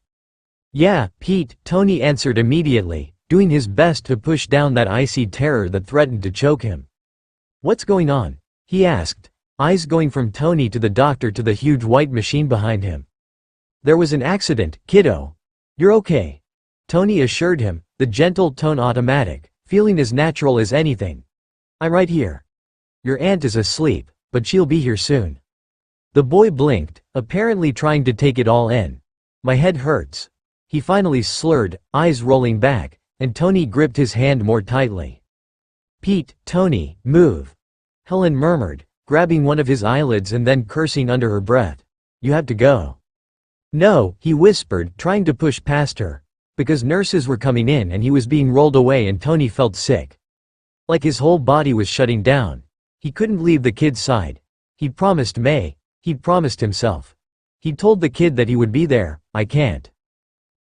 "Yeah, Pete," Tony answered immediately, doing his best to push down that icy terror that threatened to choke him. "What's going on?" he asked, eyes going from Tony to the doctor to the huge white machine behind him. "There was an accident, kiddo. You're okay," Tony assured him, the gentle tone automatic, feeling as natural as anything. "I'm right here. Your aunt is asleep, but she'll be here soon." The boy blinked, apparently trying to take it all in. "My head hurts," he finally slurred, eyes rolling back, and Tony gripped his hand more tightly. "Pete, Tony, move," Helen murmured, grabbing one of his eyelids and then cursing under her breath. "You have to go." "No," he whispered, trying to push past her, because nurses were coming in and he was being rolled away and Tony felt sick. Like his whole body was shutting down. He couldn't leave the kid's side. He'd promised May, he'd promised himself. He'd told the kid that he would be there. "I can't."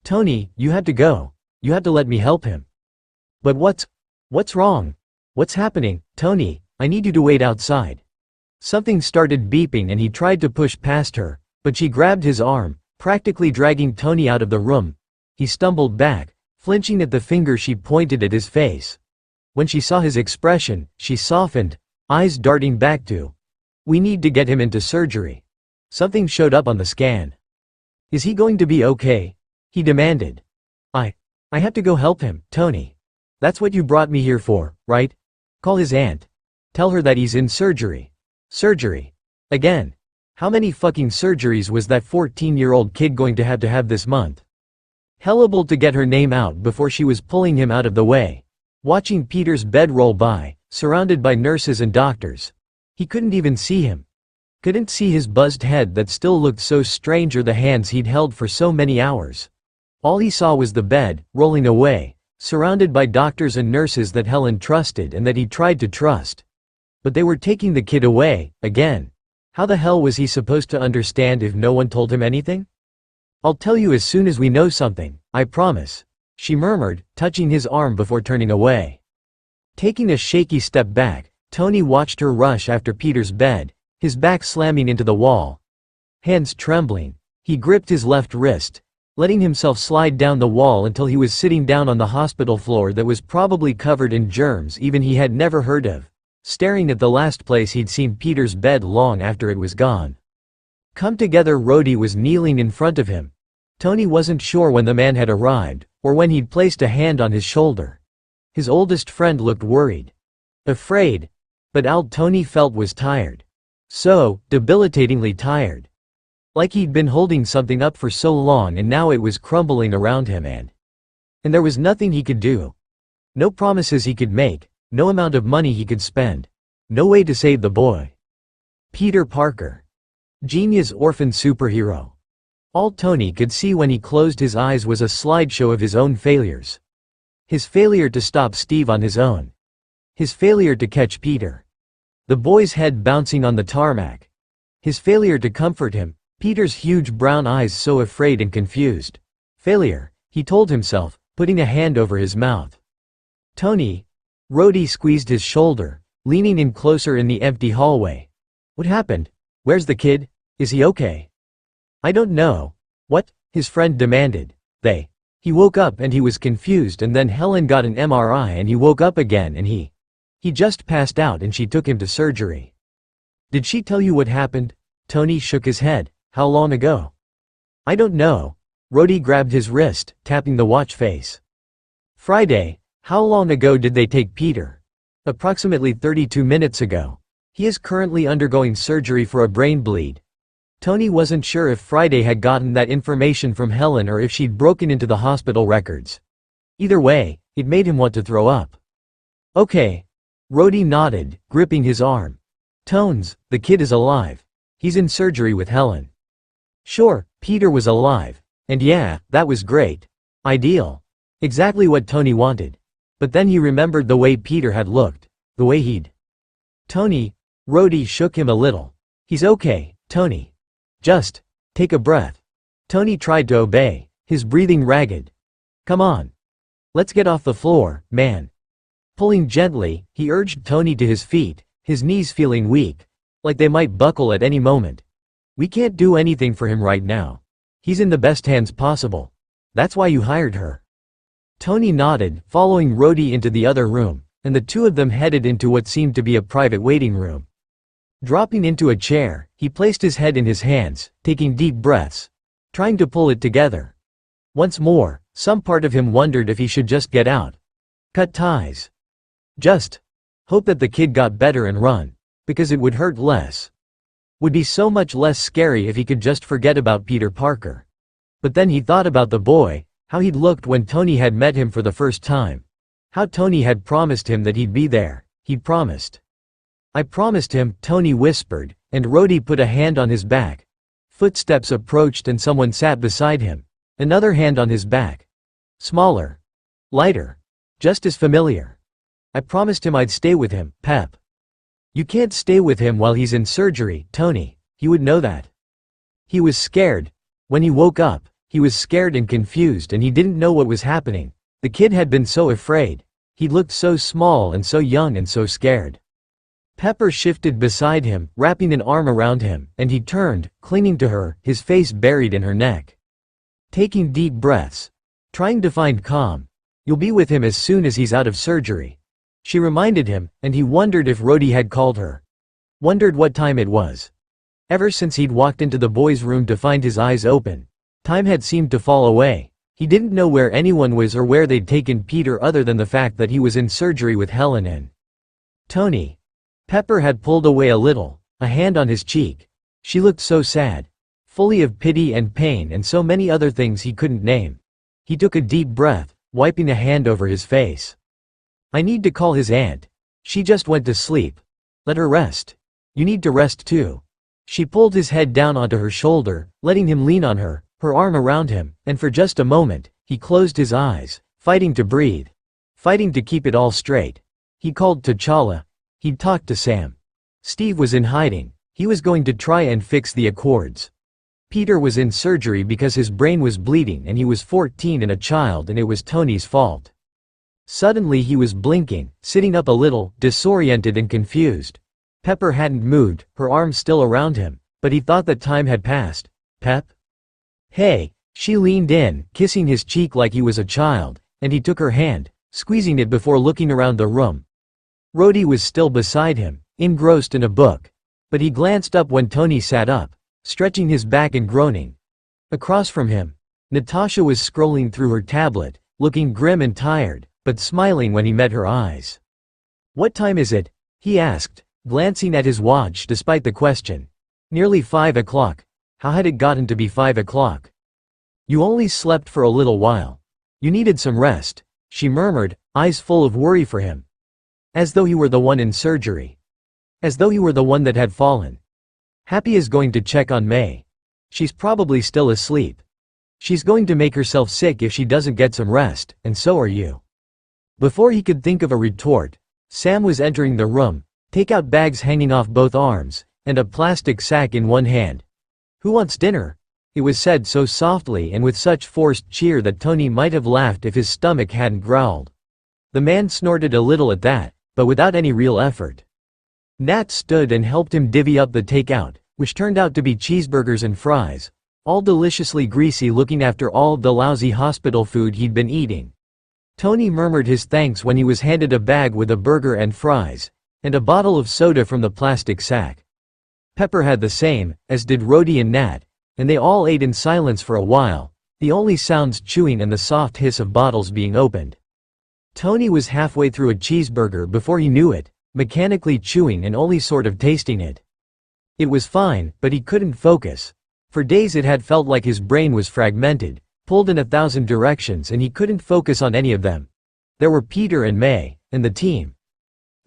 "Tony, you had to go. You had to let me help him." "But what's wrong? What's happening, Tony? I need you to wait outside." Something started beeping and he tried to push past her, but she grabbed his arm, practically dragging Tony out of the room. He stumbled back, flinching at the finger she pointed at his face. When she saw his expression, she softened, eyes darting back to, "We need to get him into surgery." Something showed up on the scan. "Is he going to be okay?" he demanded. I have to go help him, Tony. That's what you brought me here for, right? Call his aunt. Tell her that he's in surgery." Surgery. Again. How many fucking surgeries was that 14-year-old kid going to have this month? Hellable to get her name out before she was pulling him out of the way. Watching Peter's bed roll by, surrounded by nurses and doctors. He couldn't even see him. Couldn't see his buzzed head that still looked so strange or the hands he'd held for so many hours. All he saw was the bed, rolling away, surrounded by doctors and nurses that Helen trusted and that he tried to trust. But they were taking the kid away, again. How the hell was he supposed to understand if no one told him anything? "I'll tell you as soon as we know something, I promise," she murmured, touching his arm before turning away. Taking a shaky step back, Tony watched her rush after Peter's bed, his back slamming into the wall. Hands trembling, he gripped his left wrist, letting himself slide down the wall until he was sitting down on the hospital floor that was probably covered in germs even he had never heard of, staring at the last place he'd seen Peter's bed long after it was gone. Come together. Rhodey was kneeling in front of him. Tony wasn't sure when the man had arrived, or when he'd placed a hand on his shoulder. His oldest friend looked worried. Afraid. But all Tony felt was tired. So, debilitatingly tired. Like he'd been holding something up for so long and now it was crumbling around him and there was nothing he could do. No promises he could make, no amount of money he could spend. No way to save the boy. Peter Parker. Genius orphan superhero. All Tony could see when he closed his eyes was a slideshow of his own failures. His failure to stop Steve on his own. His failure to catch Peter. The boy's head bouncing on the tarmac. His failure to comfort him. Peter's huge brown eyes so afraid and confused. Failure, he told himself, putting a hand over his mouth. "Tony, Rhodey squeezed his shoulder, leaning in closer in the empty hallway. What happened? Where's the kid? Is he okay? I don't know. What? His friend demanded. He woke up and he was confused, and then Helen got an MRI and he woke up again and he just passed out and she took him to surgery. Did she tell you what happened? Tony shook his head. How long ago? I don't know. Rhodey grabbed his wrist, tapping the watch face. Friday. How long ago did they take Peter? Approximately 32 minutes ago. He is currently undergoing surgery for a brain bleed. Tony wasn't sure if Friday had gotten that information from Helen or if she'd broken into the hospital records. Either way, it made him want to throw up. Okay. Rhodey nodded, gripping his arm. Tones, the kid is alive. He's in surgery with Helen. Sure, Peter was alive. And yeah, that was great. Ideal. Exactly what Tony wanted. But then he remembered the way Peter had looked. The way he'd. Tony. Rhodey shook him a little. He's okay, Tony. Just take a breath. Tony tried to obey, his breathing ragged. Come on. Let's get off the floor, man. Pulling gently, he urged Tony to his feet, his knees feeling weak, like they might buckle at any moment. We can't do anything for him right now. He's in the best hands possible. That's why you hired her. Tony nodded, following Rhodey into the other room, and the two of them headed into what seemed to be a private waiting room. Dropping into a chair, he placed his head in his hands, taking deep breaths, trying to pull it together. Once more, some part of him wondered if he should just get out. Cut ties. Just hope that the kid got better and run, because it would hurt less. Would be so much less scary if he could just forget about Peter Parker. But then he thought about the boy, how he'd looked when Tony had met him for the first time. How Tony had promised him that he'd be there. He'd promised. I promised him, Tony whispered, and Rhodey put a hand on his back. Footsteps approached and someone sat beside him. Another hand on his back. Smaller. Lighter. Just as familiar. I promised him I'd stay with him, Pep. You can't stay with him while he's in surgery, Tony. He would know that. He was scared. When he woke up, he was scared and confused and he didn't know what was happening. The kid had been so afraid. He looked so small and so young and so scared. Pepper shifted beside him, wrapping an arm around him, and he turned, clinging to her, his face buried in her neck. Taking deep breaths. Trying to find calm. You'll be with him as soon as he's out of surgery. She reminded him, and he wondered if Rhodey had called her. Wondered what time it was. Ever since he'd walked into the boy's room to find his eyes open, time had seemed to fall away. He didn't know where anyone was or where they'd taken Peter other than the fact that he was in surgery with Helen and Tony. Pepper had pulled away a little, a hand on his cheek. She looked so sad. Fully of pity and pain and so many other things he couldn't name. He took a deep breath, wiping a hand over his face. I need to call his aunt. She just went to sleep. Let her rest. You need to rest too. She pulled his head down onto her shoulder, letting him lean on her, her arm around him, and for just a moment, he closed his eyes, fighting to breathe. Fighting to keep it all straight. He called T'Challa. He'd talked to Sam. Steve was in hiding. He was going to try and fix the Accords. Peter was in surgery because his brain was bleeding and he was 14 and a child and it was Tony's fault. Suddenly he was blinking, sitting up a little, disoriented and confused. Pepper hadn't moved, her arm still around him, but he thought that time had passed. Pep? Hey, she leaned in, kissing his cheek like he was a child, and he took her hand, squeezing it before looking around the room. Rhodey was still beside him, engrossed in a book. But he glanced up when Tony sat up, stretching his back and groaning. Across from him, Natasha was scrolling through her tablet, looking grim and tired, but smiling when he met her eyes. What time is it? He asked, glancing at his watch despite the question. Nearly 5 o'clock. How had it gotten to be 5 o'clock? You only slept for a little while. You needed some rest, she murmured, eyes full of worry for him. As though he were the one in surgery. As though he were the one that had fallen. Happy is going to check on May. She's probably still asleep. She's going to make herself sick if she doesn't get some rest, and so are you. Before he could think of a retort, Sam was entering the room, take-out bags hanging off both arms, and a plastic sack in one hand. Who wants dinner? It was said so softly and with such forced cheer that Tony might have laughed if his stomach hadn't growled. The man snorted a little at that, but without any real effort. Nat stood and helped him divvy up the takeout, which turned out to be cheeseburgers and fries, all deliciously greasy looking after all the lousy hospital food he'd been eating. Tony murmured his thanks when he was handed a bag with a burger and fries, and a bottle of soda from the plastic sack. Pepper had the same, as did Rhodey and Nat, and they all ate in silence for a while, the only sounds chewing and the soft hiss of bottles being opened. Tony was halfway through a cheeseburger before he knew it, mechanically chewing and only sort of tasting it. It was fine, but he couldn't focus. For days it had felt like his brain was fragmented, pulled in 1,000 directions, and he couldn't focus on any of them. There were Peter and May, and the team.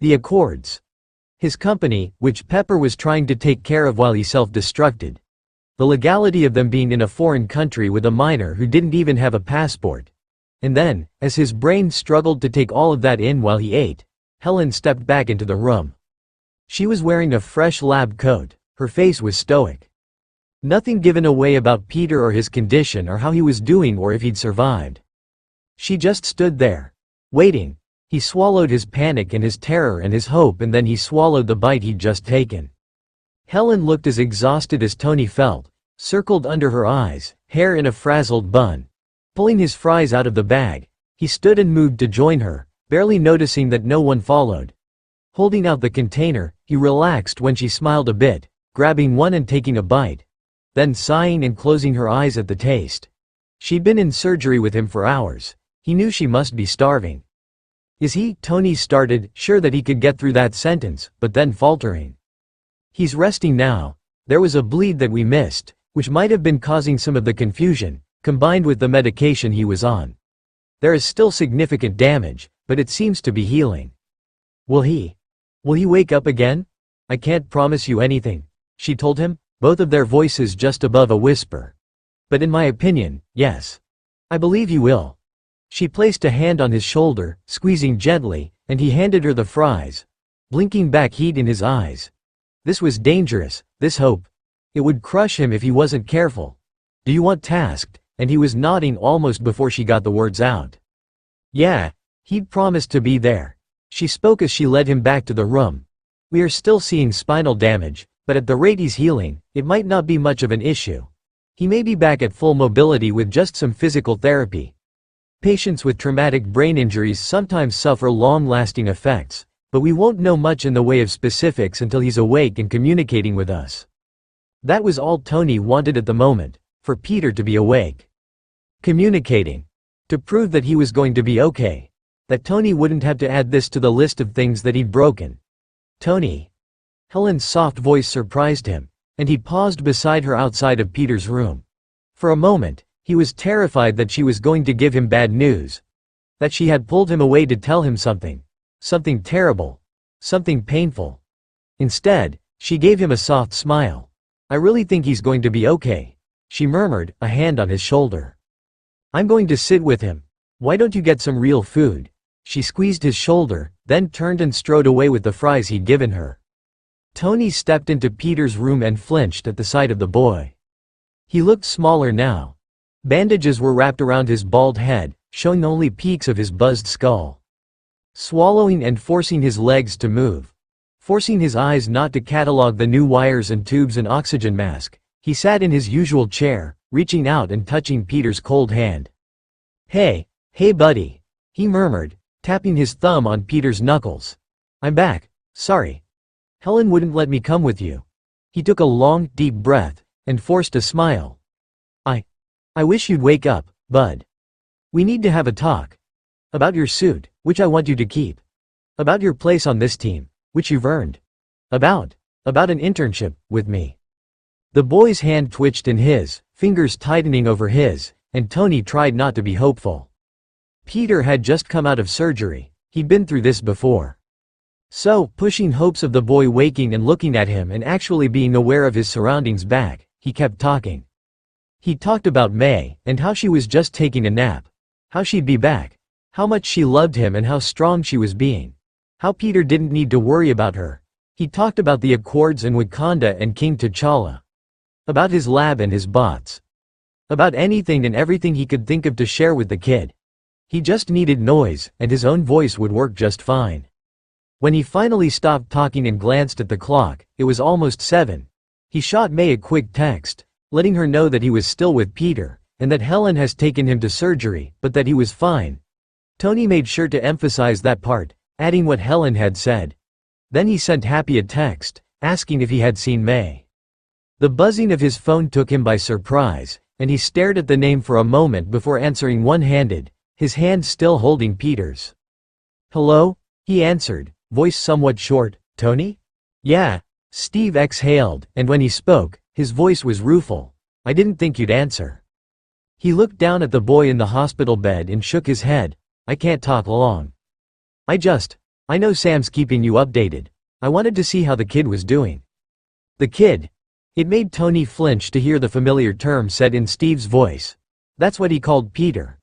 The Accords. His company, which Pepper was trying to take care of while he self-destructed. The legality of them being in a foreign country with a minor who didn't even have a passport. And then, as his brain struggled to take all of that in while he ate, Helen stepped back into the room. She was wearing a fresh lab coat, her face was stoic. Nothing given away about Peter or his condition or how he was doing or if he'd survived. She just stood there, waiting. He swallowed his panic and his terror and his hope, and then he swallowed the bite he'd just taken. Helen looked as exhausted as Tony felt, circled under her eyes, hair in a frazzled bun. Pulling his fries out of the bag, he stood and moved to join her, barely noticing that no one followed. Holding out the container, he relaxed when she smiled a bit, grabbing one and taking a bite. Then sighing and closing her eyes at the taste. She'd been in surgery with him for hours. He knew she must be starving. Is he? Tony started, sure that he could get through that sentence, but then faltering. He's resting now. There was a bleed that we missed, which might have been causing some of the confusion, combined with the medication he was on. There is still significant damage, but it seems to be healing. Will he wake up again? I can't promise you anything, she told him, both of their voices just above a whisper. But in my opinion, yes. I believe you will. She placed a hand on his shoulder, squeezing gently, and he handed her the fries, blinking back heat in his eyes. This was dangerous, this hope. It would crush him if he wasn't careful. Do you want tasked? And he was nodding almost before she got the words out. Yeah, he'd promised to be there. She spoke as she led him back to the room. We are still seeing spinal damage, but at the rate he's healing, it might not be much of an issue. He may be back at full mobility with just some physical therapy. Patients with traumatic brain injuries sometimes suffer long-lasting effects, but we won't know much in the way of specifics until he's awake and communicating with us. That was all Tony wanted at the moment, for Peter to be awake. Communicating. To prove that he was going to be okay. That Tony wouldn't have to add this to the list of things that he'd broken. Tony. Helen's soft voice surprised him, and he paused beside her outside of Peter's room. For a moment, he was terrified that she was going to give him bad news. That she had pulled him away to tell him something. Something terrible. Something painful. Instead, she gave him a soft smile. I really think he's going to be okay, she murmured, a hand on his shoulder. I'm going to sit with him. Why don't you get some real food? She squeezed his shoulder, then turned and strode away with the fries he'd given her. Tony stepped into Peter's room and flinched at the sight of the boy. He looked smaller now. Bandages were wrapped around his bald head, showing only peaks of his buzzed skull. Swallowing and forcing his legs to move. Forcing his eyes not to catalog the new wires and tubes and oxygen mask, he sat in his usual chair, reaching out and touching Peter's cold hand. Hey buddy, he murmured, tapping his thumb on Peter's knuckles. I'm back, sorry. Helen wouldn't let me come with you. He took a long, deep breath, and forced a smile. I wish you'd wake up, bud. We need to have a talk. About your suit, which I want you to keep. About your place on this team, which you've earned. About an internship, with me. The boy's hand twitched in his, fingers tightening over his, and Tony tried not to be hopeful. Peter had just come out of surgery. He'd been through this before. So, pushing hopes of the boy waking and looking at him and actually being aware of his surroundings back, he kept talking. He talked about May, and how she was just taking a nap. How she'd be back. How much she loved him and how strong she was being. How Peter didn't need to worry about her. He talked about the Accords and Wakanda and King T'Challa. About his lab and his bots. About anything and everything he could think of to share with the kid. He just needed noise, and his own voice would work just fine. When he finally stopped talking and glanced at the clock, it was almost 7. He shot May a quick text, letting her know that he was still with Peter, and that Helen has taken him to surgery, but that he was fine. Tony made sure to emphasize that part, adding what Helen had said. Then he sent Happy a text, asking if he had seen May. The buzzing of his phone took him by surprise, and he stared at the name for a moment before answering one-handed, his hand still holding Peter's. "Hello?" he answered, voice somewhat short. "Tony?" "Yeah." Steve exhaled, and when he spoke, his voice was rueful. "I didn't think you'd answer." He looked down at the boy in the hospital bed and shook his head. "I can't talk long. I know Sam's keeping you updated. I wanted to see how the kid was doing." "The kid?" It made Tony flinch to hear the familiar term said in Steve's voice. That's what he called Peter.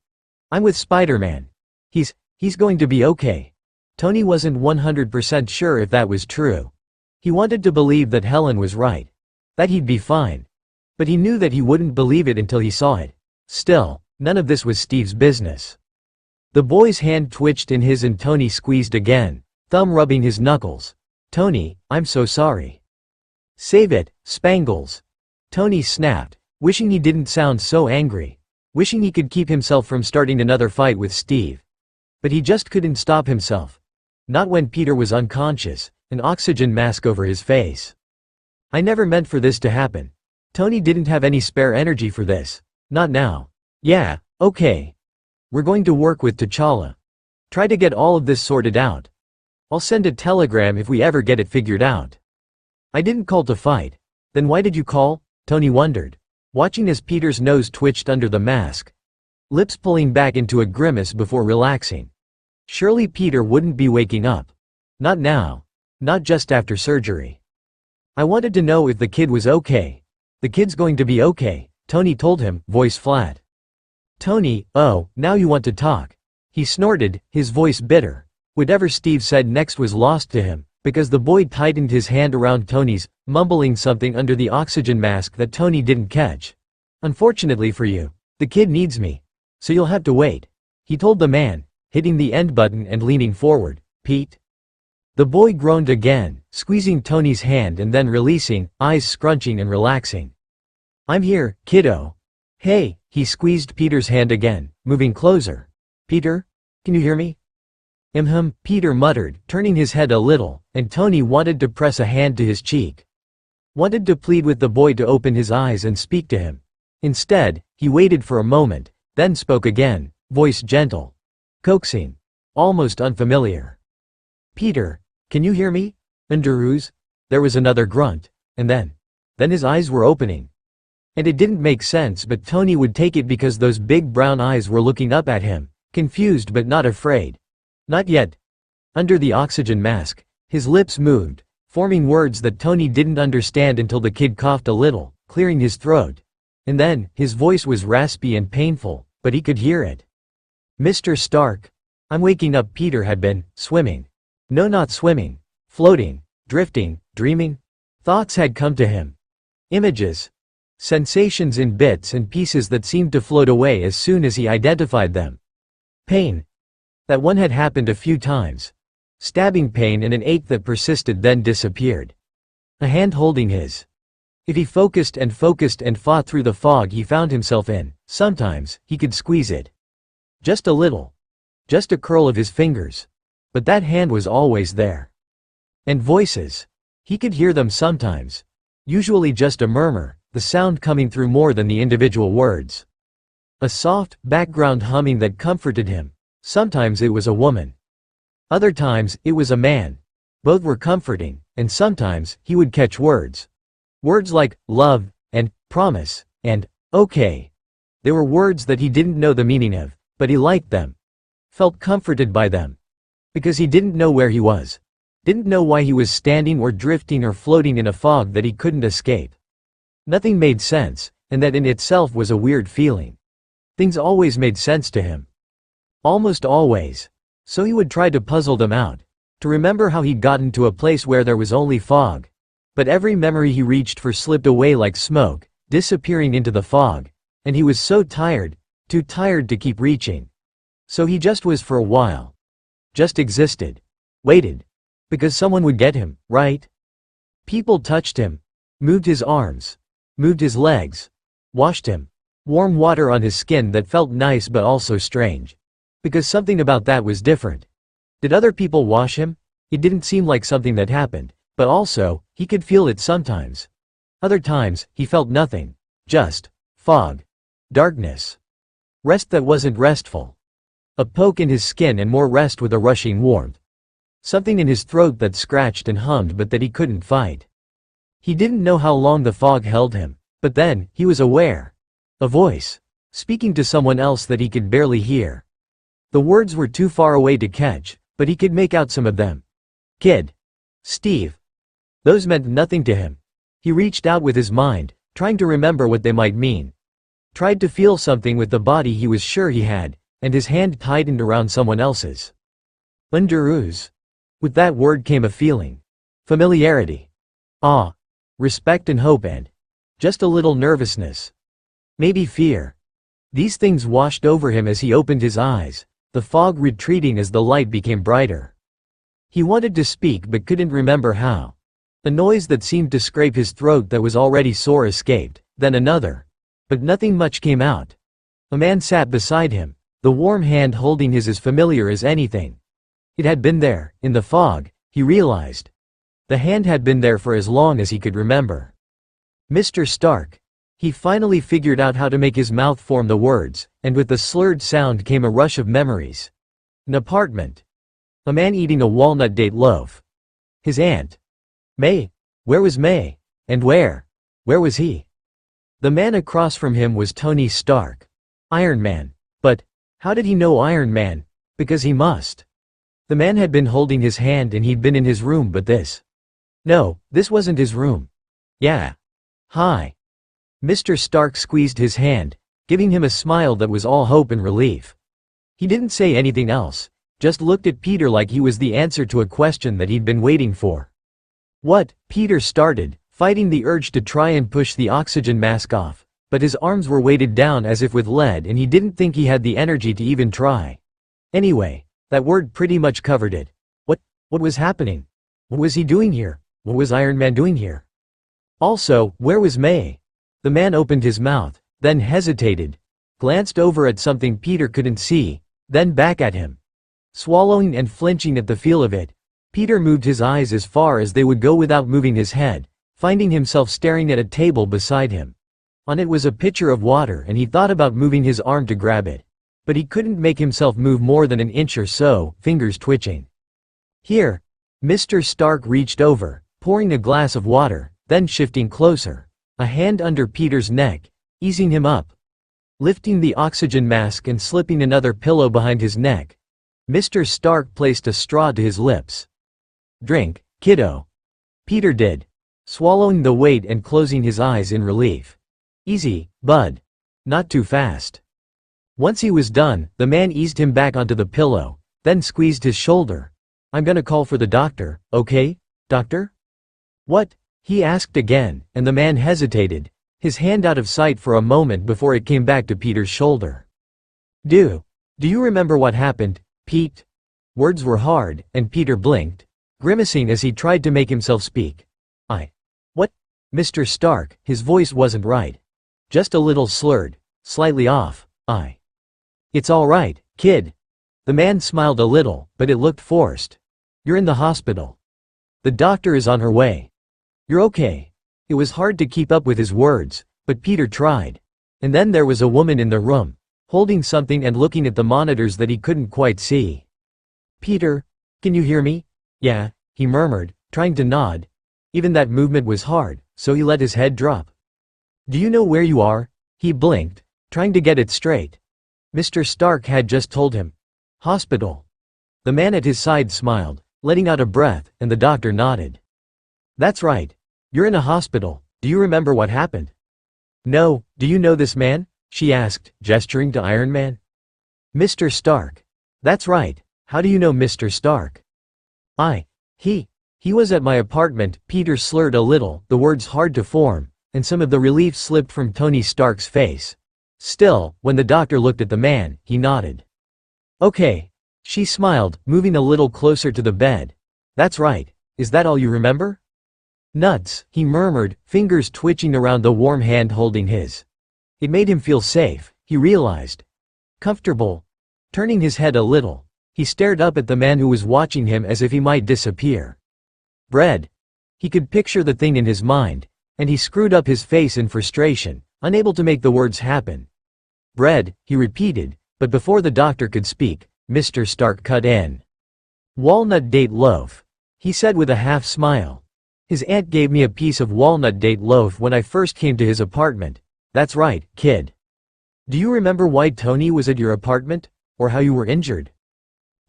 "I'm with Spider-Man. He's going to be okay." Tony wasn't 100% sure if that was true. He wanted to believe that Helen was right. That he'd be fine. But he knew that he wouldn't believe it until he saw it. Still, none of this was Steve's business. The boy's hand twitched in his and Tony squeezed again, thumb rubbing his knuckles. "Tony, I'm so sorry." "Save it, Spangles." Tony snapped, wishing he didn't sound so angry, wishing he could keep himself from starting another fight with Steve. But he just couldn't stop himself. Not when Peter was unconscious, an oxygen mask over his face. "I never meant for this to happen." Tony didn't have any spare energy for this. Not now. "Yeah, okay. We're going to work with T'Challa. Try to get all of this sorted out. I'll send a telegram if we ever get it figured out." "I didn't call to fight." "Then why did you call?" Tony wondered, watching as Peter's nose twitched under the mask, lips pulling back into a grimace before relaxing. Surely Peter wouldn't be waking up. Not now. Not just after surgery. "I wanted to know if the kid was okay." "The kid's going to be okay," Tony told him, voice flat. "Tony, oh, now you want to talk." He snorted, his voice bitter. Whatever Steve said next was lost to him, because the boy tightened his hand around Tony's, mumbling something under the oxygen mask that Tony didn't catch. "Unfortunately for you, the kid needs me. So you'll have to wait," he told the man, hitting the end button and leaning forward. "Pete?" The boy groaned again, squeezing Tony's hand and then releasing, eyes scrunching and relaxing. "I'm here, kiddo." "Hey," he squeezed Peter's hand again, moving closer. "Peter? Can you hear me?" Peter muttered, turning his head a little, and Tony wanted to press a hand to his cheek. Wanted to plead with the boy to open his eyes and speak to him. Instead, he waited for a moment, then spoke again, voice gentle. Coaxing. Almost unfamiliar. "Peter, can you hear me?" "Underoos?" There was another grunt, and then his eyes were opening. And it didn't make sense, but Tony would take it because those big brown eyes were looking up at him, confused but not afraid. "Not yet." Under the oxygen mask, his lips moved, forming words that Tony didn't understand until the kid coughed a little, clearing his throat. And then, his voice was raspy and painful, but he could hear it. "Mr. Stark. I'm waking up." Peter had been swimming. No, not swimming. Floating, drifting, dreaming. Thoughts had come to him. Images. Sensations in bits and pieces that seemed to float away as soon as he identified them. Pain. That one had happened a few times. Stabbing pain and an ache that persisted then disappeared. A hand holding his. If he focused and fought through the fog he found himself in, sometimes, he could squeeze it. Just a little. Just a curl of his fingers. But that hand was always there. And voices. He could hear them sometimes. Usually just a murmur, the sound coming through more than the individual words. A soft, background humming that comforted him. Sometimes it was a woman. Other times, it was a man. Both were comforting, and sometimes, he would catch words. Words like, love, and, promise, and, okay. They were words that he didn't know the meaning of, but he liked them. Felt comforted by them. Because he didn't know where he was. Didn't know why he was standing or drifting or floating in a fog that he couldn't escape. Nothing made sense, and that in itself was a weird feeling. Things always made sense to him. Almost always. So he would try to puzzle them out. To remember how he'd gotten to a place where there was only fog. But every memory he reached for slipped away like smoke, disappearing into the fog. And he was so tired, too tired to keep reaching. So he just was for a while. Just existed. Waited. Because someone would get him, right? People touched him. Moved his arms. Moved his legs. Washed him. Warm water on his skin that felt nice but also strange. Because something about that was different. Did other people wash him? It didn't seem like something that happened, but also, he could feel it sometimes. Other times, he felt nothing. Just fog. Darkness. Rest that wasn't restful. A poke in his skin and more rest with a rushing warmth. Something in his throat that scratched and hummed but that he couldn't fight. He didn't know how long the fog held him, but then, he was aware. A voice. Speaking to someone else that he could barely hear. The words were too far away to catch, but he could make out some of them. Kid. Steve. Those meant nothing to him. He reached out with his mind, trying to remember what they might mean. Tried to feel something with the body he was sure he had, and his hand tightened around someone else's. Underoos. With that word came a feeling. Familiarity. Awe. Respect and hope and just a little nervousness. Maybe fear. These things washed over him as he opened his eyes, the fog retreating as the light became brighter. He wanted to speak but couldn't remember how. A noise that seemed to scrape his throat that was already sore escaped, then another. But nothing much came out. A man sat beside him, the warm hand holding his as familiar as anything. It had been there, in the fog, he realized. The hand had been there for as long as he could remember. Mr. Stark. He finally figured out how to make his mouth form the words, and with the slurred sound came a rush of memories. An apartment. A man eating a walnut date loaf. His aunt. May. Where was May? And where was he? The man across from him was Tony Stark. Iron Man. But how did he know Iron Man? Because he must. The man had been holding his hand and he'd been in his room, but this. No, this wasn't his room. Yeah. Hi. Mr. Stark squeezed his hand, giving him a smile that was all hope and relief. He didn't say anything else, just looked at Peter like he was the answer to a question that he'd been waiting for. What? Peter started, fighting the urge to try and push the oxygen mask off, but his arms were weighted down as if with lead and he didn't think he had the energy to even try. Anyway, that word pretty much covered it. What was happening? What was he doing here? What was Iron Man doing here? Also, where was May? The man opened his mouth, then hesitated, glanced over at something Peter couldn't see, then back at him. Swallowing and flinching at the feel of it, Peter moved his eyes as far as they would go without moving his head, finding himself staring at a table beside him. On it was a pitcher of water and he thought about moving his arm to grab it. But he couldn't make himself move more than an inch or so, fingers twitching. Here. Mr. Stark reached over, pouring a glass of water, then shifting closer. A hand under Peter's neck, easing him up. Lifting the oxygen mask and slipping another pillow behind his neck. Mr. Stark placed a straw to his lips. Drink, kiddo. Peter did. Swallowing the weight and closing his eyes in relief. Easy, bud. Not too fast. Once he was done, the man eased him back onto the pillow, then squeezed his shoulder. I'm gonna call for the doctor, okay, doctor? What? He asked again, and the man hesitated, his hand out of sight for a moment before it came back to Peter's shoulder. Do you remember what happened, Pete? Words were hard, and Peter blinked, grimacing as he tried to make himself speak. What? Mr. Stark, his voice wasn't right. Just a little slurred, slightly off. It's all right, kid. The man smiled a little, but it looked forced. You're in the hospital. The doctor is on her way. You're okay. It was hard to keep up with his words, but Peter tried. And then there was a woman in the room, holding something and looking at the monitors that he couldn't quite see. Peter, can you hear me? Yeah, he murmured, trying to nod. Even that movement was hard, so he let his head drop. Do you know where you are? He blinked, trying to get it straight. Mr. Stark had just told him. Hospital. The man at his side smiled, letting out a breath, and the doctor nodded. That's right. You're in a hospital. Do you remember what happened? No. Do you know this man? She asked, gesturing to Iron Man. Mr. Stark. That's right. How do you know Mr. Stark? He was at my apartment. Peter slurred a little, the words hard to form, and some of the relief slipped from Tony Stark's face. Still, when the doctor looked at the man, he nodded. Okay. She smiled, moving a little closer to the bed. That's right. Is that all you remember? Nuts, he murmured, fingers twitching around the warm hand holding his. It made him feel safe, he realized. Comfortable. Turning his head a little, he stared up at the man who was watching him as if he might disappear. Bread. He could picture the thing in his mind, and he screwed up his face in frustration, unable to make the words happen. Bread, he repeated, but before the doctor could speak, Mr. Stark cut in. Walnut date loaf, he said with a half smile. His aunt gave me a piece of walnut date loaf when I first came to his apartment. That's right, kid. Do you remember why Tony was at your apartment, or how you were injured?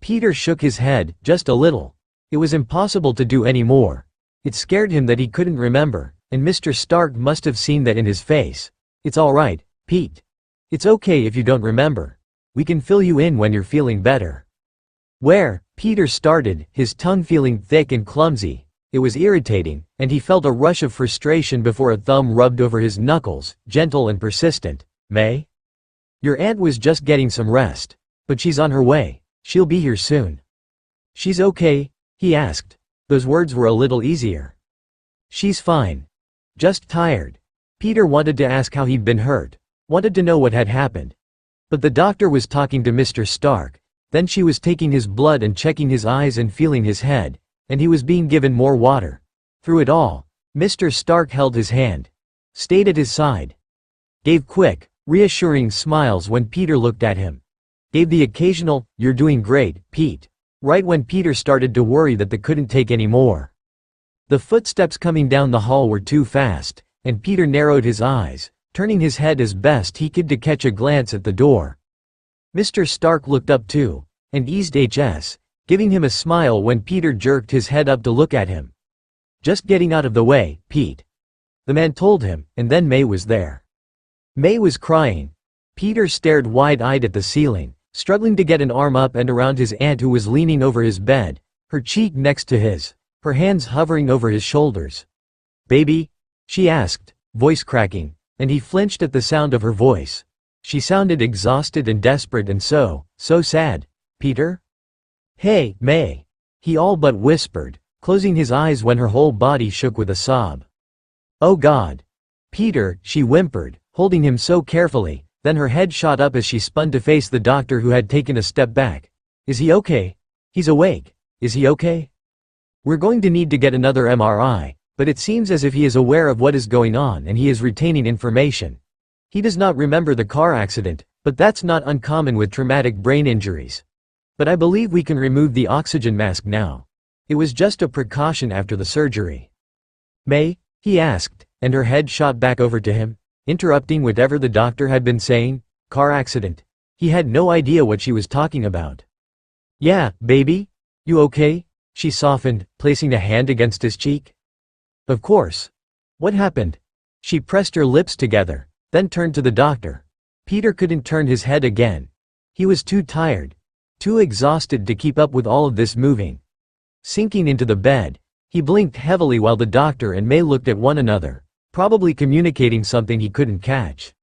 Peter shook his head, just a little. It was impossible to do any more. It scared him that he couldn't remember, and Mr. Stark must have seen that in his face. It's all right, Pete. It's okay if you don't remember. We can fill you in when you're feeling better. Where? Peter started, his tongue feeling thick and clumsy. It was irritating, and he felt a rush of frustration before a thumb rubbed over his knuckles, gentle and persistent. May? Your aunt was just getting some rest. But she's on her way. She'll be here soon. She's okay? He asked. Those words were a little easier. She's fine. Just tired. Peter wanted to ask how he'd been hurt. Wanted to know what had happened. But the doctor was talking to Mr. Stark. Then she was taking his blood and checking his eyes and feeling his head. And he was being given more water. Through it all, Mr. Stark held his hand. Stayed at his side. Gave quick, reassuring smiles when Peter looked at him. Gave the occasional, "You're doing great, Pete," right when Peter started to worry that they couldn't take any more. The footsteps coming down the hall were too fast, and Peter narrowed his eyes, turning his head as best he could to catch a glance at the door. Mr. Stark looked up too, and eased his, giving him a smile when Peter jerked his head up to look at him. Just getting out of the way, Pete. The man told him, and then May was there. May was crying. Peter stared wide-eyed at the ceiling, struggling to get an arm up and around his aunt who was leaning over his bed, her cheek next to his, her hands hovering over his shoulders. Baby? She asked, voice cracking, and he flinched at the sound of her voice. She sounded exhausted and desperate and so sad. Peter? Hey, May. He all but whispered, closing his eyes when her whole body shook with a sob. Oh God. Peter, she whimpered, holding him so carefully. Then her head shot up as she spun to face the doctor who had taken a step back. Is he okay? He's awake. Is he okay? We're going to need to get another MRI, but it seems as if he is aware of what is going on and he is retaining information. He does not remember the car accident, but that's not uncommon with traumatic brain injuries. But I believe we can remove the oxygen mask now. It was just a precaution after the surgery. May? He asked, and her head shot back over to him, interrupting whatever the doctor had been saying. Car accident. He had no idea what she was talking about. Yeah, baby? You okay? She softened, placing a hand against his cheek. Of course. What happened? She pressed her lips together, then turned to the doctor. Peter couldn't turn his head again. He was too tired, too exhausted to keep up with all of this moving. Sinking into the bed, he blinked heavily while the doctor and May looked at one another, probably communicating something he couldn't catch.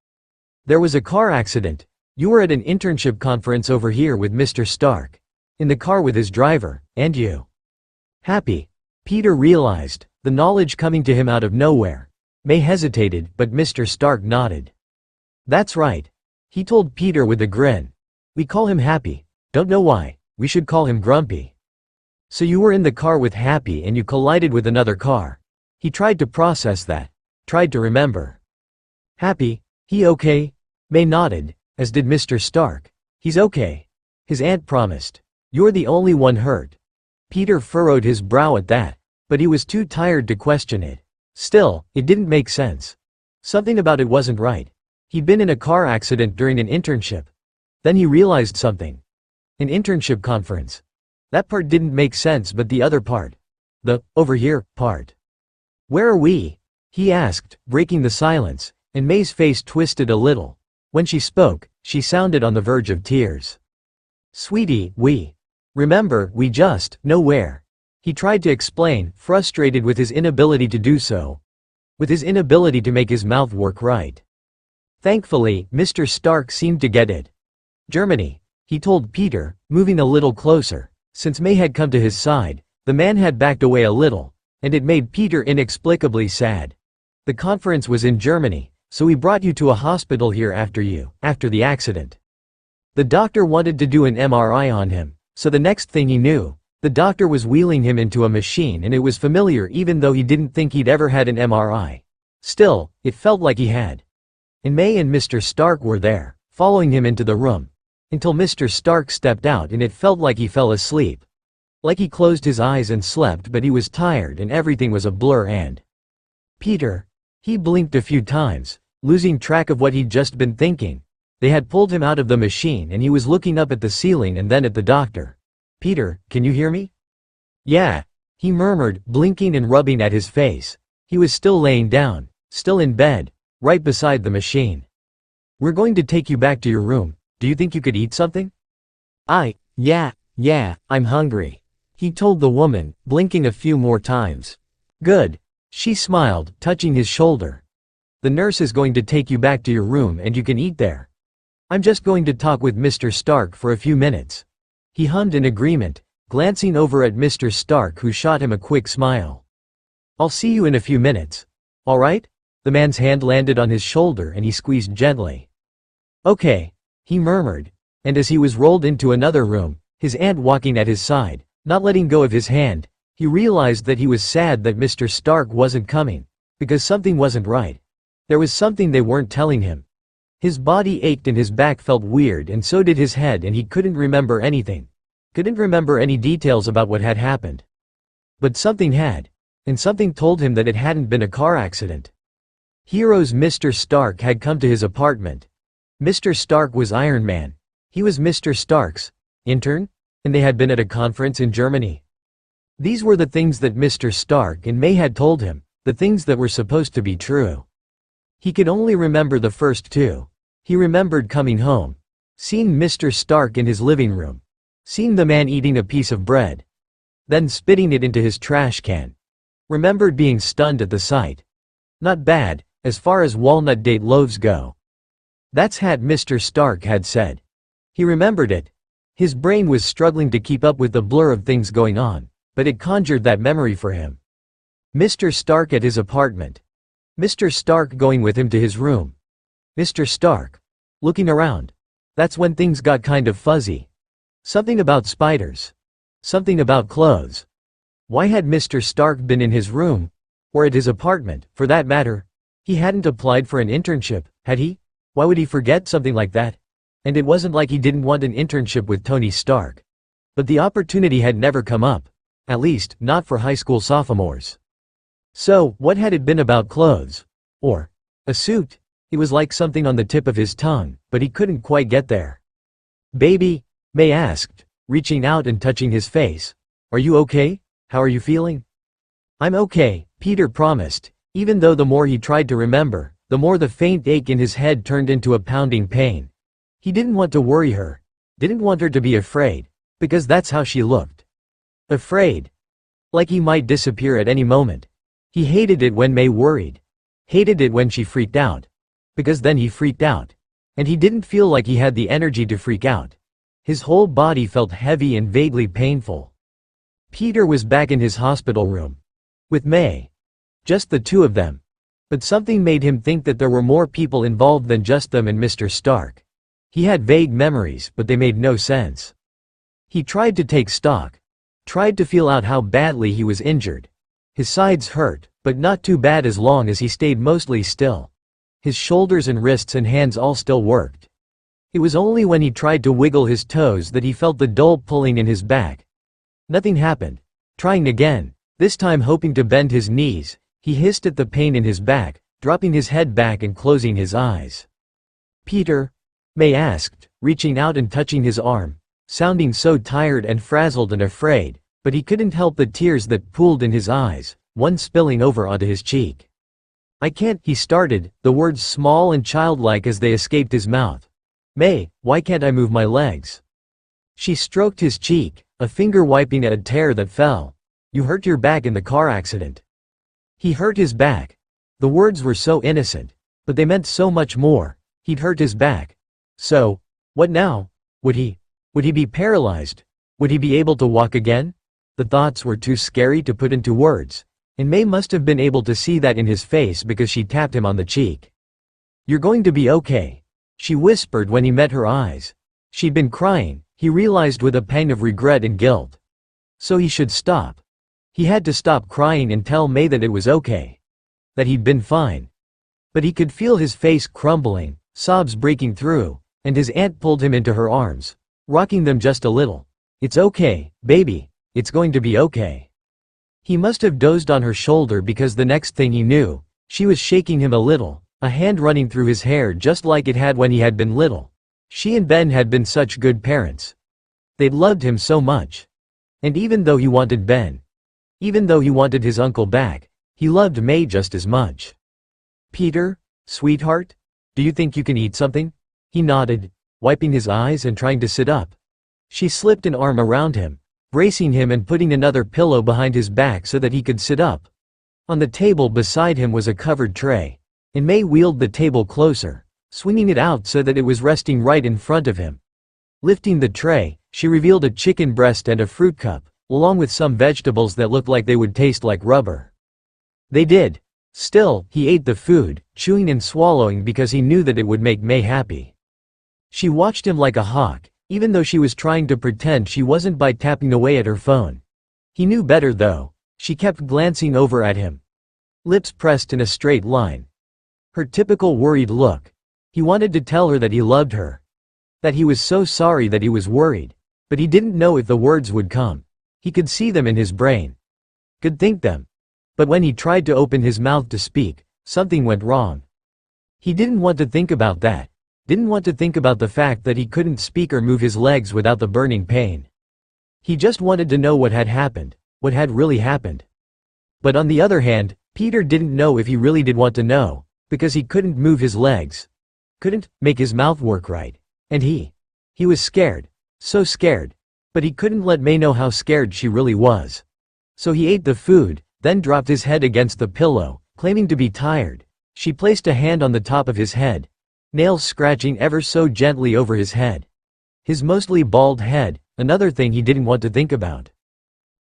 There was a car accident. You were at an internship conference over here with Mr. Stark. In the car with his driver, and you. Happy. Peter realized, the knowledge coming to him out of nowhere. May hesitated, but Mr. Stark nodded. That's right. He told Peter with a grin. We call him Happy. Don't know why. We should call him Grumpy. So you were in the car with Happy and you collided with another car. He tried to process that. Tried to remember. Happy? He okay? May nodded, as did Mr. Stark. He's okay. His aunt promised. You're the only one hurt. Peter furrowed his brow at that, but he was too tired to question it. Still, it didn't make sense. Something about it wasn't right. He'd been in a car accident during an internship. Then he realized something. An internship conference. That part didn't make sense, but the other part. The, over here, part. Where are we? He asked, breaking the silence, and May's face twisted a little. When she spoke, she sounded on the verge of tears. Sweetie, remember, we just know where. He tried to explain, frustrated with his inability to do so. With his inability to make his mouth work right. Thankfully, Mr. Stark seemed to get it. Germany. he told Peter, moving a little closer. Since May had come to his side, the man had backed away a little, and it made Peter inexplicably sad. The conference was in Germany, so we brought you to a hospital here after the accident. The doctor wanted to do an MRI on him, so the next thing he knew, the doctor was wheeling him into a machine, and it was familiar even though he didn't think he'd ever had an MRI. Still, it felt like he had. And May and Mr. Stark were there, following him into the room. Until Mr. Stark stepped out and it felt like he fell asleep. Like he closed his eyes and slept, but he was tired and everything was a blur. And Peter, he blinked a few times, losing track of what he'd just been thinking. They had pulled him out of the machine and he was looking up at the ceiling and then at the doctor. "Peter, can you hear me?" "Yeah," he murmured, blinking and rubbing at his face. He was still laying down, still in bed, right beside the machine. "We're going to take you back to your room. Do you think you could eat something?" Yeah, I'm hungry," he told the woman, blinking a few more times. "Good," she smiled, touching his shoulder. "The nurse is going to take you back to your room and you can eat there. I'm just going to talk with Mr. Stark for a few minutes." He hummed in agreement, glancing over at Mr. Stark, who shot him a quick smile. "I'll see you in a few minutes. All right?" The man's hand landed on his shoulder and he squeezed gently. "Okay," he murmured, and as he was rolled into another room, his aunt walking at his side, not letting go of his hand, he realized that he was sad that Mr. Stark wasn't coming, because something wasn't right. There was something they weren't telling him. His body ached and his back felt weird, and so did his head, and he couldn't remember anything. Couldn't remember any details about what had happened. But something had, and something told him that it hadn't been a car accident. Heroes Mr. Stark had come to his apartment. Mr. Stark was Iron Man. He was Mr. Stark's intern, and they had been at a conference in Germany. These were the things that Mr. Stark and May had told him, the things that were supposed to be true. He could only remember the first two. He remembered coming home, seeing Mr. Stark in his living room, seeing the man eating a piece of bread, then spitting it into his trash can. Remembered being stunned at the sight. Not bad, as far as walnut date loaves go. That's what Mr. Stark had said. He remembered it. His brain was struggling to keep up with the blur of things going on, but it conjured that memory for him. Mr. Stark at his apartment. Mr. Stark going with him to his room. Mr. Stark looking around. That's when things got kind of fuzzy. Something about spiders. Something about clothes. Why had Mr. Stark been in his room? Or at his apartment, for that matter? He hadn't applied for an internship, had he? Why would he forget something like that? And it wasn't like he didn't want an internship with Tony Stark. But the opportunity had never come up. At least, not for high school sophomores. So, what had it been about clothes? Or a suit? It was like something on the tip of his tongue, but he couldn't quite get there. "Baby?" May asked, reaching out and touching his face. "Are you okay? How are you feeling?" "I'm okay," Peter promised, even though the more he tried to remember, the more the faint ache in his head turned into a pounding pain. He didn't want to worry her. Didn't want her to be afraid, because that's how she looked. Afraid. Like he might disappear at any moment. He hated it when May worried. Hated it when she freaked out. Because then he freaked out. And he didn't feel like he had the energy to freak out. His whole body felt heavy and vaguely painful. Peter was back in his hospital room. With May. Just the two of them. But something made him think that there were more people involved than just them and Mr. Stark. He had vague memories, but they made no sense. He tried to take stock. Tried to feel out how badly he was injured. His sides hurt, but not too bad as long as he stayed mostly still. His shoulders and wrists and hands all still worked. It was only when he tried to wiggle his toes that he felt the dull pulling in his back. Nothing happened. Trying again, this time hoping to bend his knees, he hissed at the pain in his back, dropping his head back and closing his eyes. "Peter?" May asked, reaching out and touching his arm, sounding so tired and frazzled and afraid, but he couldn't help the tears that pooled in his eyes, one spilling over onto his cheek. "I can't," he started, the words small and childlike as they escaped his mouth. "May, why can't I move my legs?" She stroked his cheek, a finger wiping at a tear that fell. "You hurt your back in the car accident." He hurt his back. The words were so innocent, but they meant so much more. He'd hurt his back. So, what now? Would he Would he be paralyzed? Would he be able to walk again? The thoughts were too scary to put into words, and May must have been able to see that in his face because she tapped him on the cheek. "You're going to be okay," she whispered when he met her eyes. She'd been crying, he realized with a pang of regret and guilt. So he should stop. He had to stop crying and tell May that it was okay. That he'd been fine. But he could feel his face crumbling, sobs breaking through, and his aunt pulled him into her arms, rocking them just a little. "It's okay, baby. It's going to be okay." He must have dozed on her shoulder because the next thing he knew, she was shaking him a little, a hand running through his hair just like it had when he had been little. She and Ben had been such good parents. They'd loved him so much. And even though he wanted Ben, even though he wanted his uncle back, he loved May just as much. "Peter, sweetheart, do you think you can eat something?" He nodded, wiping his eyes and trying to sit up. She slipped an arm around him, bracing him and putting another pillow behind his back so that he could sit up. On the table beside him was a covered tray, and May wheeled the table closer, swinging it out so that it was resting right in front of him. Lifting the tray, she revealed a chicken breast and a fruit cup, along with some vegetables that looked like they would taste like rubber. They did. Still, he ate the food, chewing and swallowing because he knew that it would make May happy. She watched him like a hawk, even though she was trying to pretend she wasn't by tapping away at her phone. He knew better though. She kept glancing over at him. Lips pressed in a straight line. Her typical worried look. He wanted to tell her that he loved her. That he was so sorry that he was worried. But he didn't know if the words would come. He could see them in his brain. Could think them. But when he tried to open his mouth to speak, something went wrong. He didn't want to think about that. Didn't want to think about the fact that he couldn't speak or move his legs without the burning pain. He just wanted to know what had happened, what had really happened. But on the other hand, Peter didn't know if he really did want to know, because he couldn't move his legs. Couldn't make his mouth work right. And he was scared. So scared. But he couldn't let May know how scared she really was. So he ate the food, then dropped his head against the pillow, claiming to be tired. She placed a hand on the top of his head, nails scratching ever so gently over his head. His mostly bald head, another thing he didn't want to think about.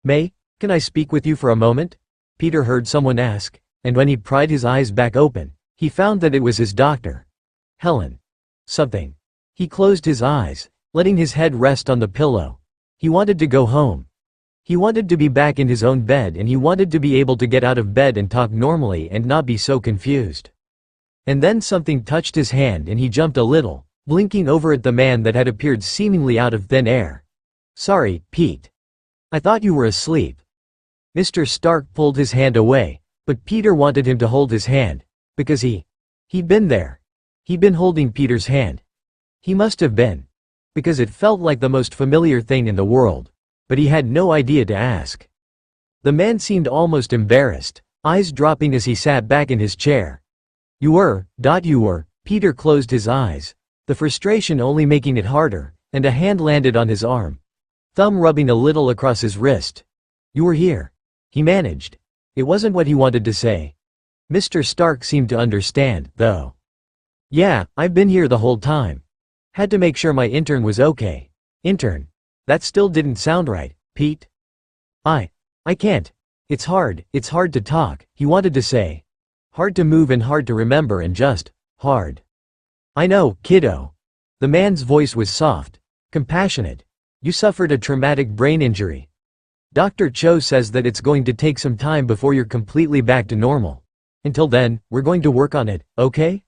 "May, can I speak with you for a moment?" Peter heard someone ask, and when he pried his eyes back open, he found that it was his doctor. Helen. Something. He closed his eyes, letting his head rest on the pillow. He wanted to go home. He wanted to be back in his own bed and he wanted to be able to get out of bed and talk normally and not be so confused. And then something touched his hand and he jumped a little, blinking over at the man that had appeared seemingly out of thin air. "Sorry, Pete. I thought you were asleep." Mr. Stark pulled his hand away, but Peter wanted him to hold his hand, because he'd been there. He'd been holding Peter's hand. He must have been. Because it felt like the most familiar thing in the world, but he had no idea to ask. The man seemed almost embarrassed, eyes dropping as he sat back in his chair. You were. Peter closed his eyes, the frustration only making it harder, and a hand landed on his arm. Thumb rubbing a little across his wrist. "You were here." He managed. It wasn't what he wanted to say. Mr. Stark seemed to understand, though. "Yeah, I've been here the whole time. Had to make sure my intern was okay." Intern? That still didn't sound right, Pete. I can't. It's hard to talk," he wanted to say. Hard to move and hard to remember and just hard. "I know, kiddo." The man's voice was soft, compassionate. "You suffered a traumatic brain injury. Dr. Cho says that it's going to take some time before you're completely back to normal. Until then, we're going to work on it, okay?"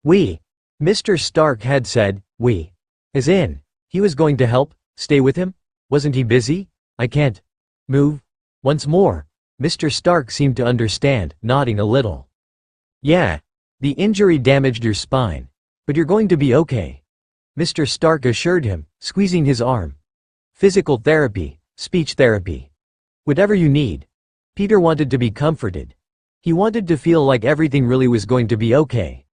"We." Mr. Stark had said, "we." As in, he was going to help, stay with him? Wasn't he busy? "I can't move." Once more, Mr. Stark seemed to understand, nodding a little. "Yeah. The injury damaged your spine. But you're going to be okay," Mr. Stark assured him, squeezing his arm. "Physical therapy, speech therapy. Whatever you need." Peter wanted to be comforted. He wanted to feel like everything really was going to be okay.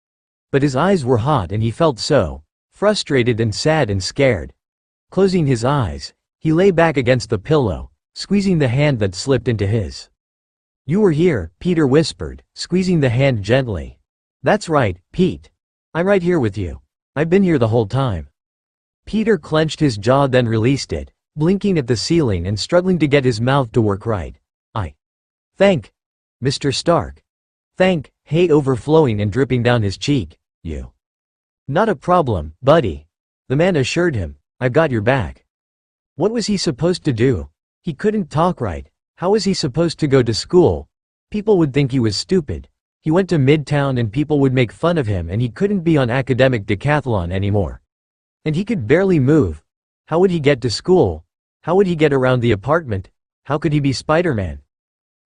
But his eyes were hot and he felt so frustrated and sad and scared. Closing his eyes, he lay back against the pillow, squeezing the hand that slipped into his. "You were here," Peter whispered, squeezing the hand gently. "That's right, Pete. I'm right here with you. I've been here the whole time." Peter clenched his jaw then released it, blinking at the ceiling and struggling to get his mouth to work right. I thank Mr. Stark. Thank, hate overflowing and dripping down his cheek. You. Not a problem, buddy. The man assured him. I've got your back. What was he supposed to do? He couldn't talk right. How was he supposed to go to school? People would think he was stupid. He went to Midtown and people would make fun of him and he couldn't be on academic decathlon anymore. And he could barely move. How would he get to school? How would he get around the apartment? How could he be Spider-Man?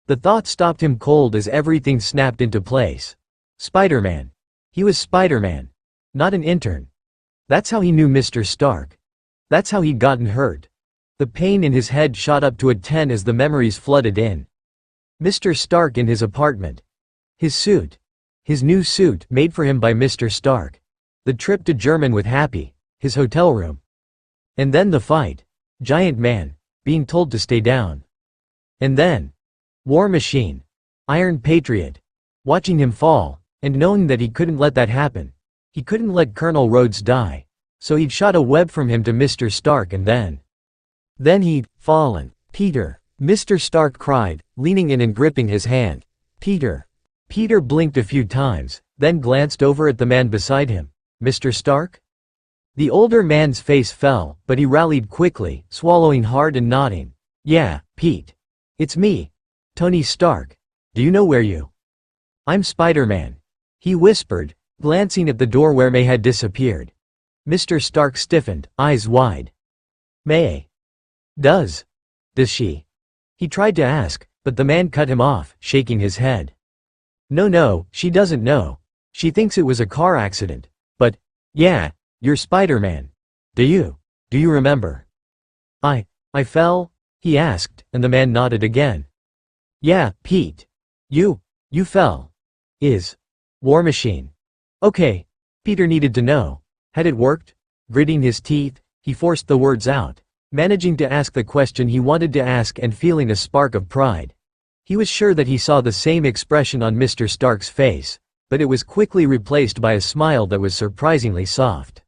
The thought stopped him cold as everything snapped into place. Spider-Man. He was Spider-Man. Not an intern. That's how he knew Mr. Stark. That's how he'd gotten hurt. The pain in his head shot up to a 10 as the memories flooded in. Mr. Stark in his apartment. His suit. His new suit made for him by Mr. Stark. The trip to German with Happy. His hotel room. And then the fight. Giant man. Being told to stay down. And then. War Machine. Iron Patriot. Watching him fall, and knowing that he couldn't let that happen. He couldn't let Colonel Rhodes die. So he'd shot a web from him to Mr. Stark and then he'd fallen. Peter. Mr. Stark cried, leaning in and gripping his hand. Peter. Peter blinked a few times, then glanced over at the man beside him. Mr. Stark? The older man's face fell, but he rallied quickly, swallowing hard and nodding. Yeah, Pete. It's me. Tony Stark. Do you know where you? I'm Spider-Man. He whispered, glancing at the door where May had disappeared. Mr. Stark stiffened, eyes wide. May. Does she? He tried to ask, but the man cut him off, shaking his head. No, she doesn't know. She thinks it was a car accident. But, yeah, you're Spider-Man. Do you remember? I fell? He asked, and the man nodded again. Yeah, Pete. You fell. War Machine. Okay. Peter needed to know. Had it worked? Gritting his teeth, he forced the words out, managing to ask the question he wanted to ask and feeling a spark of pride. He was sure that he saw the same expression on Mr. Stark's face, but it was quickly replaced by a smile that was surprisingly soft.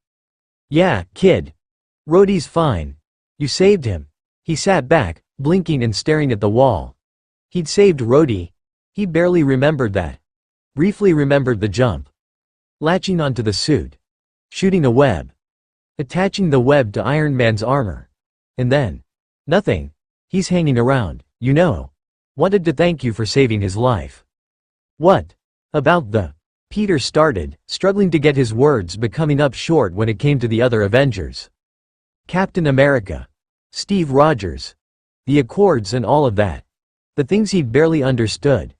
Yeah, kid. Rhodey's fine. You saved him. He sat back, blinking and staring at the wall. He'd saved Rhodey. He barely remembered that. Briefly remembered the jump. Latching onto the suit. Shooting a web. Attaching the web to Iron Man's armor. And then. Nothing. He's hanging around, you know. Wanted to thank you for saving his life. What? About the... Peter started, struggling to get his words but coming up short when it came to the other Avengers. Captain America. Steve Rogers. The Accords and all of that. The things he'd barely understood.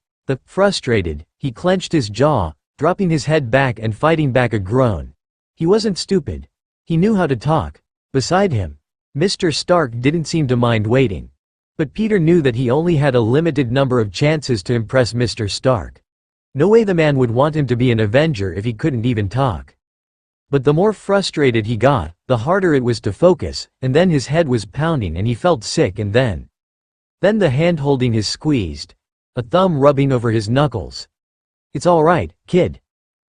Frustrated, he clenched his jaw, dropping his head back and fighting back a groan. He wasn't stupid. He knew how to talk. Beside him, Mr. Stark didn't seem to mind waiting. But Peter knew that he only had a limited number of chances to impress Mr. Stark. No way the man would want him to be an Avenger if he couldn't even talk. But the more frustrated he got, the harder it was to focus, and then his head was pounding and he felt sick and then the hand holding his squeezed. A thumb rubbing over his knuckles. It's all right, kid.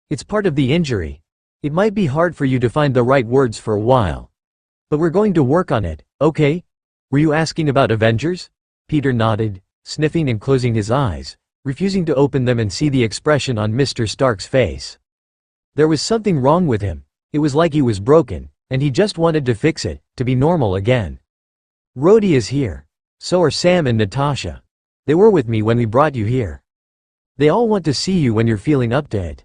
It's part of the injury. It might be hard for you to find the right words for a while. But we're going to work on it, okay? Were you asking about Avengers? Peter nodded, sniffing and closing his eyes, refusing to open them and see the expression on Mr. Stark's face. There was something wrong with him. It was like he was broken, and he just wanted to fix it, to be normal again. Rhodey is here. So are Sam and Natasha. They were with me when we brought you here. They all want to see you when you're feeling up to it.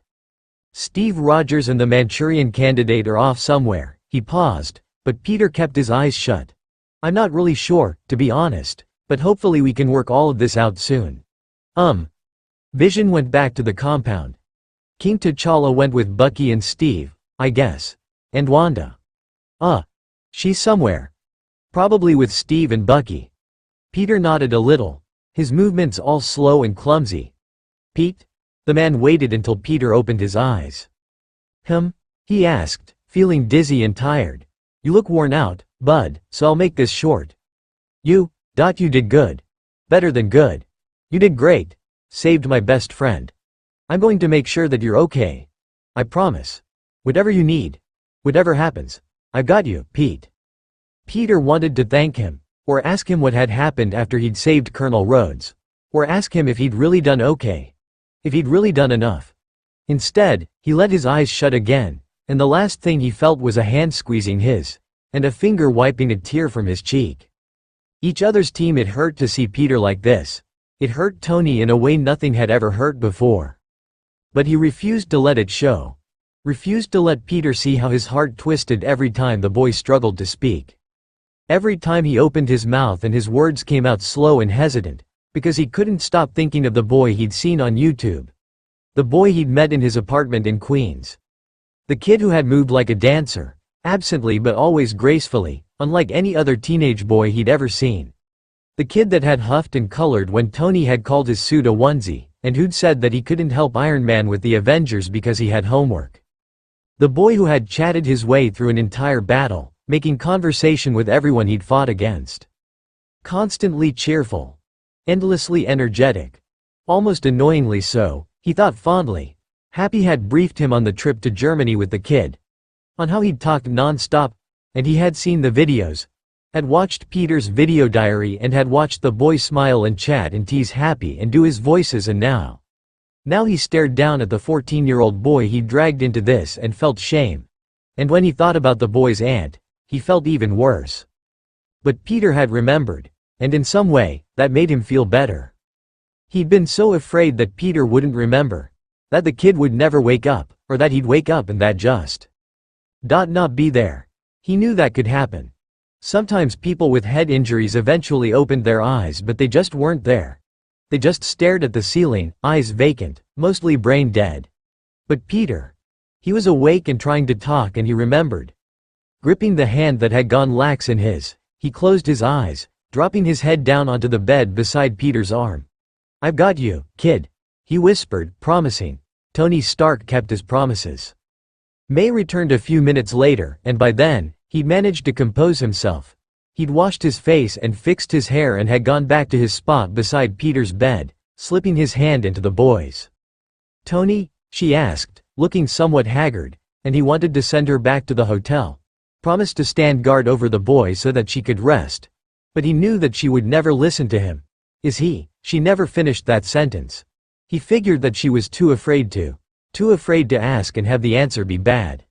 Steve Rogers and the Manchurian Candidate are off somewhere. He paused, but Peter kept his eyes shut. I'm not really sure, to be honest, but hopefully we can work all of this out soon. Vision went back to the compound. King T'Challa went with Bucky and Steve, I guess. And Wanda. She's somewhere. Probably with Steve and Bucky. Peter nodded a little, his movements all slow and clumsy. Pete? The man waited until Peter opened his eyes. He asked, feeling dizzy and tired. You look worn out, bud, so I'll make this short. You did good. Better than good. You did great. Saved my best friend. I'm going to make sure that you're okay. I promise. Whatever you need. Whatever happens. "I've got you, Pete." Peter wanted to thank him, or ask him what had happened after he'd saved Colonel Rhodes, or ask him if he'd really done okay, if he'd really done enough. Instead, he let his eyes shut again, and the last thing he felt was a hand squeezing his, and a finger wiping a tear from his cheek. Each other's team. It hurt to see Peter like this. It hurt Tony in a way nothing had ever hurt before. But he refused to let it show. Refused to let Peter see how his heart twisted every time the boy struggled to speak. Every time he opened his mouth and his words came out slow and hesitant, because he couldn't stop thinking of the boy he'd seen on YouTube. The boy he'd met in his apartment in Queens. The kid who had moved like a dancer, absently but always gracefully, unlike any other teenage boy he'd ever seen. The kid that had huffed and colored when Tony had called his suit a onesie, and who'd said that he couldn't help Iron Man with the Avengers because he had homework. The boy who had chatted his way through an entire battle, making conversation with everyone he'd fought against. Constantly cheerful. Endlessly energetic. Almost annoyingly so, he thought fondly. Happy had briefed him on the trip to Germany with the kid. On how he'd talked non-stop, and he had seen the videos. Had watched Peter's video diary and had watched the boy smile and chat and tease Happy and do his voices, and now he stared down at the 14-year-old boy he dragged into this and felt shame. And when he thought about the boy's aunt, he felt even worse. But Peter had remembered, and in some way, that made him feel better. He'd been so afraid that Peter wouldn't remember, that the kid would never wake up, or that he'd wake up and that just not be there. He knew that could happen. Sometimes people with head injuries eventually opened their eyes, but they just weren't there. They just stared at the ceiling, eyes vacant, mostly brain dead. But Peter, he was awake and trying to talk, and he remembered. Gripping the hand that had gone lax in his, he closed his eyes, dropping his head down onto the bed beside Peter's arm. "I've got you, kid," he whispered, promising. Tony Stark kept his promises. May returned a few minutes later, and by then, he'd managed to compose himself. He'd washed his face and fixed his hair and had gone back to his spot beside Peter's bed, slipping his hand into the boy's. "Tony?" she asked, looking somewhat haggard, and he wanted to send her back to the hotel. Promised to stand guard over the boy so that she could rest. But he knew that she would never listen to him. She never finished that sentence. He figured that she was too afraid to ask and have the answer be bad.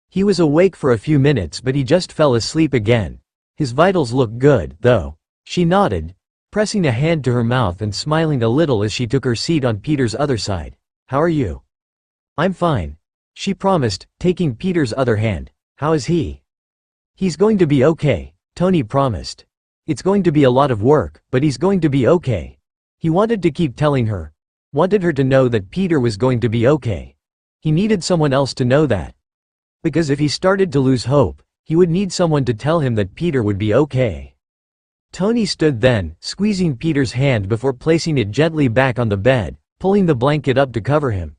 He was awake for a few minutes, but he just fell asleep again. His vitals looked good, though. She nodded, pressing a hand to her mouth and smiling a little as she took her seat on Peter's other side. "How are you?" "I'm fine," she promised, taking Peter's other hand. "How is he?" "He's going to be okay," Tony promised. "It's going to be a lot of work, but he's going to be okay." He wanted to keep telling her. Wanted her to know that Peter was going to be okay. He needed someone else to know that. Because if he started to lose hope, he would need someone to tell him that Peter would be okay. Tony stood then, squeezing Peter's hand before placing it gently back on the bed, pulling the blanket up to cover him.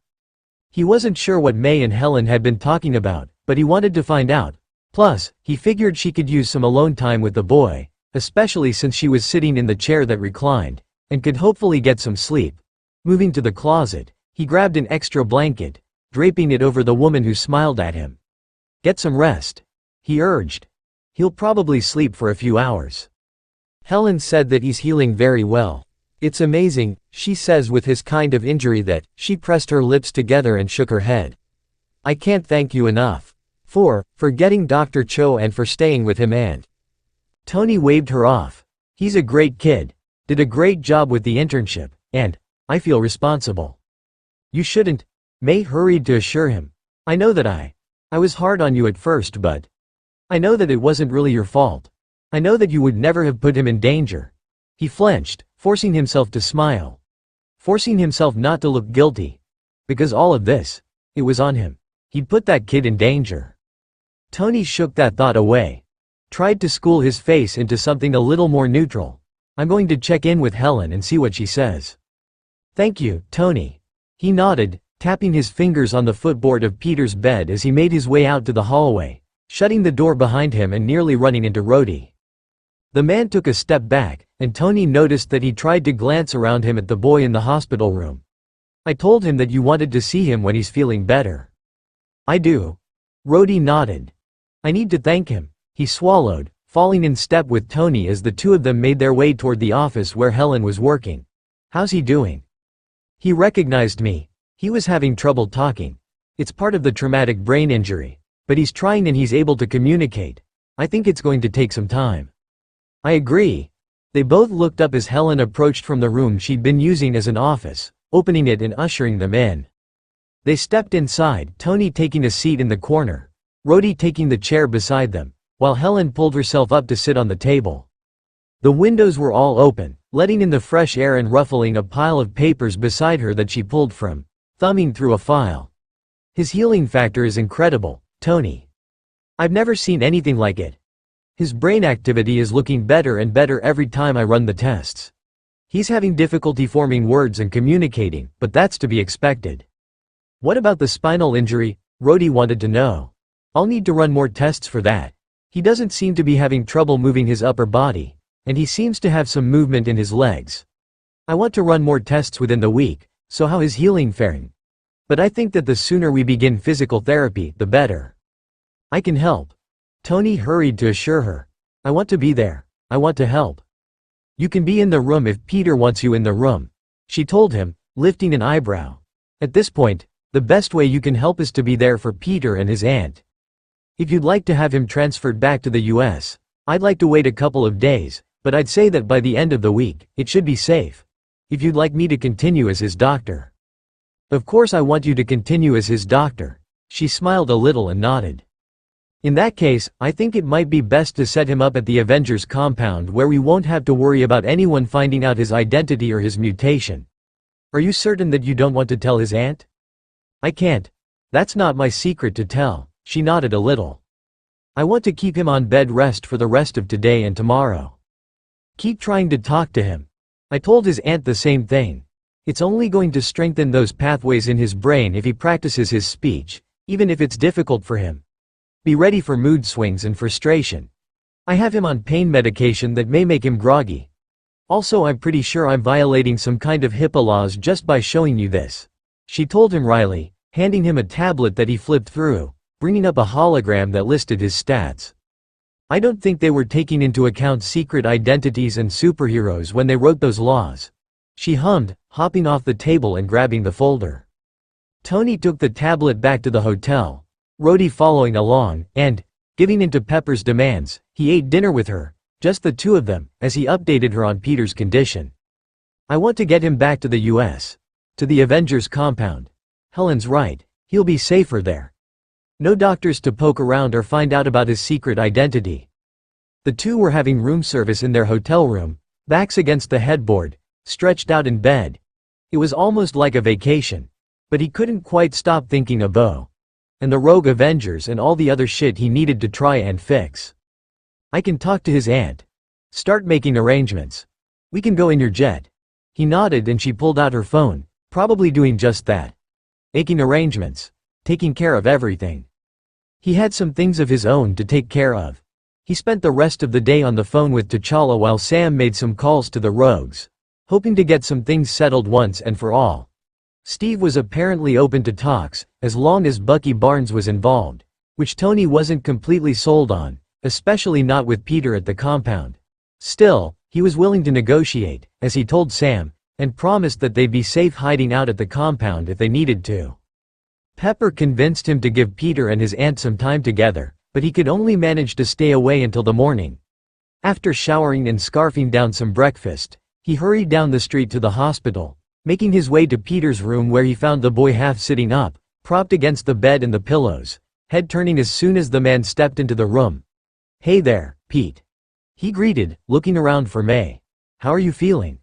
He wasn't sure what May and Helen had been talking about, but he wanted to find out. Plus, he figured she could use some alone time with the boy, especially since she was sitting in the chair that reclined, and could hopefully get some sleep. Moving to the closet, he grabbed an extra blanket, draping it over the woman who smiled at him. "Get some rest," he urged. "He'll probably sleep for a few hours." Helen said that he's healing very well. "It's amazing," she says with his kind of injury that, she pressed her lips together and shook her head. "I can't thank you enough. For getting Dr. Cho and for staying with him and." Tony waved her off. "He's a great kid. Did a great job with the internship, and I feel responsible." "You shouldn't," May hurried to assure him. "I know that I was hard on you at first, but I know that it wasn't really your fault. I know that you would never have put him in danger." He flinched, forcing himself to smile. Forcing himself not to look guilty. Because all of this, it was on him. He'd put that kid in danger. Tony shook that thought away. Tried to school his face into something a little more neutral. "I'm going to check in with Helen and see what she says." "Thank you, Tony." He nodded, tapping his fingers on the footboard of Peter's bed as he made his way out to the hallway, shutting the door behind him and nearly running into Rhodey. The man took a step back, and Tony noticed that he tried to glance around him at the boy in the hospital room. "I told him that you wanted to see him when he's feeling better." "I do." Rhodey nodded. I need to thank him. He swallowed, falling in step with Tony as the two of them made their way toward the office where Helen was working. How's he doing? He recognized me. He was having trouble talking. It's part of the traumatic brain injury. But he's trying and he's able to communicate. I think it's going to take some time. I agree. They both looked up as Helen approached from the room she'd been using as an office, opening it and ushering them in. They stepped inside, Tony taking a seat in the corner, Rhodey taking the chair beside them, while Helen pulled herself up to sit on the table. The windows were all open, letting in the fresh air and ruffling a pile of papers beside her that she pulled from, thumbing through a file. His healing factor is incredible, Tony. I've never seen anything like it. His brain activity is looking better and better every time I run the tests. He's having difficulty forming words and communicating, but that's to be expected. What about the spinal injury? Rhodey wanted to know. I'll need to run more tests for that. He doesn't seem to be having trouble moving his upper body, and he seems to have some movement in his legs. I want to run more tests within the week, so how is healing faring? But I think that the sooner we begin physical therapy, the better. I can help. Tony hurried to assure her. I want to be there. I want to help. You can be in the room if Peter wants you in the room, she told him, lifting an eyebrow. At this point, the best way you can help is to be there for Peter and his aunt. If you'd like to have him transferred back to the US, I'd like to wait a couple of days, but I'd say that by the end of the week, it should be safe. If you'd like me to continue as his doctor. Of course I want you to continue as his doctor. She smiled a little and nodded. In that case, I think it might be best to set him up at the Avengers compound where we won't have to worry about anyone finding out his identity or his mutation. Are you certain that you don't want to tell his aunt? I can't. That's not my secret to tell, she nodded a little. I want to keep him on bed rest for the rest of today and tomorrow. Keep trying to talk to him. I told his aunt the same thing. It's only going to strengthen those pathways in his brain if he practices his speech, even if it's difficult for him. Be ready for mood swings and frustration. I have him on pain medication that may make him groggy. Also, I'm pretty sure I'm violating some kind of HIPAA laws just by showing you this, she told him wryly, handing him a tablet that he flipped through, bringing up a hologram that listed his stats. I don't think they were taking into account secret identities and superheroes when they wrote those laws. She hummed, hopping off the table and grabbing the folder. Tony took the tablet back to the hotel, Rhodey following along, and, giving in to Pepper's demands, he ate dinner with her, just the two of them, as he updated her on Peter's condition. I want to get him back to the US. To the Avengers compound. Helen's right, he'll be safer there. No doctors to poke around or find out about his secret identity. The two were having room service in their hotel room, backs against the headboard, stretched out in bed. It was almost like a vacation. But he couldn't quite stop thinking of Bo. And the rogue Avengers and all the other shit he needed to try and fix. I can talk to his aunt. Start making arrangements. We can go in your jet. He nodded and she pulled out her phone, probably doing just that. Making arrangements. Taking care of everything. He had some things of his own to take care of. He spent the rest of the day on the phone with T'Challa while Sam made some calls to the rogues, hoping to get some things settled once and for all. Steve was apparently open to talks, as long as Bucky Barnes was involved, which Tony wasn't completely sold on, especially not with Peter at the compound. Still, he was willing to negotiate, as he told Sam, and promised that they'd be safe hiding out at the compound if they needed to. Pepper convinced him to give Peter and his aunt some time together, but he could only manage to stay away until the morning. After showering and scarfing down some breakfast, he hurried down the street to the hospital, making his way to Peter's room where he found the boy half sitting up, propped against the bed and the pillows, head turning as soon as the man stepped into the room. Hey there, Pete. He greeted, looking around for May. How are you feeling?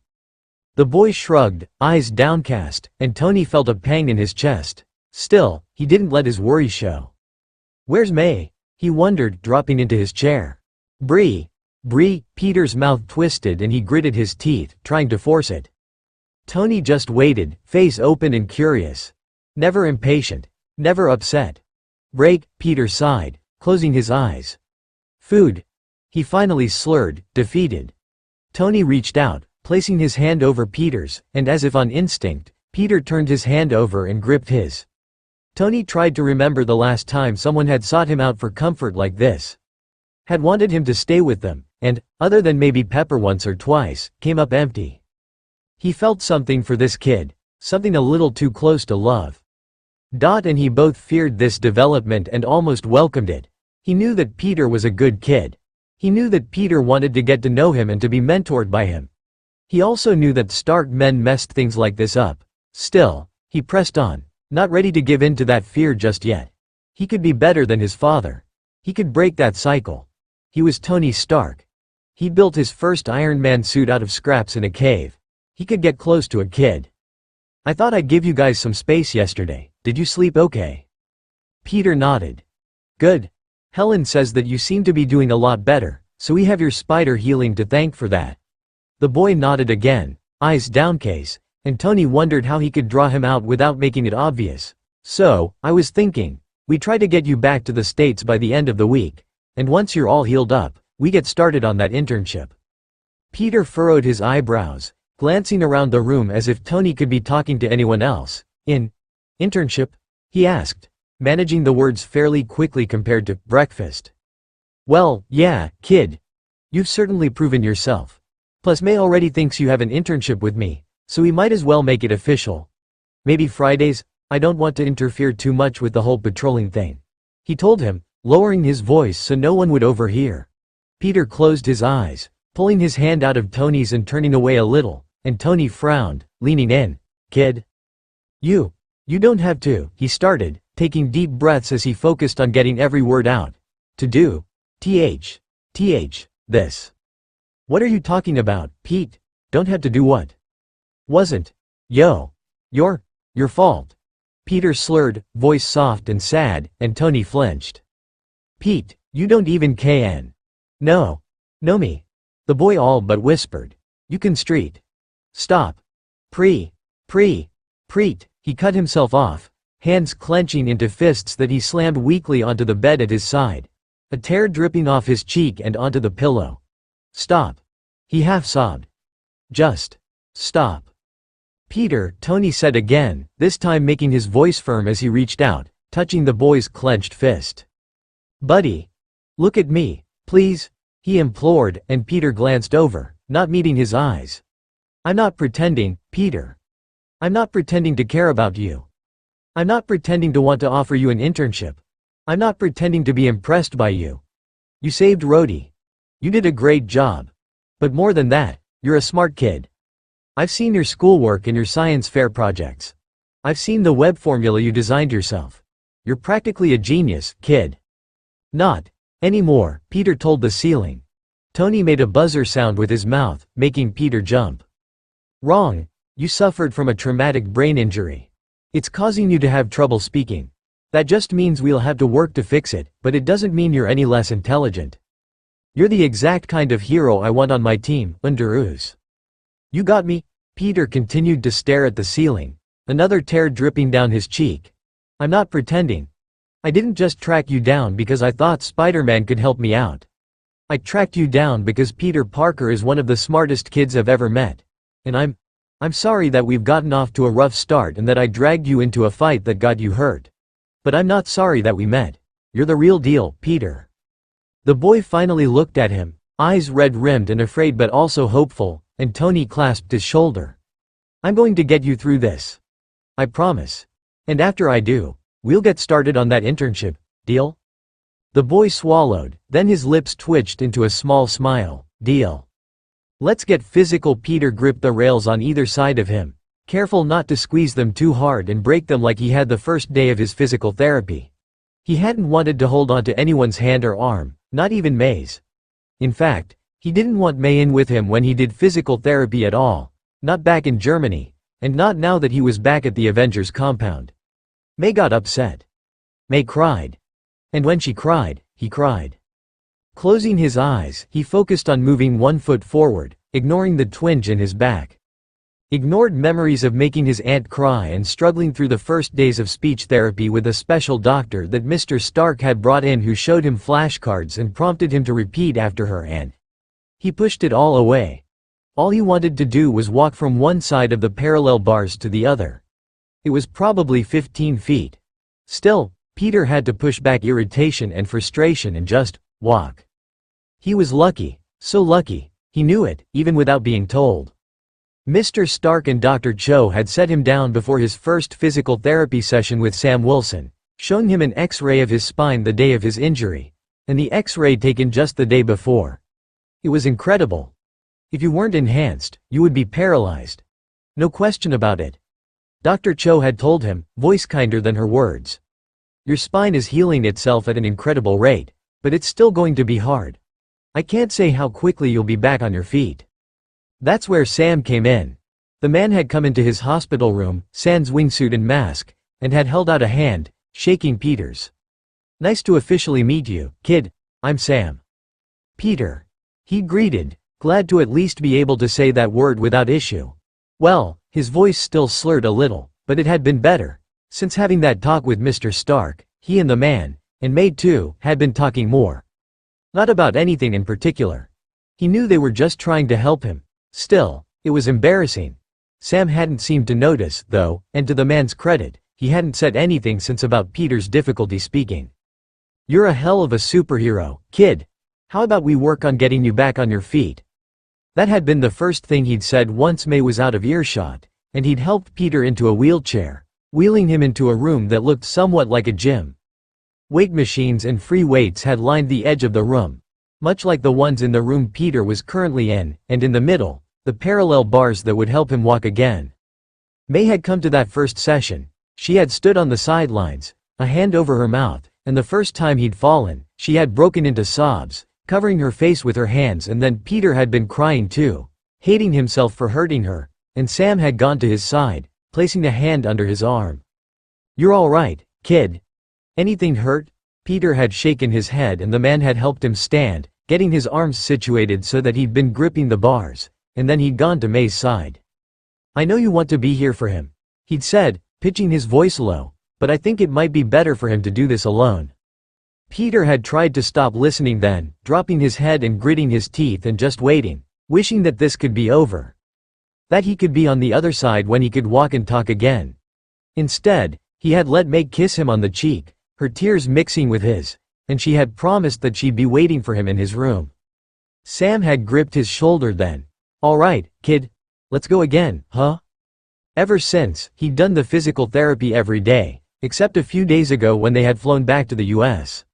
The boy shrugged, eyes downcast, and Tony felt a pang in his chest. Still, he didn't let his worry show. Where's May? He wondered, dropping into his chair. Bree. Peter's mouth twisted and he gritted his teeth, trying to force it. Tony just waited, face open and curious. Never impatient. Never upset. Break, Peter sighed, closing his eyes. Food. He finally slurred, defeated. Tony reached out, placing his hand over Peter's, and as if on instinct, Peter turned his hand over and gripped his. Tony tried to remember the last time someone had sought him out for comfort like this. Had wanted him to stay with them, and, other than maybe Pepper once or twice, came up empty. He felt something for this kid, something a little too close to love. Dot and he both feared this development and almost welcomed it. He knew that Peter was a good kid. He knew that Peter wanted to get to know him and to be mentored by him. He also knew that Stark men messed things like this up. Still, he pressed on, not ready to give in to that fear just yet. He could be better than his father. He could break that cycle. He was Tony Stark. He built his first Iron Man suit out of scraps in a cave. He could get close to a kid. I thought I'd give you guys some space yesterday. Did you sleep okay? Peter nodded. Good. Helen says that you seem to be doing a lot better, so we have your spider healing to thank for that. The boy nodded again, eyes downcast, and Tony wondered how he could draw him out without making it obvious. So, I was thinking, we try to get you back to the States by the end of the week, and once you're all healed up, we get started on that internship. Peter furrowed his eyebrows, glancing around the room as if Tony could be talking to anyone else. Internship? He asked, managing the words fairly quickly compared to breakfast. Well, yeah, kid. You've certainly proven yourself. Plus May already thinks you have an internship with me, so we might as well make it official. Maybe Fridays? I don't want to interfere too much with the whole patrolling thing. He told him, lowering his voice so no one would overhear. Peter closed his eyes, pulling his hand out of Tony's and turning away a little, and Tony frowned, leaning in. Kid? You don't have to, he started, taking deep breaths as he focused on getting every word out. To do. This. What are you talking about, Pete? Don't have to do what? Wasn't. Your fault. Peter slurred, voice soft and sad, and Tony flinched. Pete, you don't even can. No me. The boy all but whispered. You can street. Stop. Preet. He cut himself off, hands clenching into fists that he slammed weakly onto the bed at his side, a tear dripping off his cheek and onto the pillow. Stop. He half sobbed. Just stop. Peter, Tony said again, this time making his voice firm as he reached out, touching the boy's clenched fist. Buddy. Look at me, please, he implored, and Peter glanced over, not meeting his eyes. I'm not pretending, Peter. I'm not pretending to care about you. I'm not pretending to want to offer you an internship. I'm not pretending to be impressed by you. You saved Rhodey. You did a great job. But more than that, you're a smart kid. I've seen your schoolwork and your science fair projects. I've seen the web formula you designed yourself. You're practically a genius, kid. Not anymore, Peter told the ceiling. Tony made a buzzer sound with his mouth, making Peter jump. Wrong. You suffered from a traumatic brain injury. It's causing you to have trouble speaking. That just means we'll have to work to fix it, but it doesn't mean you're any less intelligent. You're the exact kind of hero I want on my team, Underoos. You got me? Peter continued to stare at the ceiling, another tear dripping down his cheek. I'm not pretending. I didn't just track you down because I thought Spider-Man could help me out. I tracked you down because Peter Parker is one of the smartest kids I've ever met. And I'm sorry that we've gotten off to a rough start and that I dragged you into a fight that got you hurt. But I'm not sorry that we met. You're the real deal, Peter. The boy finally looked at him, eyes red-rimmed and afraid but also hopeful, and Tony clasped his shoulder. I'm going to get you through this. I promise. And after I do, we'll get started on that internship, deal? The boy swallowed, then his lips twitched into a small smile. Deal. Let's get physical. Peter gripped the rails on either side of him, careful not to squeeze them too hard and break them like he had the first day of his physical therapy. He hadn't wanted to hold onto anyone's hand or arm, not even May's. In fact, he didn't want May in with him when he did physical therapy at all, not back in Germany, and not now that he was back at the Avengers compound. May got upset. May cried. And when she cried, he cried. Closing his eyes, he focused on moving one foot forward, ignoring the twinge in his back. Ignored memories of making his aunt cry and struggling through the first days of speech therapy with a special doctor that Mr. Stark had brought in who showed him flashcards and prompted him to repeat after her, and he pushed it all away. All he wanted to do was walk from one side of the parallel bars to the other. It was probably 15 feet. Still, Peter had to push back irritation and frustration and just walk. He was lucky, so lucky, he knew it, even without being told. Mr. Stark and Dr. Cho had set him down before his first physical therapy session with Sam Wilson, showing him an X-ray of his spine the day of his injury, and the X-ray taken just the day before. It was incredible. If you weren't enhanced, you would be paralyzed. No question about it. Dr. Cho had told him, voice kinder than her words. Your spine is healing itself at an incredible rate, but it's still going to be hard. I can't say how quickly you'll be back on your feet. That's where Sam came in. The man had come into his hospital room, sans wingsuit and mask, and had held out a hand, shaking Peter's. Nice to officially meet you, kid. I'm Sam. Peter. He greeted, glad to at least be able to say that word without issue. Well, his voice still slurred a little, but it had been better. Since having that talk with Mr. Stark, he and the man, and maid too, had been talking more. Not about anything in particular. He knew they were just trying to help him. Still, it was embarrassing. Sam hadn't seemed to notice, though, and to the man's credit, he hadn't said anything since about Peter's difficulty speaking. You're a hell of a superhero, kid. How about we work on getting you back on your feet? That had been the first thing he'd said once May was out of earshot, and he'd helped Peter into a wheelchair, wheeling him into a room that looked somewhat like a gym. Weight machines and free weights had lined the edge of the room, much like the ones in the room Peter was currently in, and in the middle, the parallel bars that would help him walk again. May had come to that first session. She had stood on the sidelines, a hand over her mouth, and the first time he'd fallen, she had broken into sobs, covering her face with her hands, and then Peter had been crying too, hating himself for hurting her, and Sam had gone to his side, placing a hand under his arm. You're all right, kid. Anything hurt? Peter had shaken his head and the man had helped him stand, getting his arms situated so that he'd been gripping the bars, and then he'd gone to May's side. I know you want to be here for him, he'd said, pitching his voice low, but I think it might be better for him to do this alone. Peter had tried to stop listening then, dropping his head and gritting his teeth and just waiting, wishing that this could be over. That he could be on the other side when he could walk and talk again. Instead, he had let Meg kiss him on the cheek, her tears mixing with his, and she had promised that she'd be waiting for him in his room. Sam had gripped his shoulder then. All right, kid. Let's go again, huh? Ever since, he'd done the physical therapy every day, except a few days ago when they had flown back to the US.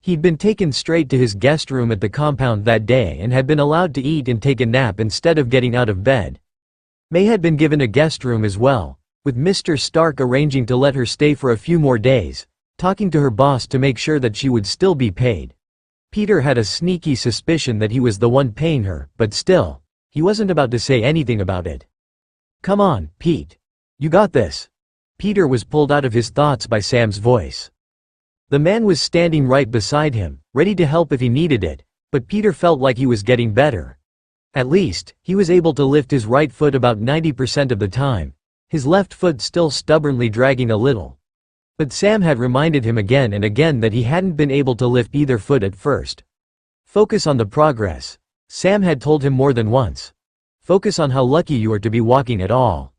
He'd been taken straight to his guest room at the compound that day and had been allowed to eat and take a nap instead of getting out of bed. May had been given a guest room as well, with Mr. Stark arranging to let her stay for a few more days, talking to her boss to make sure that she would still be paid. Peter had a sneaky suspicion that he was the one paying her, but still, he wasn't about to say anything about it. Come on, Pete. You got this. Peter was pulled out of his thoughts by Sam's voice. The man was standing right beside him, ready to help if he needed it, but Peter felt like he was getting better. At least, he was able to lift his right foot about 90% of the time, his left foot still stubbornly dragging a little. But Sam had reminded him again and again that he hadn't been able to lift either foot at first. Focus on the progress. Sam had told him more than once. Focus on how lucky you are to be walking at all.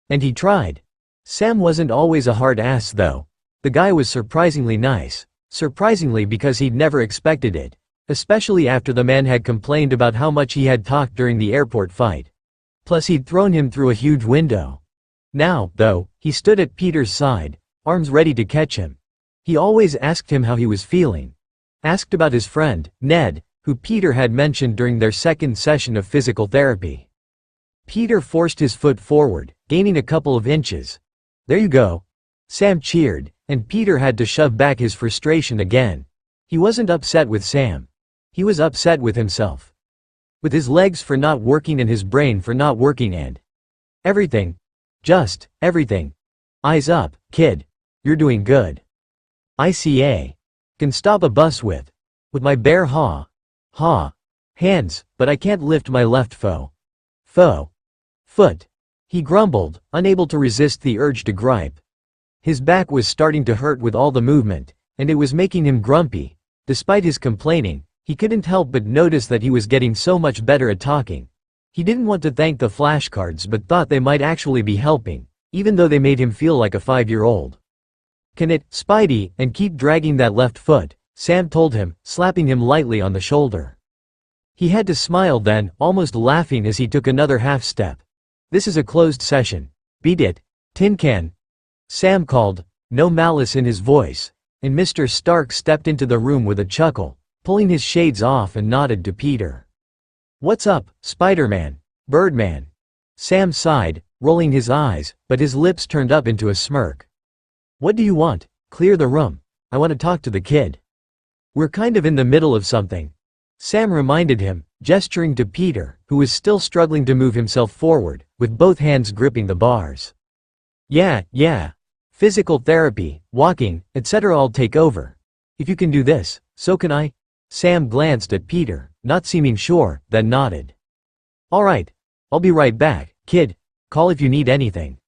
And he tried. Sam wasn't always a hard ass though. The guy was surprisingly nice. Surprisingly because he'd never expected it. Especially after the man had complained about how much he had talked during the airport fight. Plus he'd thrown him through a huge window. Now, though, he stood at Peter's side, arms ready to catch him. He always asked him how he was feeling. Asked about his friend, Ned, who Peter had mentioned during their second session of physical therapy. Peter forced his foot forward, gaining a couple of inches. There you go. Sam cheered, and Peter had to shove back his frustration again. He wasn't upset with Sam. He was upset with himself. With his legs for not working and his brain for not working and everything. Just everything. Eyes up, kid. You're doing good. ICA. Can stop a bus with my bare hands, but I can't lift my left foot. He grumbled, unable to resist the urge to gripe. His back was starting to hurt with all the movement, and it was making him grumpy. Despite his complaining, he couldn't help but notice that he was getting so much better at talking. He didn't want to thank the flashcards but thought they might actually be helping, even though they made him feel like a 5-year-old. Can it, Spidey, and keep dragging that left foot, Sam told him, slapping him lightly on the shoulder. He had to smile then, almost laughing as he took another half step. This is a closed session. Beat it, Tin Can, Sam called, no malice in his voice, and Mr. Stark stepped into the room with a chuckle, pulling his shades off and nodded to Peter. What's up, Spider-Man? Birdman? Sam sighed, rolling his eyes, but his lips turned up into a smirk. What do you want? Clear the room. I want to talk to the kid. We're kind of in the middle of something. Sam reminded him, gesturing to Peter, who was still struggling to move himself forward, with both hands gripping the bars. Yeah. Physical therapy, walking, etc. I'll take over. If you can do this, so can I. Sam glanced at Peter, not seeming sure, then nodded. Alright. I'll be right back, kid. Call if you need anything.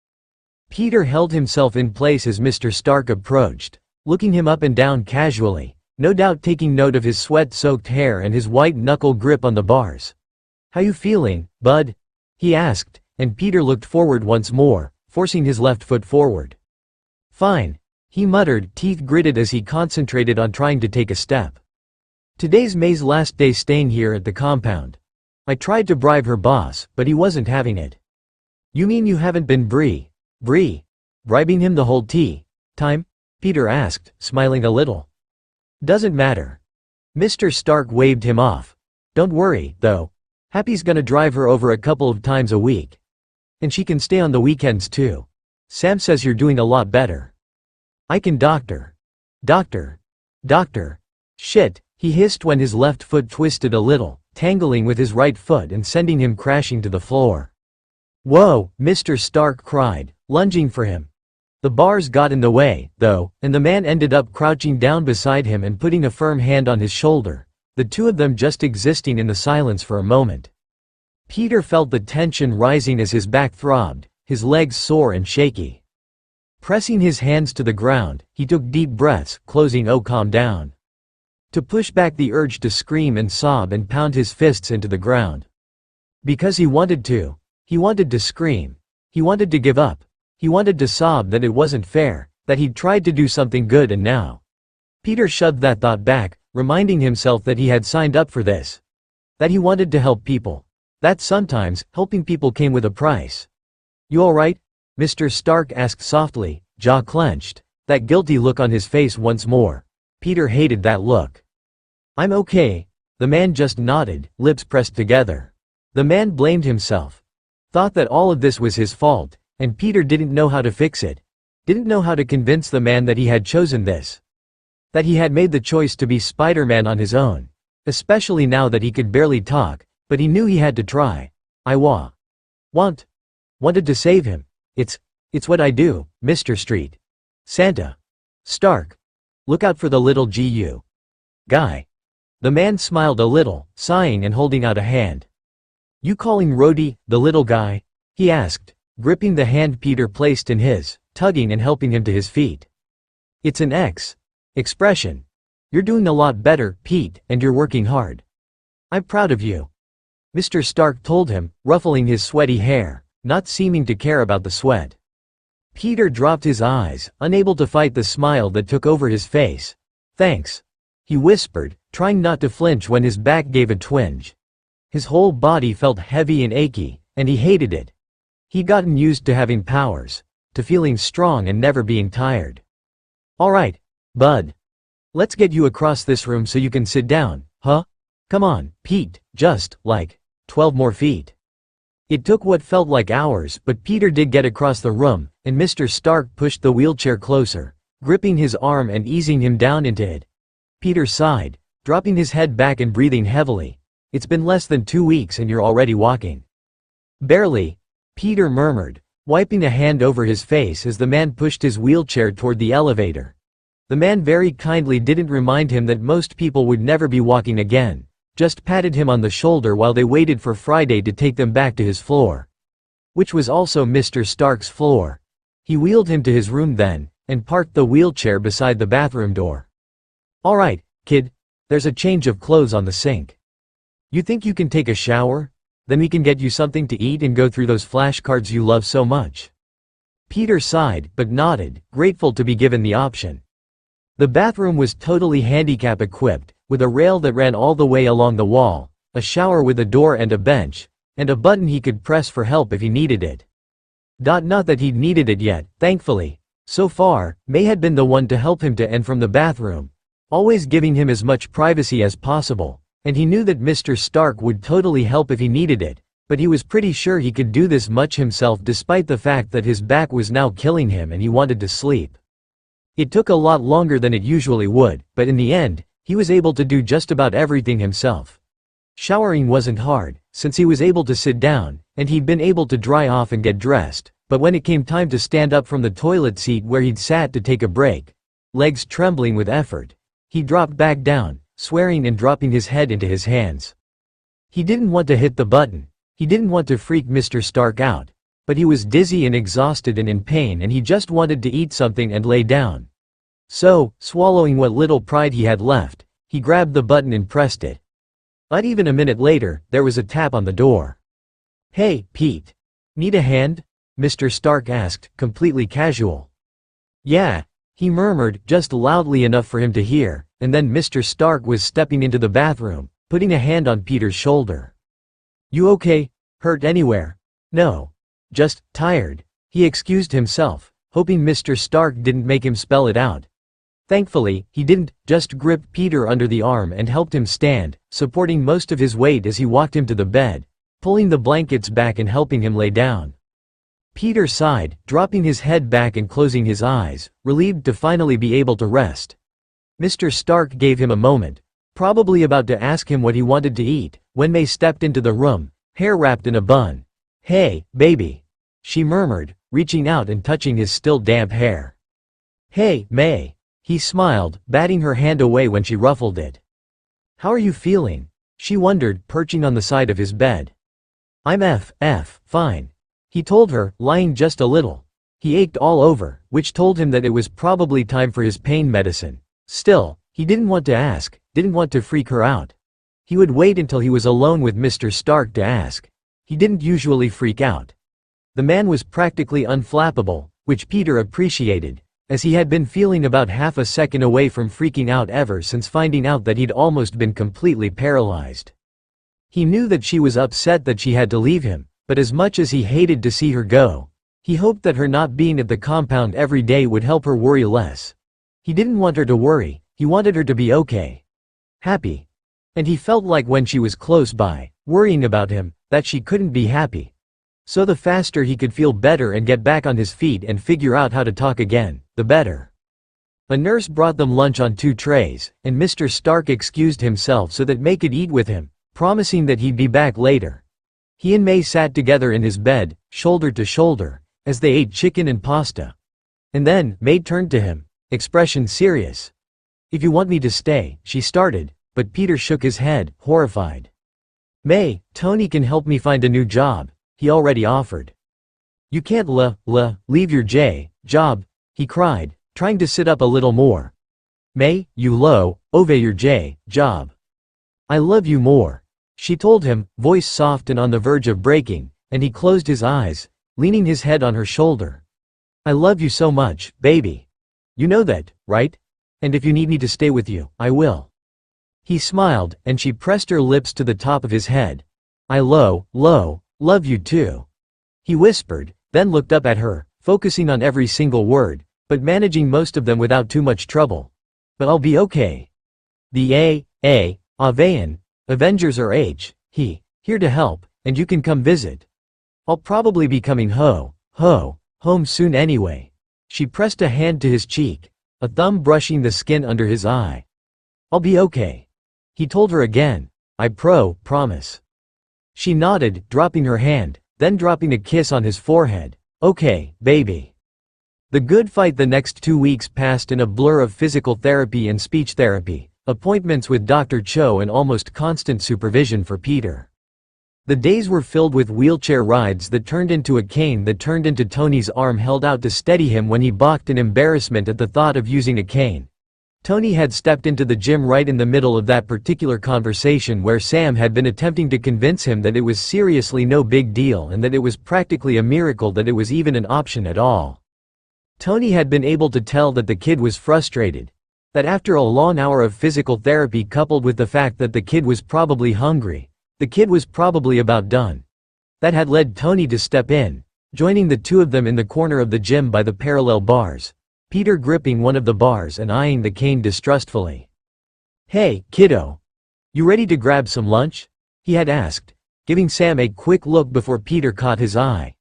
Peter held himself in place as Mr. Stark approached, looking him up and down casually, no doubt taking note of his sweat-soaked hair and his white-knuckle grip on the bars. How you feeling, bud? He asked, and Peter looked forward once more, forcing his left foot forward. Fine, he muttered, teeth gritted as he concentrated on trying to take a step. Today's May's last day staying here at the compound. I tried to bribe her boss, but he wasn't having it. You mean you haven't been bribing him the whole time? Peter asked, smiling a little. Doesn't matter. Mr. Stark waved him off. Don't worry, though. Happy's gonna drive her over a couple of times a week. And she can stay on the weekends too. Sam says you're doing a lot better. I can doctor. Shit, he hissed when his left foot twisted a little, tangling with his right foot and sending him crashing to the floor. Whoa, Mr. Stark cried, lunging for him. The bars got in the way, though, and the man ended up crouching down beside him and putting a firm hand on his shoulder, the two of them just existing in the silence for a moment. Peter felt the tension rising as his back throbbed, his legs sore and shaky. Pressing his hands to the ground, he took deep breaths, closing calm down. To push back the urge to scream and sob and pound his fists into the ground. Because he wanted to. He wanted to scream. He wanted to give up. He wanted to sob that it wasn't fair, that he'd tried to do something good and now. Peter shoved that thought back, reminding himself that he had signed up for this. That he wanted to help people. That sometimes, helping people came with a price. You alright? Mr. Stark asked softly, jaw clenched, that guilty look on his face once more. Peter hated that look. I'm okay. The man just nodded, lips pressed together. The man blamed himself. Thought that all of this was his fault, and Peter didn't know how to fix it. Didn't know how to convince the man that he had chosen this. That he had made the choice to be Spider-Man on his own. Especially now that he could barely talk, but he knew he had to try. I wanted to save him. It's what I do, Mr. Street. Santa. Stark. Look out for the little GU. Guy. The man smiled a little, sighing and holding out a hand. You calling Rhodey, the little guy? He asked, gripping the hand Peter placed in his, tugging and helping him to his feet. It's an expression. You're doing a lot better, Pete, and you're working hard. I'm proud of you. Mr. Stark told him, ruffling his sweaty hair, not seeming to care about the sweat. Peter dropped his eyes, unable to fight the smile that took over his face. Thanks. He whispered, trying not to flinch when his back gave a twinge. His whole body felt heavy and achy, and he hated it. He'd gotten used to having powers, to feeling strong and never being tired. Alright, bud. Let's get you across this room so you can sit down, huh? Come on, Pete, just, 12 more feet. It took what felt like hours, but Peter did get across the room, and Mr. Stark pushed the wheelchair closer, gripping his arm and easing him down into it. Peter sighed, dropping his head back and breathing heavily. It's been less than 2 weeks and you're already walking. Barely, Peter murmured, wiping a hand over his face as the man pushed his wheelchair toward the elevator. The man very kindly didn't remind him that most people would never be walking again, just patted him on the shoulder while they waited for Friday to take them back to his floor. Which was also Mr. Stark's floor. He wheeled him to his room then, and parked the wheelchair beside the bathroom door. Alright, kid. There's a change of clothes on the sink. You think you can take a shower? Then we can get you something to eat and go through those flashcards you love so much. Peter sighed, but nodded, grateful to be given the option. The bathroom was totally handicap equipped, with a rail that ran all the way along the wall, a shower with a door and a bench, and a button he could press for help if he needed it. Not that he'd needed it yet, thankfully. So far, May had been the one to help him to and from the bathroom, always giving him as much privacy as possible, and he knew that Mr. Stark would totally help if he needed it, but he was pretty sure he could do this much himself despite the fact that his back was now killing him and he wanted to sleep. It took a lot longer than it usually would, but in the end, he was able to do just about everything himself. Showering wasn't hard, since he was able to sit down, and he'd been able to dry off and get dressed, but when it came time to stand up from the toilet seat where he'd sat to take a break, legs trembling with effort, he dropped back down, swearing and dropping his head into his hands. He didn't want to hit the button. He didn't want to freak Mr. Stark out, but he was dizzy and exhausted and in pain and he just wanted to eat something and lay down. So, swallowing what little pride he had left, he grabbed the button and pressed it. Not even a minute later, there was a tap on the door. "Hey, Pete. Need a hand?" Mr. Stark asked, completely casual. "Yeah," he murmured, just loudly enough for him to hear, and then Mr. Stark was stepping into the bathroom, putting a hand on Peter's shoulder. "You okay? Hurt anywhere?" "No. Just tired," he excused himself, hoping Mr. Stark didn't make him spell it out. Thankfully, he didn't, just gripped Peter under the arm and helped him stand, supporting most of his weight as he walked him to the bed, pulling the blankets back and helping him lay down. Peter sighed, dropping his head back and closing his eyes, relieved to finally be able to rest. Mr. Stark gave him a moment, probably about to ask him what he wanted to eat, when May stepped into the room, hair wrapped in a bun. "Hey, baby," she murmured, reaching out and touching his still damp hair. "Hey, May," he smiled, batting her hand away when she ruffled it. "How are you feeling?" she wondered, perching on the side of his bed. "I'm fine," he told her, lying just a little. He ached all over, which told him that it was probably time for his pain medicine. Still, he didn't want to ask, didn't want to freak her out. He would wait until he was alone with Mr. Stark to ask. He didn't usually freak out. The man was practically unflappable, which Peter appreciated, as he had been feeling about half a second away from freaking out ever since finding out that he'd almost been completely paralyzed. He knew that she was upset that she had to leave him, but as much as he hated to see her go, he hoped that her not being at the compound every day would help her worry less. He didn't want her to worry, he wanted her to be okay. Happy. And he felt like when she was close by, worrying about him, that she couldn't be happy. So the faster he could feel better and get back on his feet and figure out how to talk again, the better. A nurse brought them lunch on 2 trays, and Mr. Stark excused himself so that May could eat with him, promising that he'd be back later. He and May sat together in his bed, shoulder to shoulder, as they ate chicken and pasta. And then, May turned to him, expression serious. "If you want me to stay," she started, but Peter shook his head, horrified. "May, Tony can help me find a new job," he already offered. "You can't leave your job," he cried, trying to sit up a little more. "May, you over your job. I love you more," she told him, voice soft and on the verge of breaking, and he closed his eyes, leaning his head on her shoulder. "I love you so much, baby. You know that, right? And if you need me to stay with you, I will." He smiled, and she pressed her lips to the top of his head. "I love you too," he whispered, then looked up at her, focusing on every single word, but managing most of them without too much trouble. "But I'll be okay. The Avengers are here to help, and you can come visit. I'll probably be coming home soon anyway." She pressed a hand to his cheek, a thumb brushing the skin under his eye. "I'll be okay," he told her again. "I promise." She nodded, dropping her hand, then dropping a kiss on his forehead. "Okay, baby." The good fight. The next 2 weeks passed in a blur of physical therapy and speech therapy, appointments with Dr. Cho and almost constant supervision for Peter. The days were filled with wheelchair rides that turned into a cane that turned into Tony's arm held out to steady him when he balked in embarrassment at the thought of using a cane. Tony had stepped into the gym right in the middle of that particular conversation where Sam had been attempting to convince him that it was seriously no big deal and that it was practically a miracle that it was even an option at all. Tony had been able to tell that the kid was frustrated, that after a long hour of physical therapy coupled with the fact that the kid was probably hungry, the kid was probably about done. That had led Tony to step in, joining the two of them in the corner of the gym by the parallel bars, Peter gripping one of the bars and eyeing the cane distrustfully. "Hey, kiddo. You ready to grab some lunch?" he had asked, giving Sam a quick look before Peter caught his eye.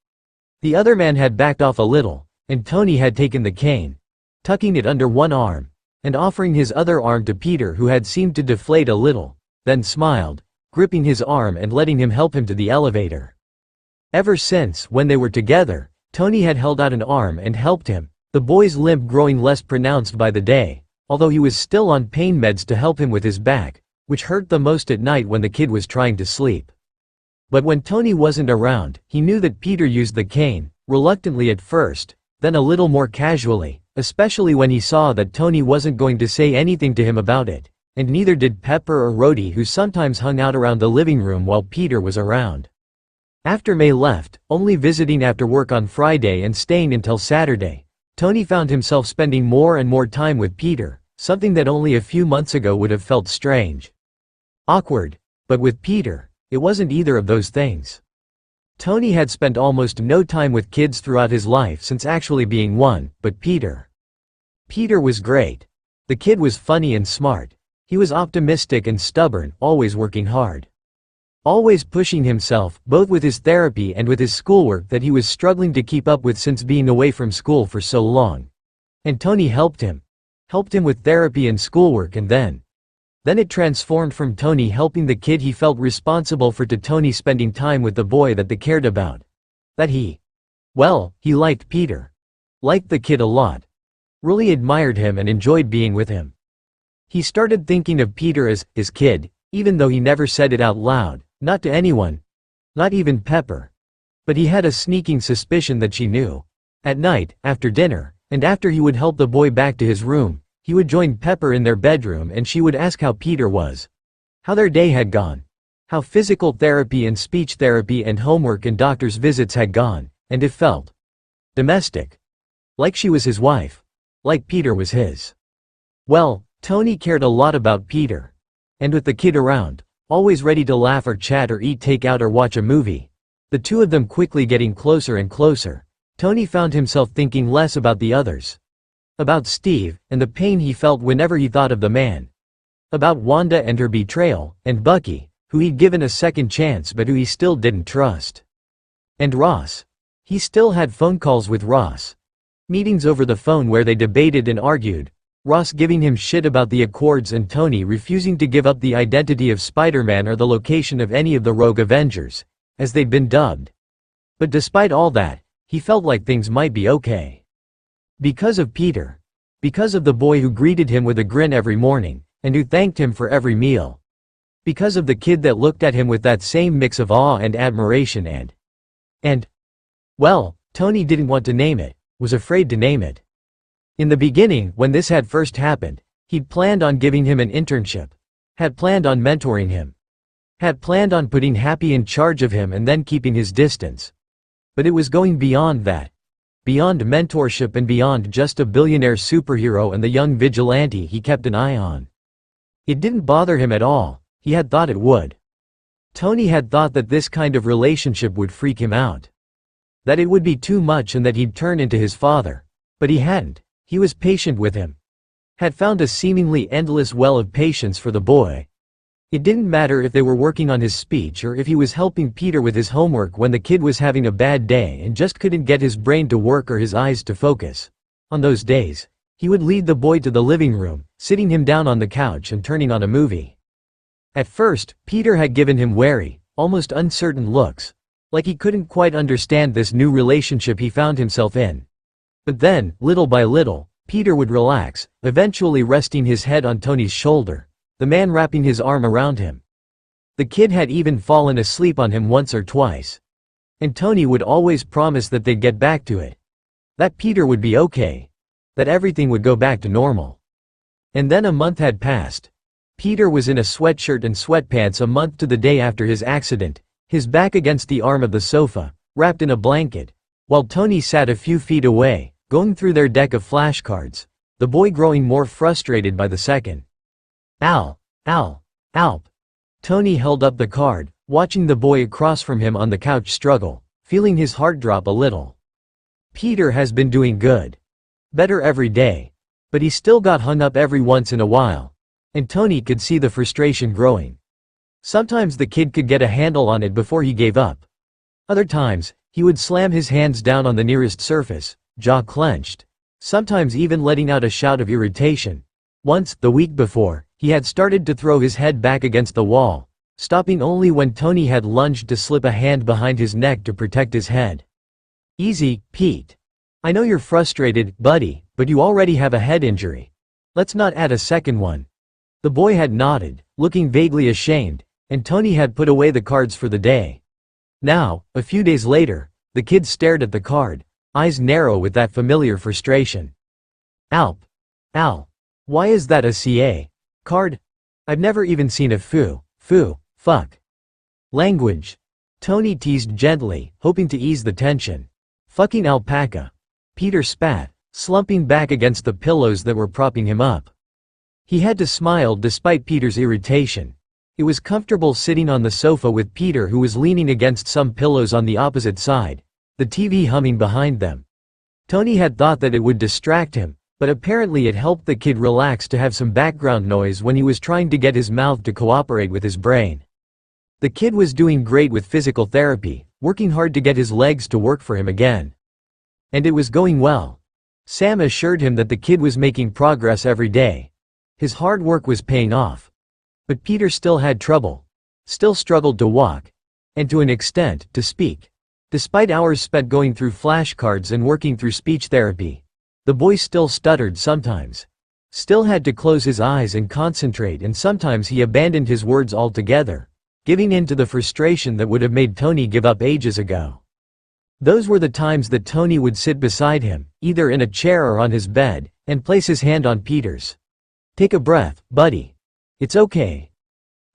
The other man had backed off a little, and Tony had taken the cane, tucking it under one arm, and offering his other arm to Peter, who had seemed to deflate a little, then smiled, gripping his arm and letting him help him to the elevator. Ever since, when they were together, Tony had held out an arm and helped him, the boy's limp growing less pronounced by the day, although he was still on pain meds to help him with his back, which hurt the most at night when the kid was trying to sleep. But when Tony wasn't around, he knew that Peter used the cane, reluctantly at first, then a little more casually, especially when he saw that Tony wasn't going to say anything to him about it, and neither did Pepper or Rhodey, who sometimes hung out around the living room while Peter was around. After May left, only visiting after work on Friday and staying until Saturday, Tony found himself spending more and more time with Peter, something that only a few months ago would have felt strange. Awkward. But with Peter, it wasn't either of those things. Tony had spent almost no time with kids throughout his life since actually being one, but Peter was great. The kid was funny and smart. He was optimistic and stubborn, always working hard. Always pushing himself, both with his therapy and with his schoolwork that he was struggling to keep up with since being away from school for so long. And Tony helped him with therapy and schoolwork, and then it transformed from Tony helping the kid he felt responsible for to Tony spending time with the boy that they cared about. That he liked Peter. Liked the kid a lot. Really admired him and enjoyed being with him. He started thinking of Peter as his kid, even though he never said it out loud. Not to anyone. Not even Pepper. But he had a sneaking suspicion that she knew. At night, after dinner, and after he would help the boy back to his room, he would join Pepper in their bedroom and she would ask how Peter was. How their day had gone. How physical therapy and speech therapy and homework and doctor's visits had gone, and it felt domestic. Like she was his wife. Like Peter was his. Well, Tony cared a lot about Peter. And with the kid around, always ready to laugh or chat or eat takeout or watch a movie, the two of them quickly getting closer and closer, Tony found himself thinking less about the others. About Steve, and the pain he felt whenever he thought of the man. About Wanda and her betrayal, and Bucky, who he'd given a second chance but who he still didn't trust. And Ross. He still had phone calls with Ross. Meetings over the phone where they debated and argued, Ross giving him shit about the Accords and Tony refusing to give up the identity of Spider-Man or the location of any of the Rogue Avengers, as they'd been dubbed. But despite all that, he felt like things might be okay. Because of Peter. Because of the boy who greeted him with a grin every morning, and who thanked him for every meal. Because of the kid that looked at him with that same mix of awe and admiration and well, Tony didn't want to name it, was afraid to name it. In the beginning, when this had first happened, he'd planned on giving him an internship. Had planned on mentoring him. Had planned on putting Happy in charge of him and then keeping his distance. But it was going beyond that. Beyond mentorship and beyond just a billionaire superhero and the young vigilante he kept an eye on. It didn't bother him at all, he had thought it would. Tony had thought that this kind of relationship would freak him out. That it would be too much and that he'd turn into his father. But he hadn't. He was patient with him. Had found a seemingly endless well of patience for the boy. It didn't matter if they were working on his speech or if he was helping Peter with his homework when the kid was having a bad day and just couldn't get his brain to work or his eyes to focus. On those days, he would lead the boy to the living room, sitting him down on the couch and turning on a movie. At first, Peter had given him wary, almost uncertain looks, like he couldn't quite understand this new relationship he found himself in. But then, little by little, Peter would relax, eventually resting his head on Tony's shoulder, the man wrapping his arm around him. The kid had even fallen asleep on him once or twice. And Tony would always promise that they'd get back to it. That Peter would be okay. That everything would go back to normal. And then a month had passed. Peter was in a sweatshirt and sweatpants a month to the day after his accident, his back against the arm of the sofa, wrapped in a blanket, while Tony sat a few feet away, going through their deck of flashcards, the boy growing more frustrated by the second. Al. Tony held up the card, watching the boy across from him on the couch struggle, feeling his heart drop a little. Peter has been doing good. Better every day. But he still got hung up every once in a while. And Tony could see the frustration growing. Sometimes the kid could get a handle on it before he gave up. Other times, he would slam his hands down on the nearest surface, jaw clenched, sometimes even letting out a shout of irritation. Once, the week before, he had started to throw his head back against the wall, stopping only when Tony had lunged to slip a hand behind his neck to protect his head. Easy, Pete. I know you're frustrated, buddy, but you already have a head injury. Let's not add a second one. The boy had nodded, looking vaguely ashamed, and Tony had put away the cards for the day. Now, a few days later, the kid stared at the card, eyes narrow with that familiar frustration. Al, why is that a CA card? I've never even seen a fuck language. Tony teased gently, hoping to ease the tension. Fucking alpaca. Peter spat, slumping back against the pillows that were propping him up. He had to smile despite Peter's irritation. It was comfortable sitting on the sofa with Peter, who was leaning against some pillows on the opposite side, the TV humming behind them. Tony had thought that it would distract him, but apparently it helped the kid relax to have some background noise when he was trying to get his mouth to cooperate with his brain. The kid was doing great with physical therapy, working hard to get his legs to work for him again. And it was going well. Sam assured him that the kid was making progress every day. His hard work was paying off. But Peter still had trouble. Still struggled to walk. And to an extent, to speak. Despite hours spent going through flashcards and working through speech therapy, the boy still stuttered sometimes. Still had to close his eyes and concentrate, and sometimes he abandoned his words altogether, giving in to the frustration that would have made Tony give up ages ago. Those were the times that Tony would sit beside him, either in a chair or on his bed, and place his hand on Peter's. Take a breath, buddy. It's okay.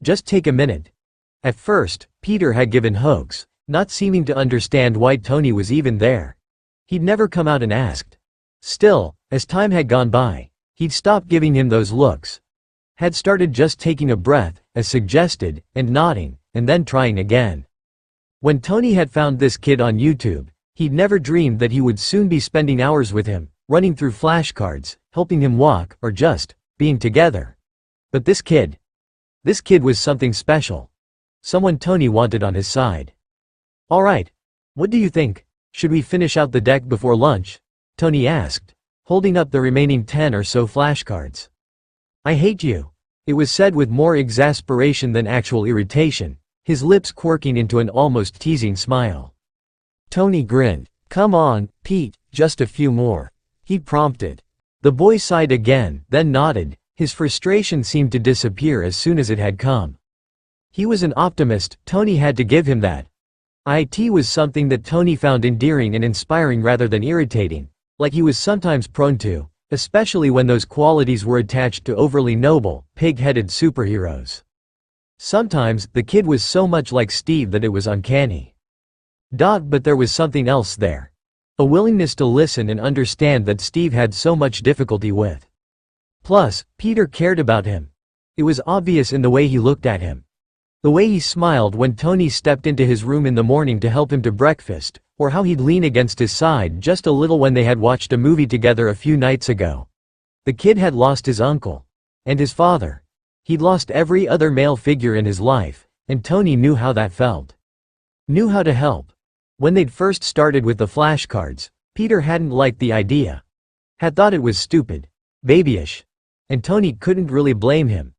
Just take a minute. At first, Peter had given hoax, not seeming to understand why Tony was even there. He'd never come out and asked. Still, as time had gone by, he'd stopped giving him those looks. Had started just taking a breath, as suggested, and nodding, and then trying again. When Tony had found this kid on YouTube, he'd never dreamed that he would soon be spending hours with him, running through flashcards, helping him walk, or just being together. But this kid was something special. Someone Tony wanted on his side. Alright. What do you think? Should we finish out the deck before lunch? Tony asked, holding up the remaining 10 or so flashcards. I hate you. It was said with more exasperation than actual irritation, his lips quirking into an almost teasing smile. Tony grinned. Come on, Pete, just a few more. He prompted. The boy sighed again, then nodded. His frustration seemed to disappear as soon as it had come. He was an optimist, Tony had to give him that. It was something that Tony found endearing and inspiring rather than irritating, like he was sometimes prone to, especially when those qualities were attached to overly noble, pig-headed superheroes. Sometimes, the kid was so much like Steve that it was uncanny. But there was something else there. A willingness to listen and understand that Steve had so much difficulty with. Plus, Peter cared about him. It was obvious in the way he looked at him. The way he smiled when Tony stepped into his room in the morning to help him to breakfast, or how he'd lean against his side just a little when they had watched a movie together a few nights ago. The kid had lost his uncle. And his father. He'd lost every other male figure in his life, and Tony knew how that felt. Knew how to help. When they'd first started with the flashcards, Peter hadn't liked the idea. Had thought it was stupid. Babyish. And Tony couldn't really blame him.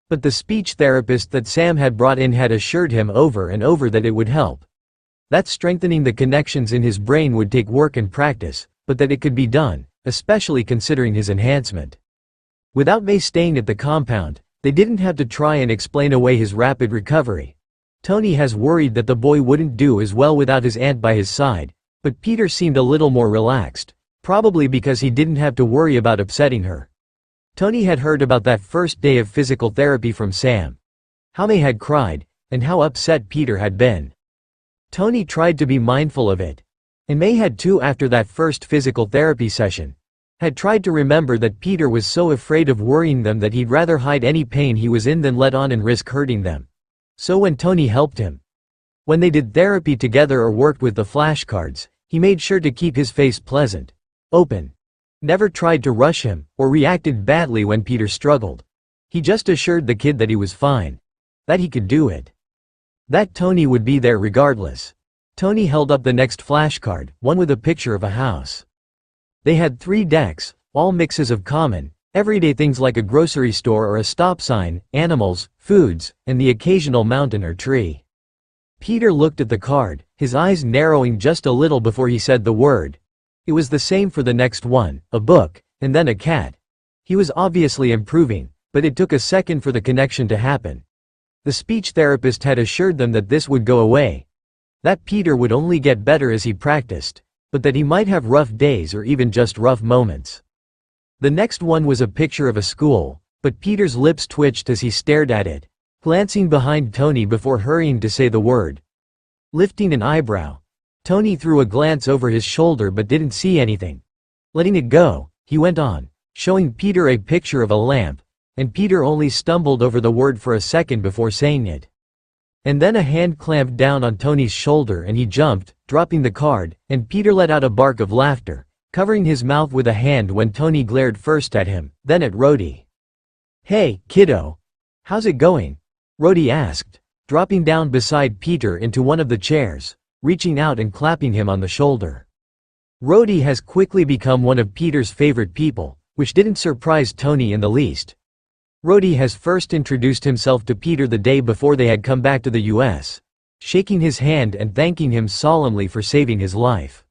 But the speech therapist that Sam had brought in had assured him over and over that it would help. That strengthening the connections in his brain would take work and practice, but that it could be done, especially considering his enhancement. Without May staying at the compound, they didn't have to try and explain away his rapid recovery. Tony has worried that the boy wouldn't do as well without his aunt by his side, but Peter seemed a little more relaxed, probably because he didn't have to worry about upsetting her. Tony had heard about that first day of physical therapy from Sam. How May had cried, and how upset Peter had been. Tony tried to be mindful of it. And May had too after that first physical therapy session. Had tried to remember that Peter was so afraid of worrying them that he'd rather hide any pain he was in than let on and risk hurting them. So when Tony helped him, when they did therapy together or worked with the flashcards, he made sure to keep his face pleasant, open. Never tried to rush him, or reacted badly when Peter struggled. He just assured the kid that he was fine. That he could do it. That Tony would be there regardless. Tony held up the next flashcard, one with a picture of a house. They had 3 decks, all mixes of common, everyday things like a grocery store or a stop sign, animals, foods, and the occasional mountain or tree. Peter looked at the card, his eyes narrowing just a little before he said the word. It was the same for the next one, a book, and then a cat. He was obviously improving, but it took a second for the connection to happen. The speech therapist had assured them that this would go away. That Peter would only get better as he practiced, but that he might have rough days or even just rough moments. The next one was a picture of a school, but Peter's lips twitched as he stared at it, glancing behind Tony before hurrying to say the word. Lifting an eyebrow, Tony threw a glance over his shoulder but didn't see anything. Letting it go, he went on, showing Peter a picture of a lamp, and Peter only stumbled over the word for a second before saying it. And then a hand clamped down on Tony's shoulder and he jumped, dropping the card, and Peter let out a bark of laughter, covering his mouth with a hand when Tony glared first at him, then at Rhodey. "Hey, kiddo. How's it going?" Rhodey asked, dropping down beside Peter into one of the chairs, reaching out and clapping him on the shoulder. Rhodey has quickly become one of Peter's favorite people, which didn't surprise Tony in the least. Rhodey has first introduced himself to Peter the day before they had come back to the US, shaking his hand and thanking him solemnly for saving his life.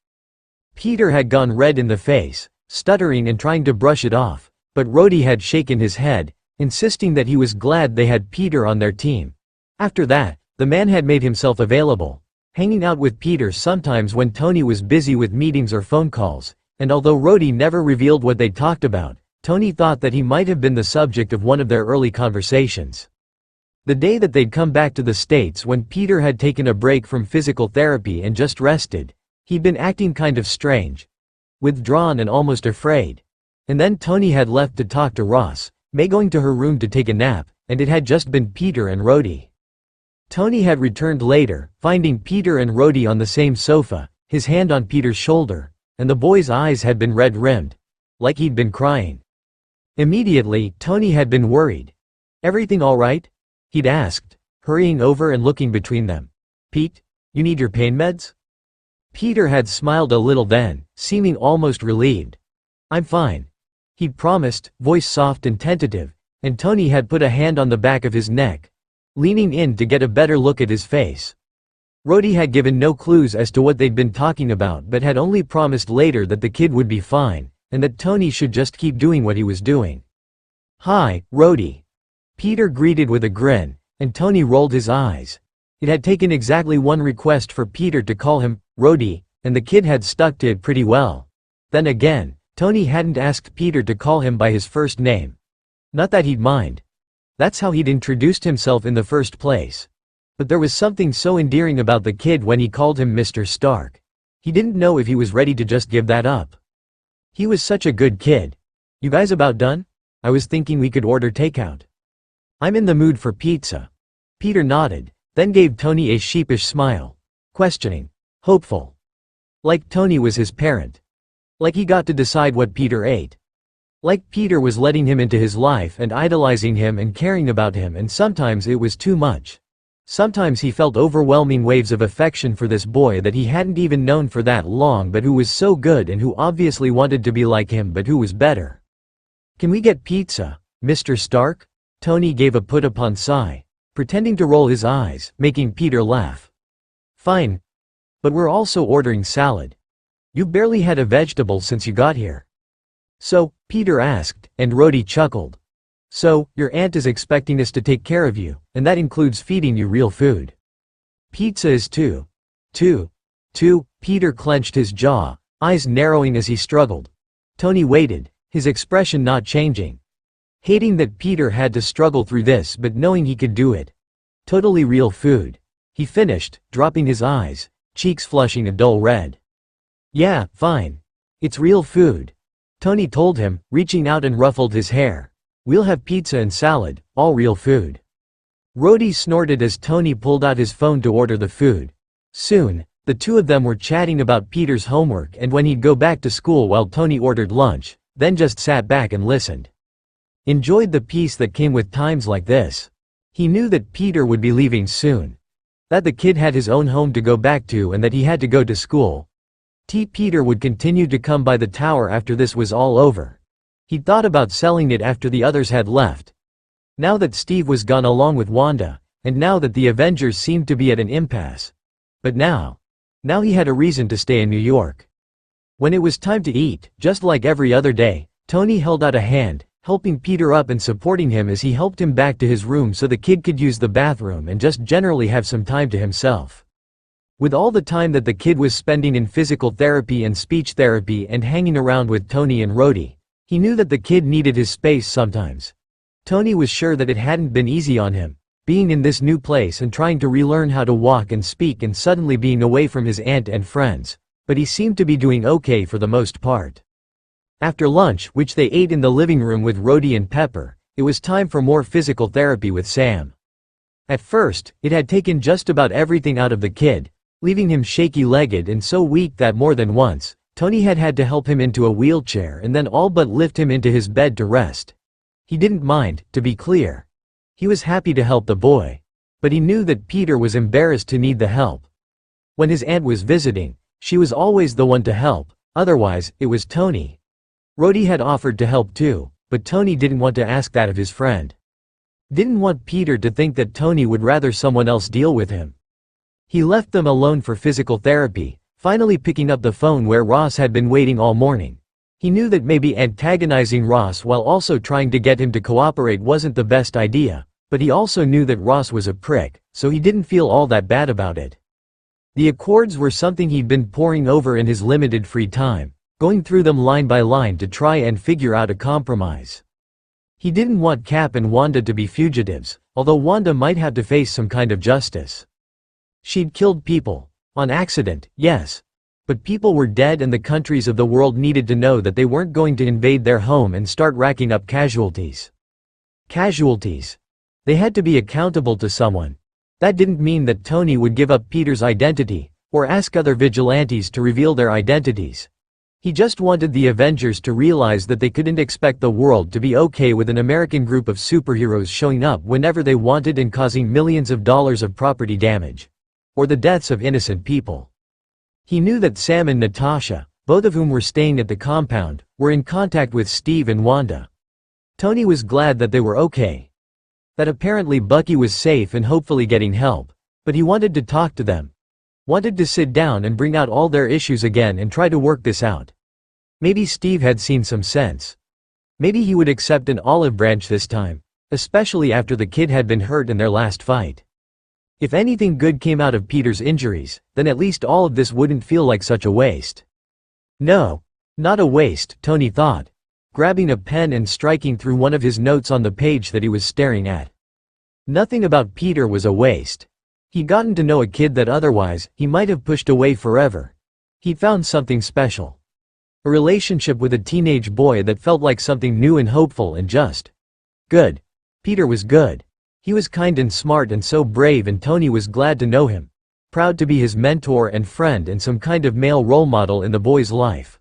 Peter had gone red in the face, stuttering and trying to brush it off, but Rhodey had shaken his head, insisting that he was glad they had Peter on their team. After that, the man had made himself available, hanging out with Peter sometimes when Tony was busy with meetings or phone calls, and although Rhodey never revealed what they'd talked about, Tony thought that he might have been the subject of one of their early conversations. The day that they'd come back to the States when Peter had taken a break from physical therapy and just rested, he'd been acting kind of strange, withdrawn and almost afraid. And then Tony had left to talk to Ross, May going to her room to take a nap, and it had just been Peter and Rhodey. Tony had returned later, finding Peter and Rhodey on the same sofa, his hand on Peter's shoulder, and the boy's eyes had been red-rimmed, like he'd been crying. Immediately, Tony had been worried. "Everything all right?" he'd asked, hurrying over and looking between them. "Pete, you need your pain meds?" Peter had smiled a little then, seeming almost relieved. "I'm fine," he'd promised, voice soft and tentative, and Tony had put a hand on the back of his neck, leaning in to get a better look at his face. Rhodey had given no clues as to what they'd been talking about but had only promised later that the kid would be fine, and that Tony should just keep doing what he was doing. "Hi, Rhodey," Peter greeted with a grin, and Tony rolled his eyes. It had taken exactly one request for Peter to call him Rhodey, and the kid had stuck to it pretty well. Then again, Tony hadn't asked Peter to call him by his first name. Not that he'd mind. That's how he'd introduced himself in the first place. But there was something so endearing about the kid when he called him Mr. Stark. He didn't know if he was ready to just give that up. He was such a good kid. "You guys about done? I was thinking we could order takeout." "I'm in the mood for pizza." Peter nodded, then gave Tony a sheepish smile. Questioning. Hopeful. Like Tony was his parent. Like he got to decide what Peter ate. Like Peter was letting him into his life and idolizing him and caring about him, and sometimes it was too much. Sometimes he felt overwhelming waves of affection for this boy that he hadn't even known for that long but who was so good and who obviously wanted to be like him but who was better. "Can we get pizza, Mr. Stark?" Tony gave a put-upon sigh, pretending to roll his eyes, making Peter laugh. "Fine. But we're also ordering salad. You've barely had a vegetable since you got here." "So," Peter asked, and Rhodey chuckled. "So, your aunt is expecting us to take care of you, and that includes feeding you real food. Pizza is too. Peter clenched his jaw, eyes narrowing as he struggled. Tony waited, his expression not changing. hating that Peter had to struggle through this but knowing he could do it. Totally real food. He finished, dropping his eyes, cheeks flushing a dull red. Yeah, fine. It's real food, Tony told him, reaching out and ruffled his hair. We'll have pizza and salad, all real food. Rhodey snorted as Tony pulled out his phone to order the food. Soon, the two of them were chatting about Peter's homework and when he'd go back to school while Tony ordered lunch, then just sat back and listened. Enjoyed the peace that came with times like this. He knew that Peter would be leaving soon. That the kid had his own home to go back to and that he had to go to school. Peter would continue to come by the tower after this was all over. He'd thought about selling it after the others had left. Now that Steve was gone along with Wanda, and now that the Avengers seemed to be at an impasse. But now he had a reason to stay in New York. When it was time to eat, just like every other day, Tony held out a hand, helping Peter up and supporting him as he helped him back to his room so the kid could use the bathroom and just generally have some time to himself. With all the time that the kid was spending in physical therapy and speech therapy and hanging around with Tony and Rhodey, he knew that the kid needed his space sometimes. Tony was sure that it hadn't been easy on him, being in this new place and trying to relearn how to walk and speak and suddenly being away from his aunt and friends, but he seemed to be doing okay for the most part. After lunch, which they ate in the living room with Rhodey and Pepper, it was time for more physical therapy with Sam. At first, it had taken just about everything out of the kid, leaving him shaky-legged and so weak that more than once, Tony had had to help him into a wheelchair and then all but lift him into his bed to rest. He didn't mind, to be clear. He was happy to help the boy. But he knew that Peter was embarrassed to need the help. When his aunt was visiting, she was always the one to help, otherwise, it was Tony. Rhodey had offered to help too, but Tony didn't want to ask that of his friend. Didn't want Peter to think that Tony would rather someone else deal with him. He left them alone for physical therapy, finally picking up the phone where Ross had been waiting all morning. He knew that maybe antagonizing Ross while also trying to get him to cooperate wasn't the best idea, but he also knew that Ross was a prick, so he didn't feel all that bad about it. The Accords were something he'd been poring over in his limited free time, going through them line by line to try and figure out a compromise. He didn't want Cap and Wanda to be fugitives, although Wanda might have to face some kind of justice. She'd killed people. On accident, yes. But people were dead and the countries of the world needed to know that they weren't going to invade their home and start racking up casualties. Casualties. They had to be accountable to someone. That didn't mean that Tony would give up Peter's identity, or ask other vigilantes to reveal their identities. He just wanted the Avengers to realize that they couldn't expect the world to be okay with an American group of superheroes showing up whenever they wanted and causing millions of dollars of property damage. Or the deaths of innocent people. He knew that Sam and Natasha, both of whom were staying at the compound, were in contact with Steve and Wanda. Tony was glad that they were okay. That apparently Bucky was safe and hopefully getting help, but he wanted to talk to them. Wanted to sit down and bring out all their issues again and try to work this out. Maybe Steve had seen some sense. Maybe he would accept an olive branch this time, especially after the kid had been hurt in their last fight. If anything good came out of Peter's injuries, then at least all of this wouldn't feel like such a waste. No, not a waste, Tony thought, grabbing a pen and striking through one of his notes on the page that he was staring at. Nothing about Peter was a waste. He'd gotten to know a kid that otherwise, he might have pushed away forever. He'd found something special. A relationship with a teenage boy that felt like something new and hopeful and just good. Peter was good. He was kind and smart and so brave and Tony was glad to know him. Proud to be his mentor and friend and some kind of male role model in the boy's life.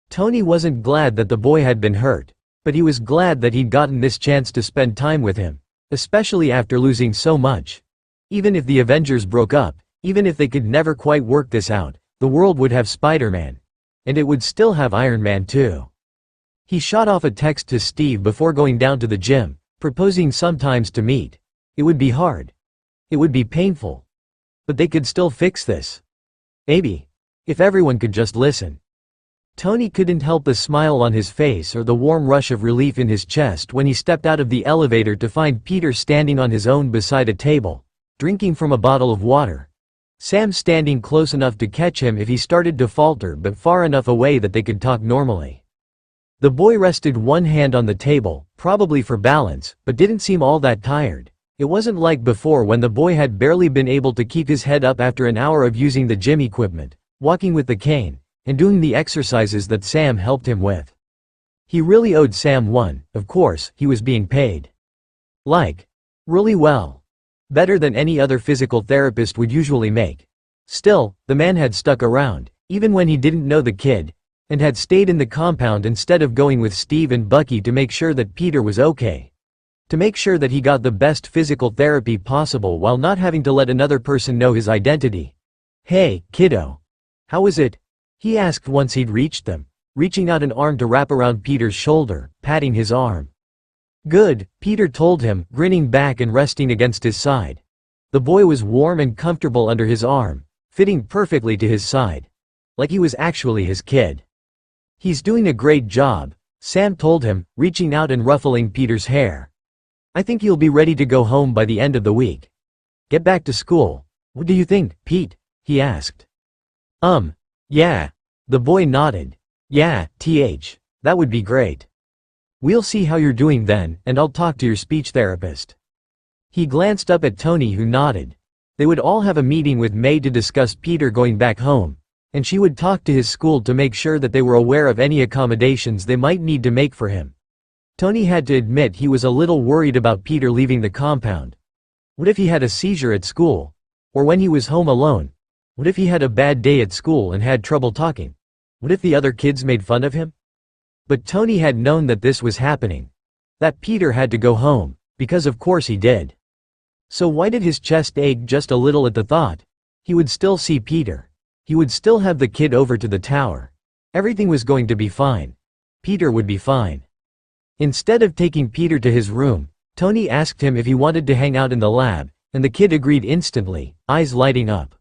Tony wasn't glad that the boy had been hurt, but he was glad that he'd gotten this chance to spend time with him, especially after losing so much. Even if the Avengers broke up, even if they could never quite work this out, the world would have Spider-Man. And it would still have Iron Man too. He shot off a text to Steve before going down to the gym, proposing sometimes to meet. It would be hard. It would be painful. But they could still fix this. Maybe. If everyone could just listen. Tony couldn't help the smile on his face or the warm rush of relief in his chest when he stepped out of the elevator to find Peter standing on his own beside a table, drinking from a bottle of water. Sam standing close enough to catch him if he started to falter but far enough away that they could talk normally. The boy rested one hand on the table, probably for balance, but didn't seem all that tired. It wasn't like before when the boy had barely been able to keep his head up after an hour of using the gym equipment, walking with the cane, and doing the exercises that Sam helped him with. He really owed Sam one, of course, he was being paid. Really well. Better than any other physical therapist would usually make. Still, the man had stuck around, even when he didn't know the kid, and had stayed in the compound instead of going with Steve and Bucky to make sure that Peter was okay. To make sure that he got the best physical therapy possible while not having to let another person know his identity. "Hey, kiddo. How was it?" he asked once he'd reached them, reaching out an arm to wrap around Peter's shoulder, patting his arm. "Good," Peter told him, grinning back and resting against his side. The boy was warm and comfortable under his arm, fitting perfectly to his side. Like he was actually his kid. "He's doing a great job," Sam told him, reaching out and ruffling Peter's hair. "I think you'll be ready to go home by the end of the week. Get back to school. What do you think, Pete?" he asked. Yeah." The boy nodded. "Yeah, that would be great. We'll see how you're doing then, and I'll talk to your speech therapist." He glanced up at Tony, who nodded. They would all have a meeting with May to discuss Peter going back home, and she would talk to his school to make sure that they were aware of any accommodations they might need to make for him. Tony had to admit he was a little worried about Peter leaving the compound. What if he had a seizure at school? Or when he was home alone? What if he had a bad day at school and had trouble talking? What if the other kids made fun of him? But Tony had known that this was happening. That Peter had to go home, because of course he did. So why did his chest ache just a little at the thought? He would still see Peter. He would still have the kid over to the tower. Everything was going to be fine. Peter would be fine. Instead of taking Peter to his room, Tony asked him if he wanted to hang out in the lab, and the kid agreed instantly, eyes lighting up.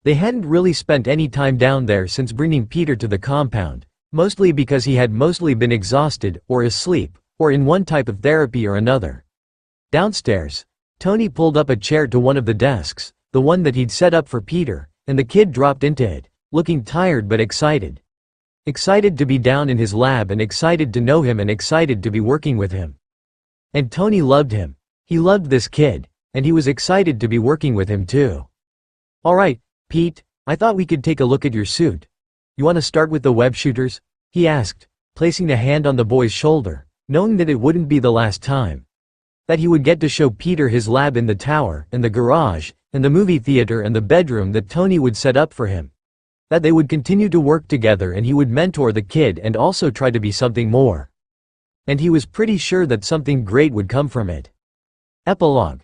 They hadn't really spent any time down there since bringing Peter to the compound, mostly because he had mostly been exhausted, or asleep, or in one type of therapy or another. Downstairs, Tony pulled up a chair to one of the desks, the one that he'd set up for Peter, and the kid dropped into it, looking tired but excited. Excited to be down in his lab and excited to know him and excited to be working with him. And Tony loved him. He loved this kid, and he was excited to be working with him too. "All right, Pete, I thought we could take a look at your suit. You want to start with the web shooters?" he asked, placing a hand on the boy's shoulder, knowing that it wouldn't be the last time. That he would get to show Peter his lab in the tower, and the garage, and the movie theater and the bedroom that Tony would set up for him. That they would continue to work together and he would mentor the kid and also try to be something more. And he was pretty sure that something great would come from it. Epilogue.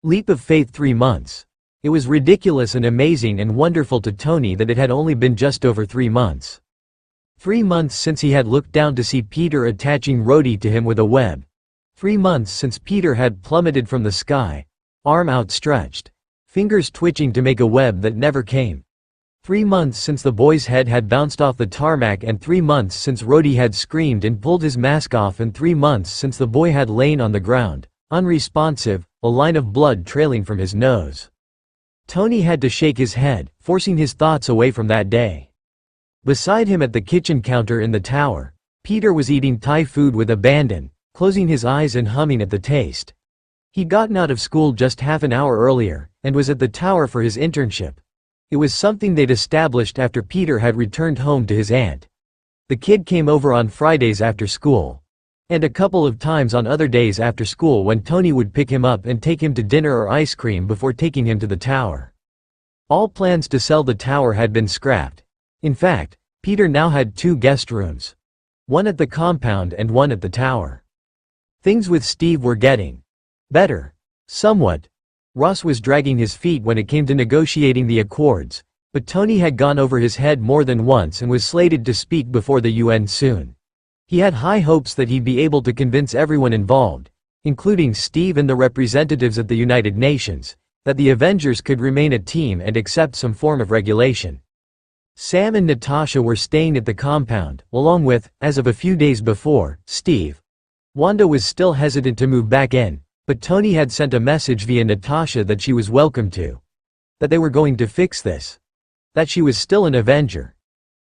Leap of faith 3 months. It was ridiculous and amazing and wonderful to Tony that it had only been just over 3 months. 3 months since he had looked down to see Peter attaching Rhodey to him with a web. 3 months since Peter had plummeted from the sky, arm outstretched, fingers twitching to make a web that never came. 3 months since the boy's head had bounced off the tarmac, and 3 months since Rhodey had screamed and pulled his mask off, and 3 months since the boy had lain on the ground, unresponsive, a line of blood trailing from his nose. Tony had to shake his head, forcing his thoughts away from that day. Beside him at the kitchen counter in the tower, Peter was eating Thai food with abandon, closing his eyes and humming at the taste. He'd gotten out of school just half an hour earlier, and was at the tower for his internship. It was something they'd established after Peter had returned home to his aunt. The kid came over on Fridays after school. And a couple of times on other days after school when Tony would pick him up and take him to dinner or ice cream before taking him to the tower. All plans to sell the tower had been scrapped. In fact, Peter now had 2 guest rooms. One at the compound and one at the tower. Things with Steve were getting better. Somewhat. Ross was dragging his feet when it came to negotiating the accords, but Tony had gone over his head more than once and was slated to speak before the UN soon. He had high hopes that he'd be able to convince everyone involved, including Steve and the representatives at the United Nations, that the Avengers could remain a team and accept some form of regulation. Sam and Natasha were staying at the compound, along with, as of a few days before, Steve. Wanda was still hesitant to move back in, but Tony had sent a message via Natasha that she was welcome to. That they were going to fix this. That she was still an Avenger.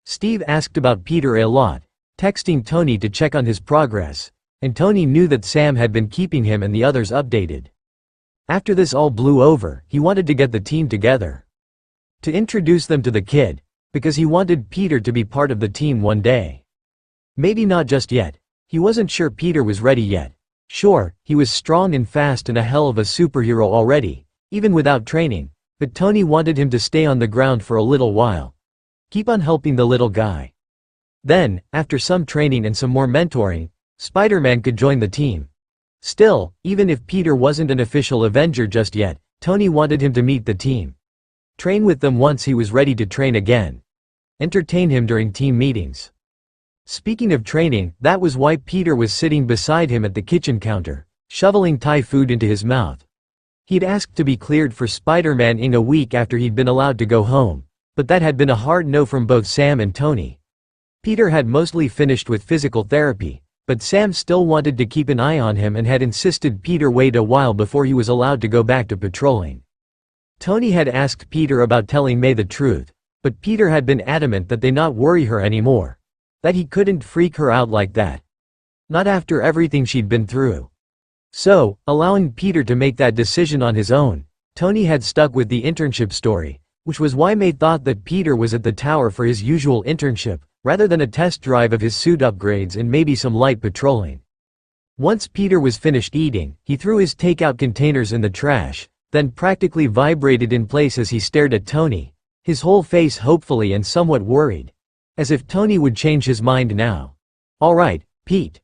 Steve asked about Peter a lot, texting Tony to check on his progress, and Tony knew that Sam had been keeping him and the others updated. After this all blew over, he wanted to get the team together. To introduce them to the kid, because he wanted Peter to be part of the team one day. Maybe not just yet. He wasn't sure Peter was ready yet. Sure, he was strong and fast and a hell of a superhero already, even without training, but Tony wanted him to stay on the ground for a little while. Keep on helping the little guy. Then, after some training and some more mentoring, Spider-Man could join the team. Still, even if Peter wasn't an official Avenger just yet, Tony wanted him to meet the team. Train with them once he was ready to train again. Entertain him during team meetings. Speaking of training, that was why Peter was sitting beside him at the kitchen counter, shoveling Thai food into his mouth. He'd asked to be cleared for Spider-Man-ing a week after he'd been allowed to go home, but that had been a hard no from both Sam and Tony. Peter had mostly finished with physical therapy, but Sam still wanted to keep an eye on him and had insisted Peter wait a while before he was allowed to go back to patrolling. Tony had asked Peter about telling May the truth, but Peter had been adamant that they not worry her anymore. That he couldn't freak her out like that. Not after everything she'd been through. So, allowing Peter to make that decision on his own, Tony had stuck with the internship story, which was why May thought that Peter was at the tower for his usual internship, rather than a test drive of his suit upgrades and maybe some light patrolling. Once Peter was finished eating, he threw his takeout containers in the trash, then practically vibrated in place as he stared at Tony, his whole face hopefully and somewhat worried. As if Tony would change his mind now. "All right, Pete.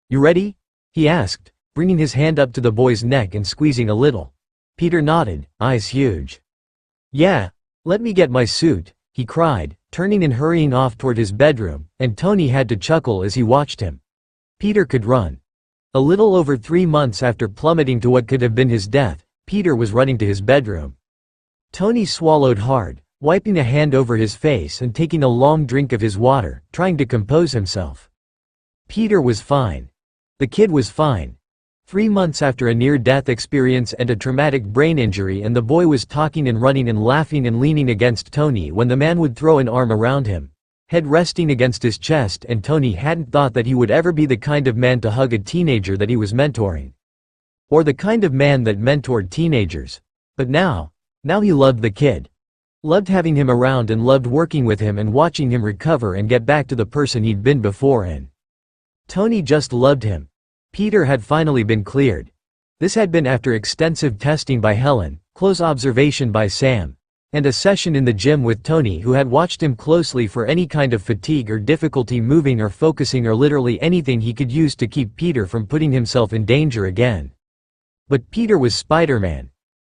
You ready?" he asked, bringing his hand up to the boy's neck and squeezing a little. Peter nodded, eyes huge. "Yeah, let me get my suit," he cried, turning and hurrying off toward his bedroom, and Tony had to chuckle as he watched him. Peter could run. A little over 3 months after plummeting to what could have been his death, Peter was running to his bedroom. Tony swallowed hard, wiping a hand over his face and taking a long drink of his water, trying to compose himself. Peter was fine. The kid was fine. 3 months after a near-death experience and a traumatic brain injury, and the boy was talking and running and laughing and leaning against Tony when the man would throw an arm around him, head resting against his chest, and Tony hadn't thought that he would ever be the kind of man to hug a teenager that he was mentoring. Or the kind of man that mentored teenagers. But now he loved the kid. Loved having him around and loved working with him and watching him recover and get back to the person he'd been before, and Tony just loved him. Peter had finally been cleared. This had been after extensive testing by Helen, close observation by Sam, and a session in the gym with Tony, who had watched him closely for any kind of fatigue or difficulty moving or focusing or literally anything he could use to keep Peter from putting himself in danger again. But Peter was Spider-Man.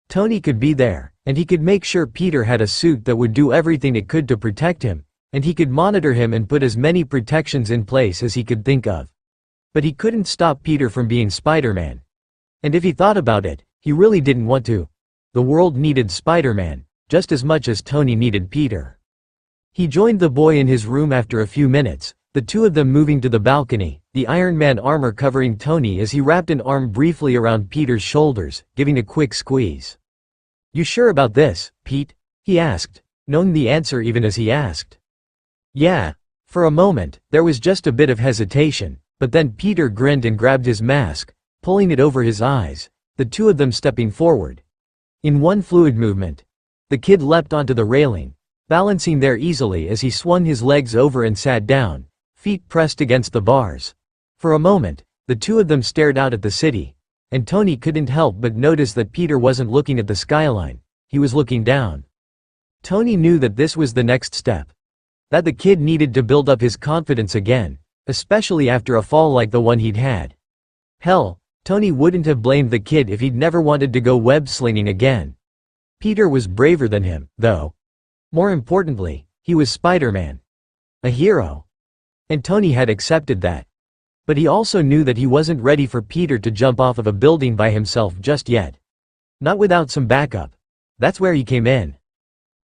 Tony could be there, and he could make sure Peter had a suit that would do everything it could to protect him, and he could monitor him and put as many protections in place as he could think of. But he couldn't stop Peter from being Spider-Man. And if he thought about it, he really didn't want to. The world needed Spider-Man, just as much as Tony needed Peter. He joined the boy in his room after a few minutes, the two of them moving to the balcony, the Iron Man armor covering Tony as he wrapped an arm briefly around Peter's shoulders, giving a quick squeeze. "You sure about this, Pete?" he asked, knowing the answer even as he asked. "Yeah." For a moment, there was just a bit of hesitation, but then Peter grinned and grabbed his mask, pulling it over his eyes, the two of them stepping forward. In one fluid movement, the kid leapt onto the railing, balancing there easily as he swung his legs over and sat down, feet pressed against the bars. For a moment, the two of them stared out at the city, and Tony couldn't help but notice that Peter wasn't looking at the skyline, he was looking down. Tony knew that this was the next step. That the kid needed to build up his confidence again, especially after a fall like the one he'd had. Hell, Tony wouldn't have blamed the kid if he'd never wanted to go web-slinging again. Peter was braver than him, though. More importantly, he was Spider-Man. A hero. And Tony had accepted that. But he also knew that he wasn't ready for Peter to jump off of a building by himself just yet. Not without some backup. That's where he came in.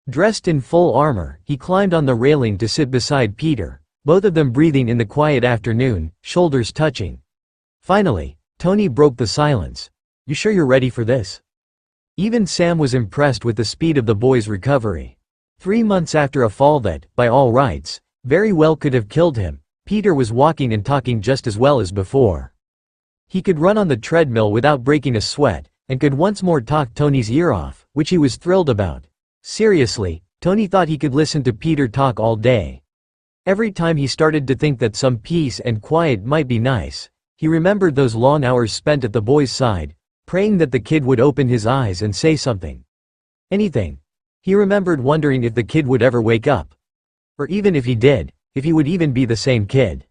Dressed in full armor, he climbed on the railing to sit beside Peter, both of them breathing in the quiet afternoon, shoulders touching. Finally, Tony broke the silence. "You sure you're ready for this?" Even Sam was impressed with the speed of the boy's recovery. 3 months after a fall that, by all rights, very well could have killed him, Peter was walking and talking just as well as before. He could run on the treadmill without breaking a sweat, and could once more talk Tony's ear off, which he was thrilled about. Seriously, Tony thought he could listen to Peter talk all day. Every time he started to think that some peace and quiet might be nice, he remembered those long hours spent at the boy's side, praying that the kid would open his eyes and say something. Anything. He remembered wondering if the kid would ever wake up. Or even if he did, if he would even be the same kid.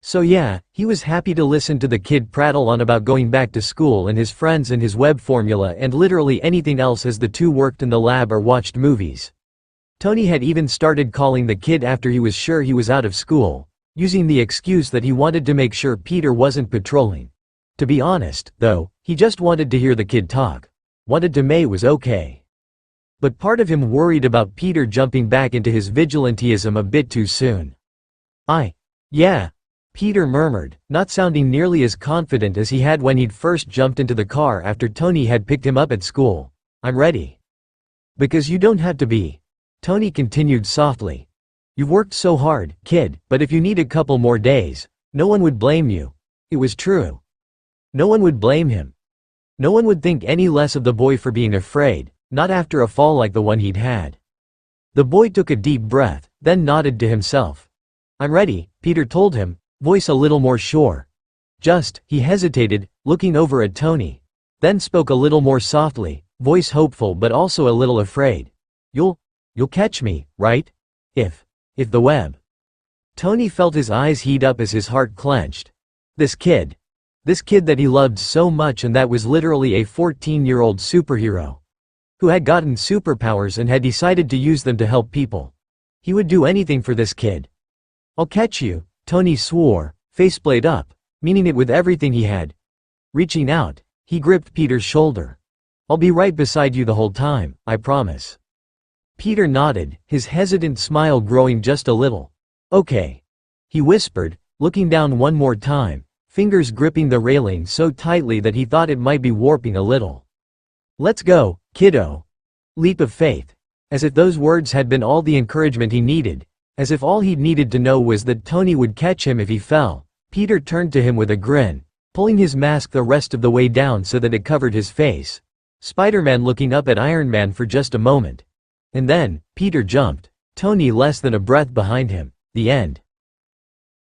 So yeah, he was happy to listen to the kid prattle on about going back to school and his friends and his web formula and literally anything else as the two worked in the lab or watched movies. Tony had even started calling the kid after he was sure he was out of school, using the excuse that he wanted to make sure Peter wasn't patrolling. To be honest, though, he just wanted to hear the kid talk. Wanted to May was okay. But part of him worried about Peter jumping back into his vigilantism a bit too soon. Yeah, Peter murmured, not sounding nearly as confident as he had when he'd first jumped into the car after Tony had picked him up at school. I'm ready. Because you don't have to be. Tony continued softly. You've worked so hard, kid, but if you need a couple more days, no one would blame you. It was true. No one would blame him. No one would think any less of the boy for being afraid, not after a fall like the one he'd had. The boy took a deep breath, then nodded to himself. I'm ready, Peter told him, voice a little more sure. He hesitated, looking over at Tony. Then spoke a little more softly, voice hopeful but also a little afraid. You'll catch me, right? If the web. Tony felt his eyes heat up as his heart clenched. This kid that he loved so much and that was literally a 14-year-old superhero. Who had gotten superpowers and had decided to use them to help people. He would do anything for this kid. I'll catch you, Tony swore, faceplate up, meaning it with everything he had. Reaching out, he gripped Peter's shoulder. I'll be right beside you the whole time, I promise. Peter nodded, his hesitant smile growing just a little. Okay. He whispered, looking down one more time, fingers gripping the railing so tightly that he thought it might be warping a little. Let's go, kiddo. Leap of faith. As if those words had been all the encouragement he needed, as if all he'd needed to know was that Tony would catch him if he fell, Peter turned to him with a grin, pulling his mask the rest of the way down so that it covered his face. Spider-Man looking up at Iron Man for just a moment. And then, Peter jumped, Tony less than a breath behind him. The end.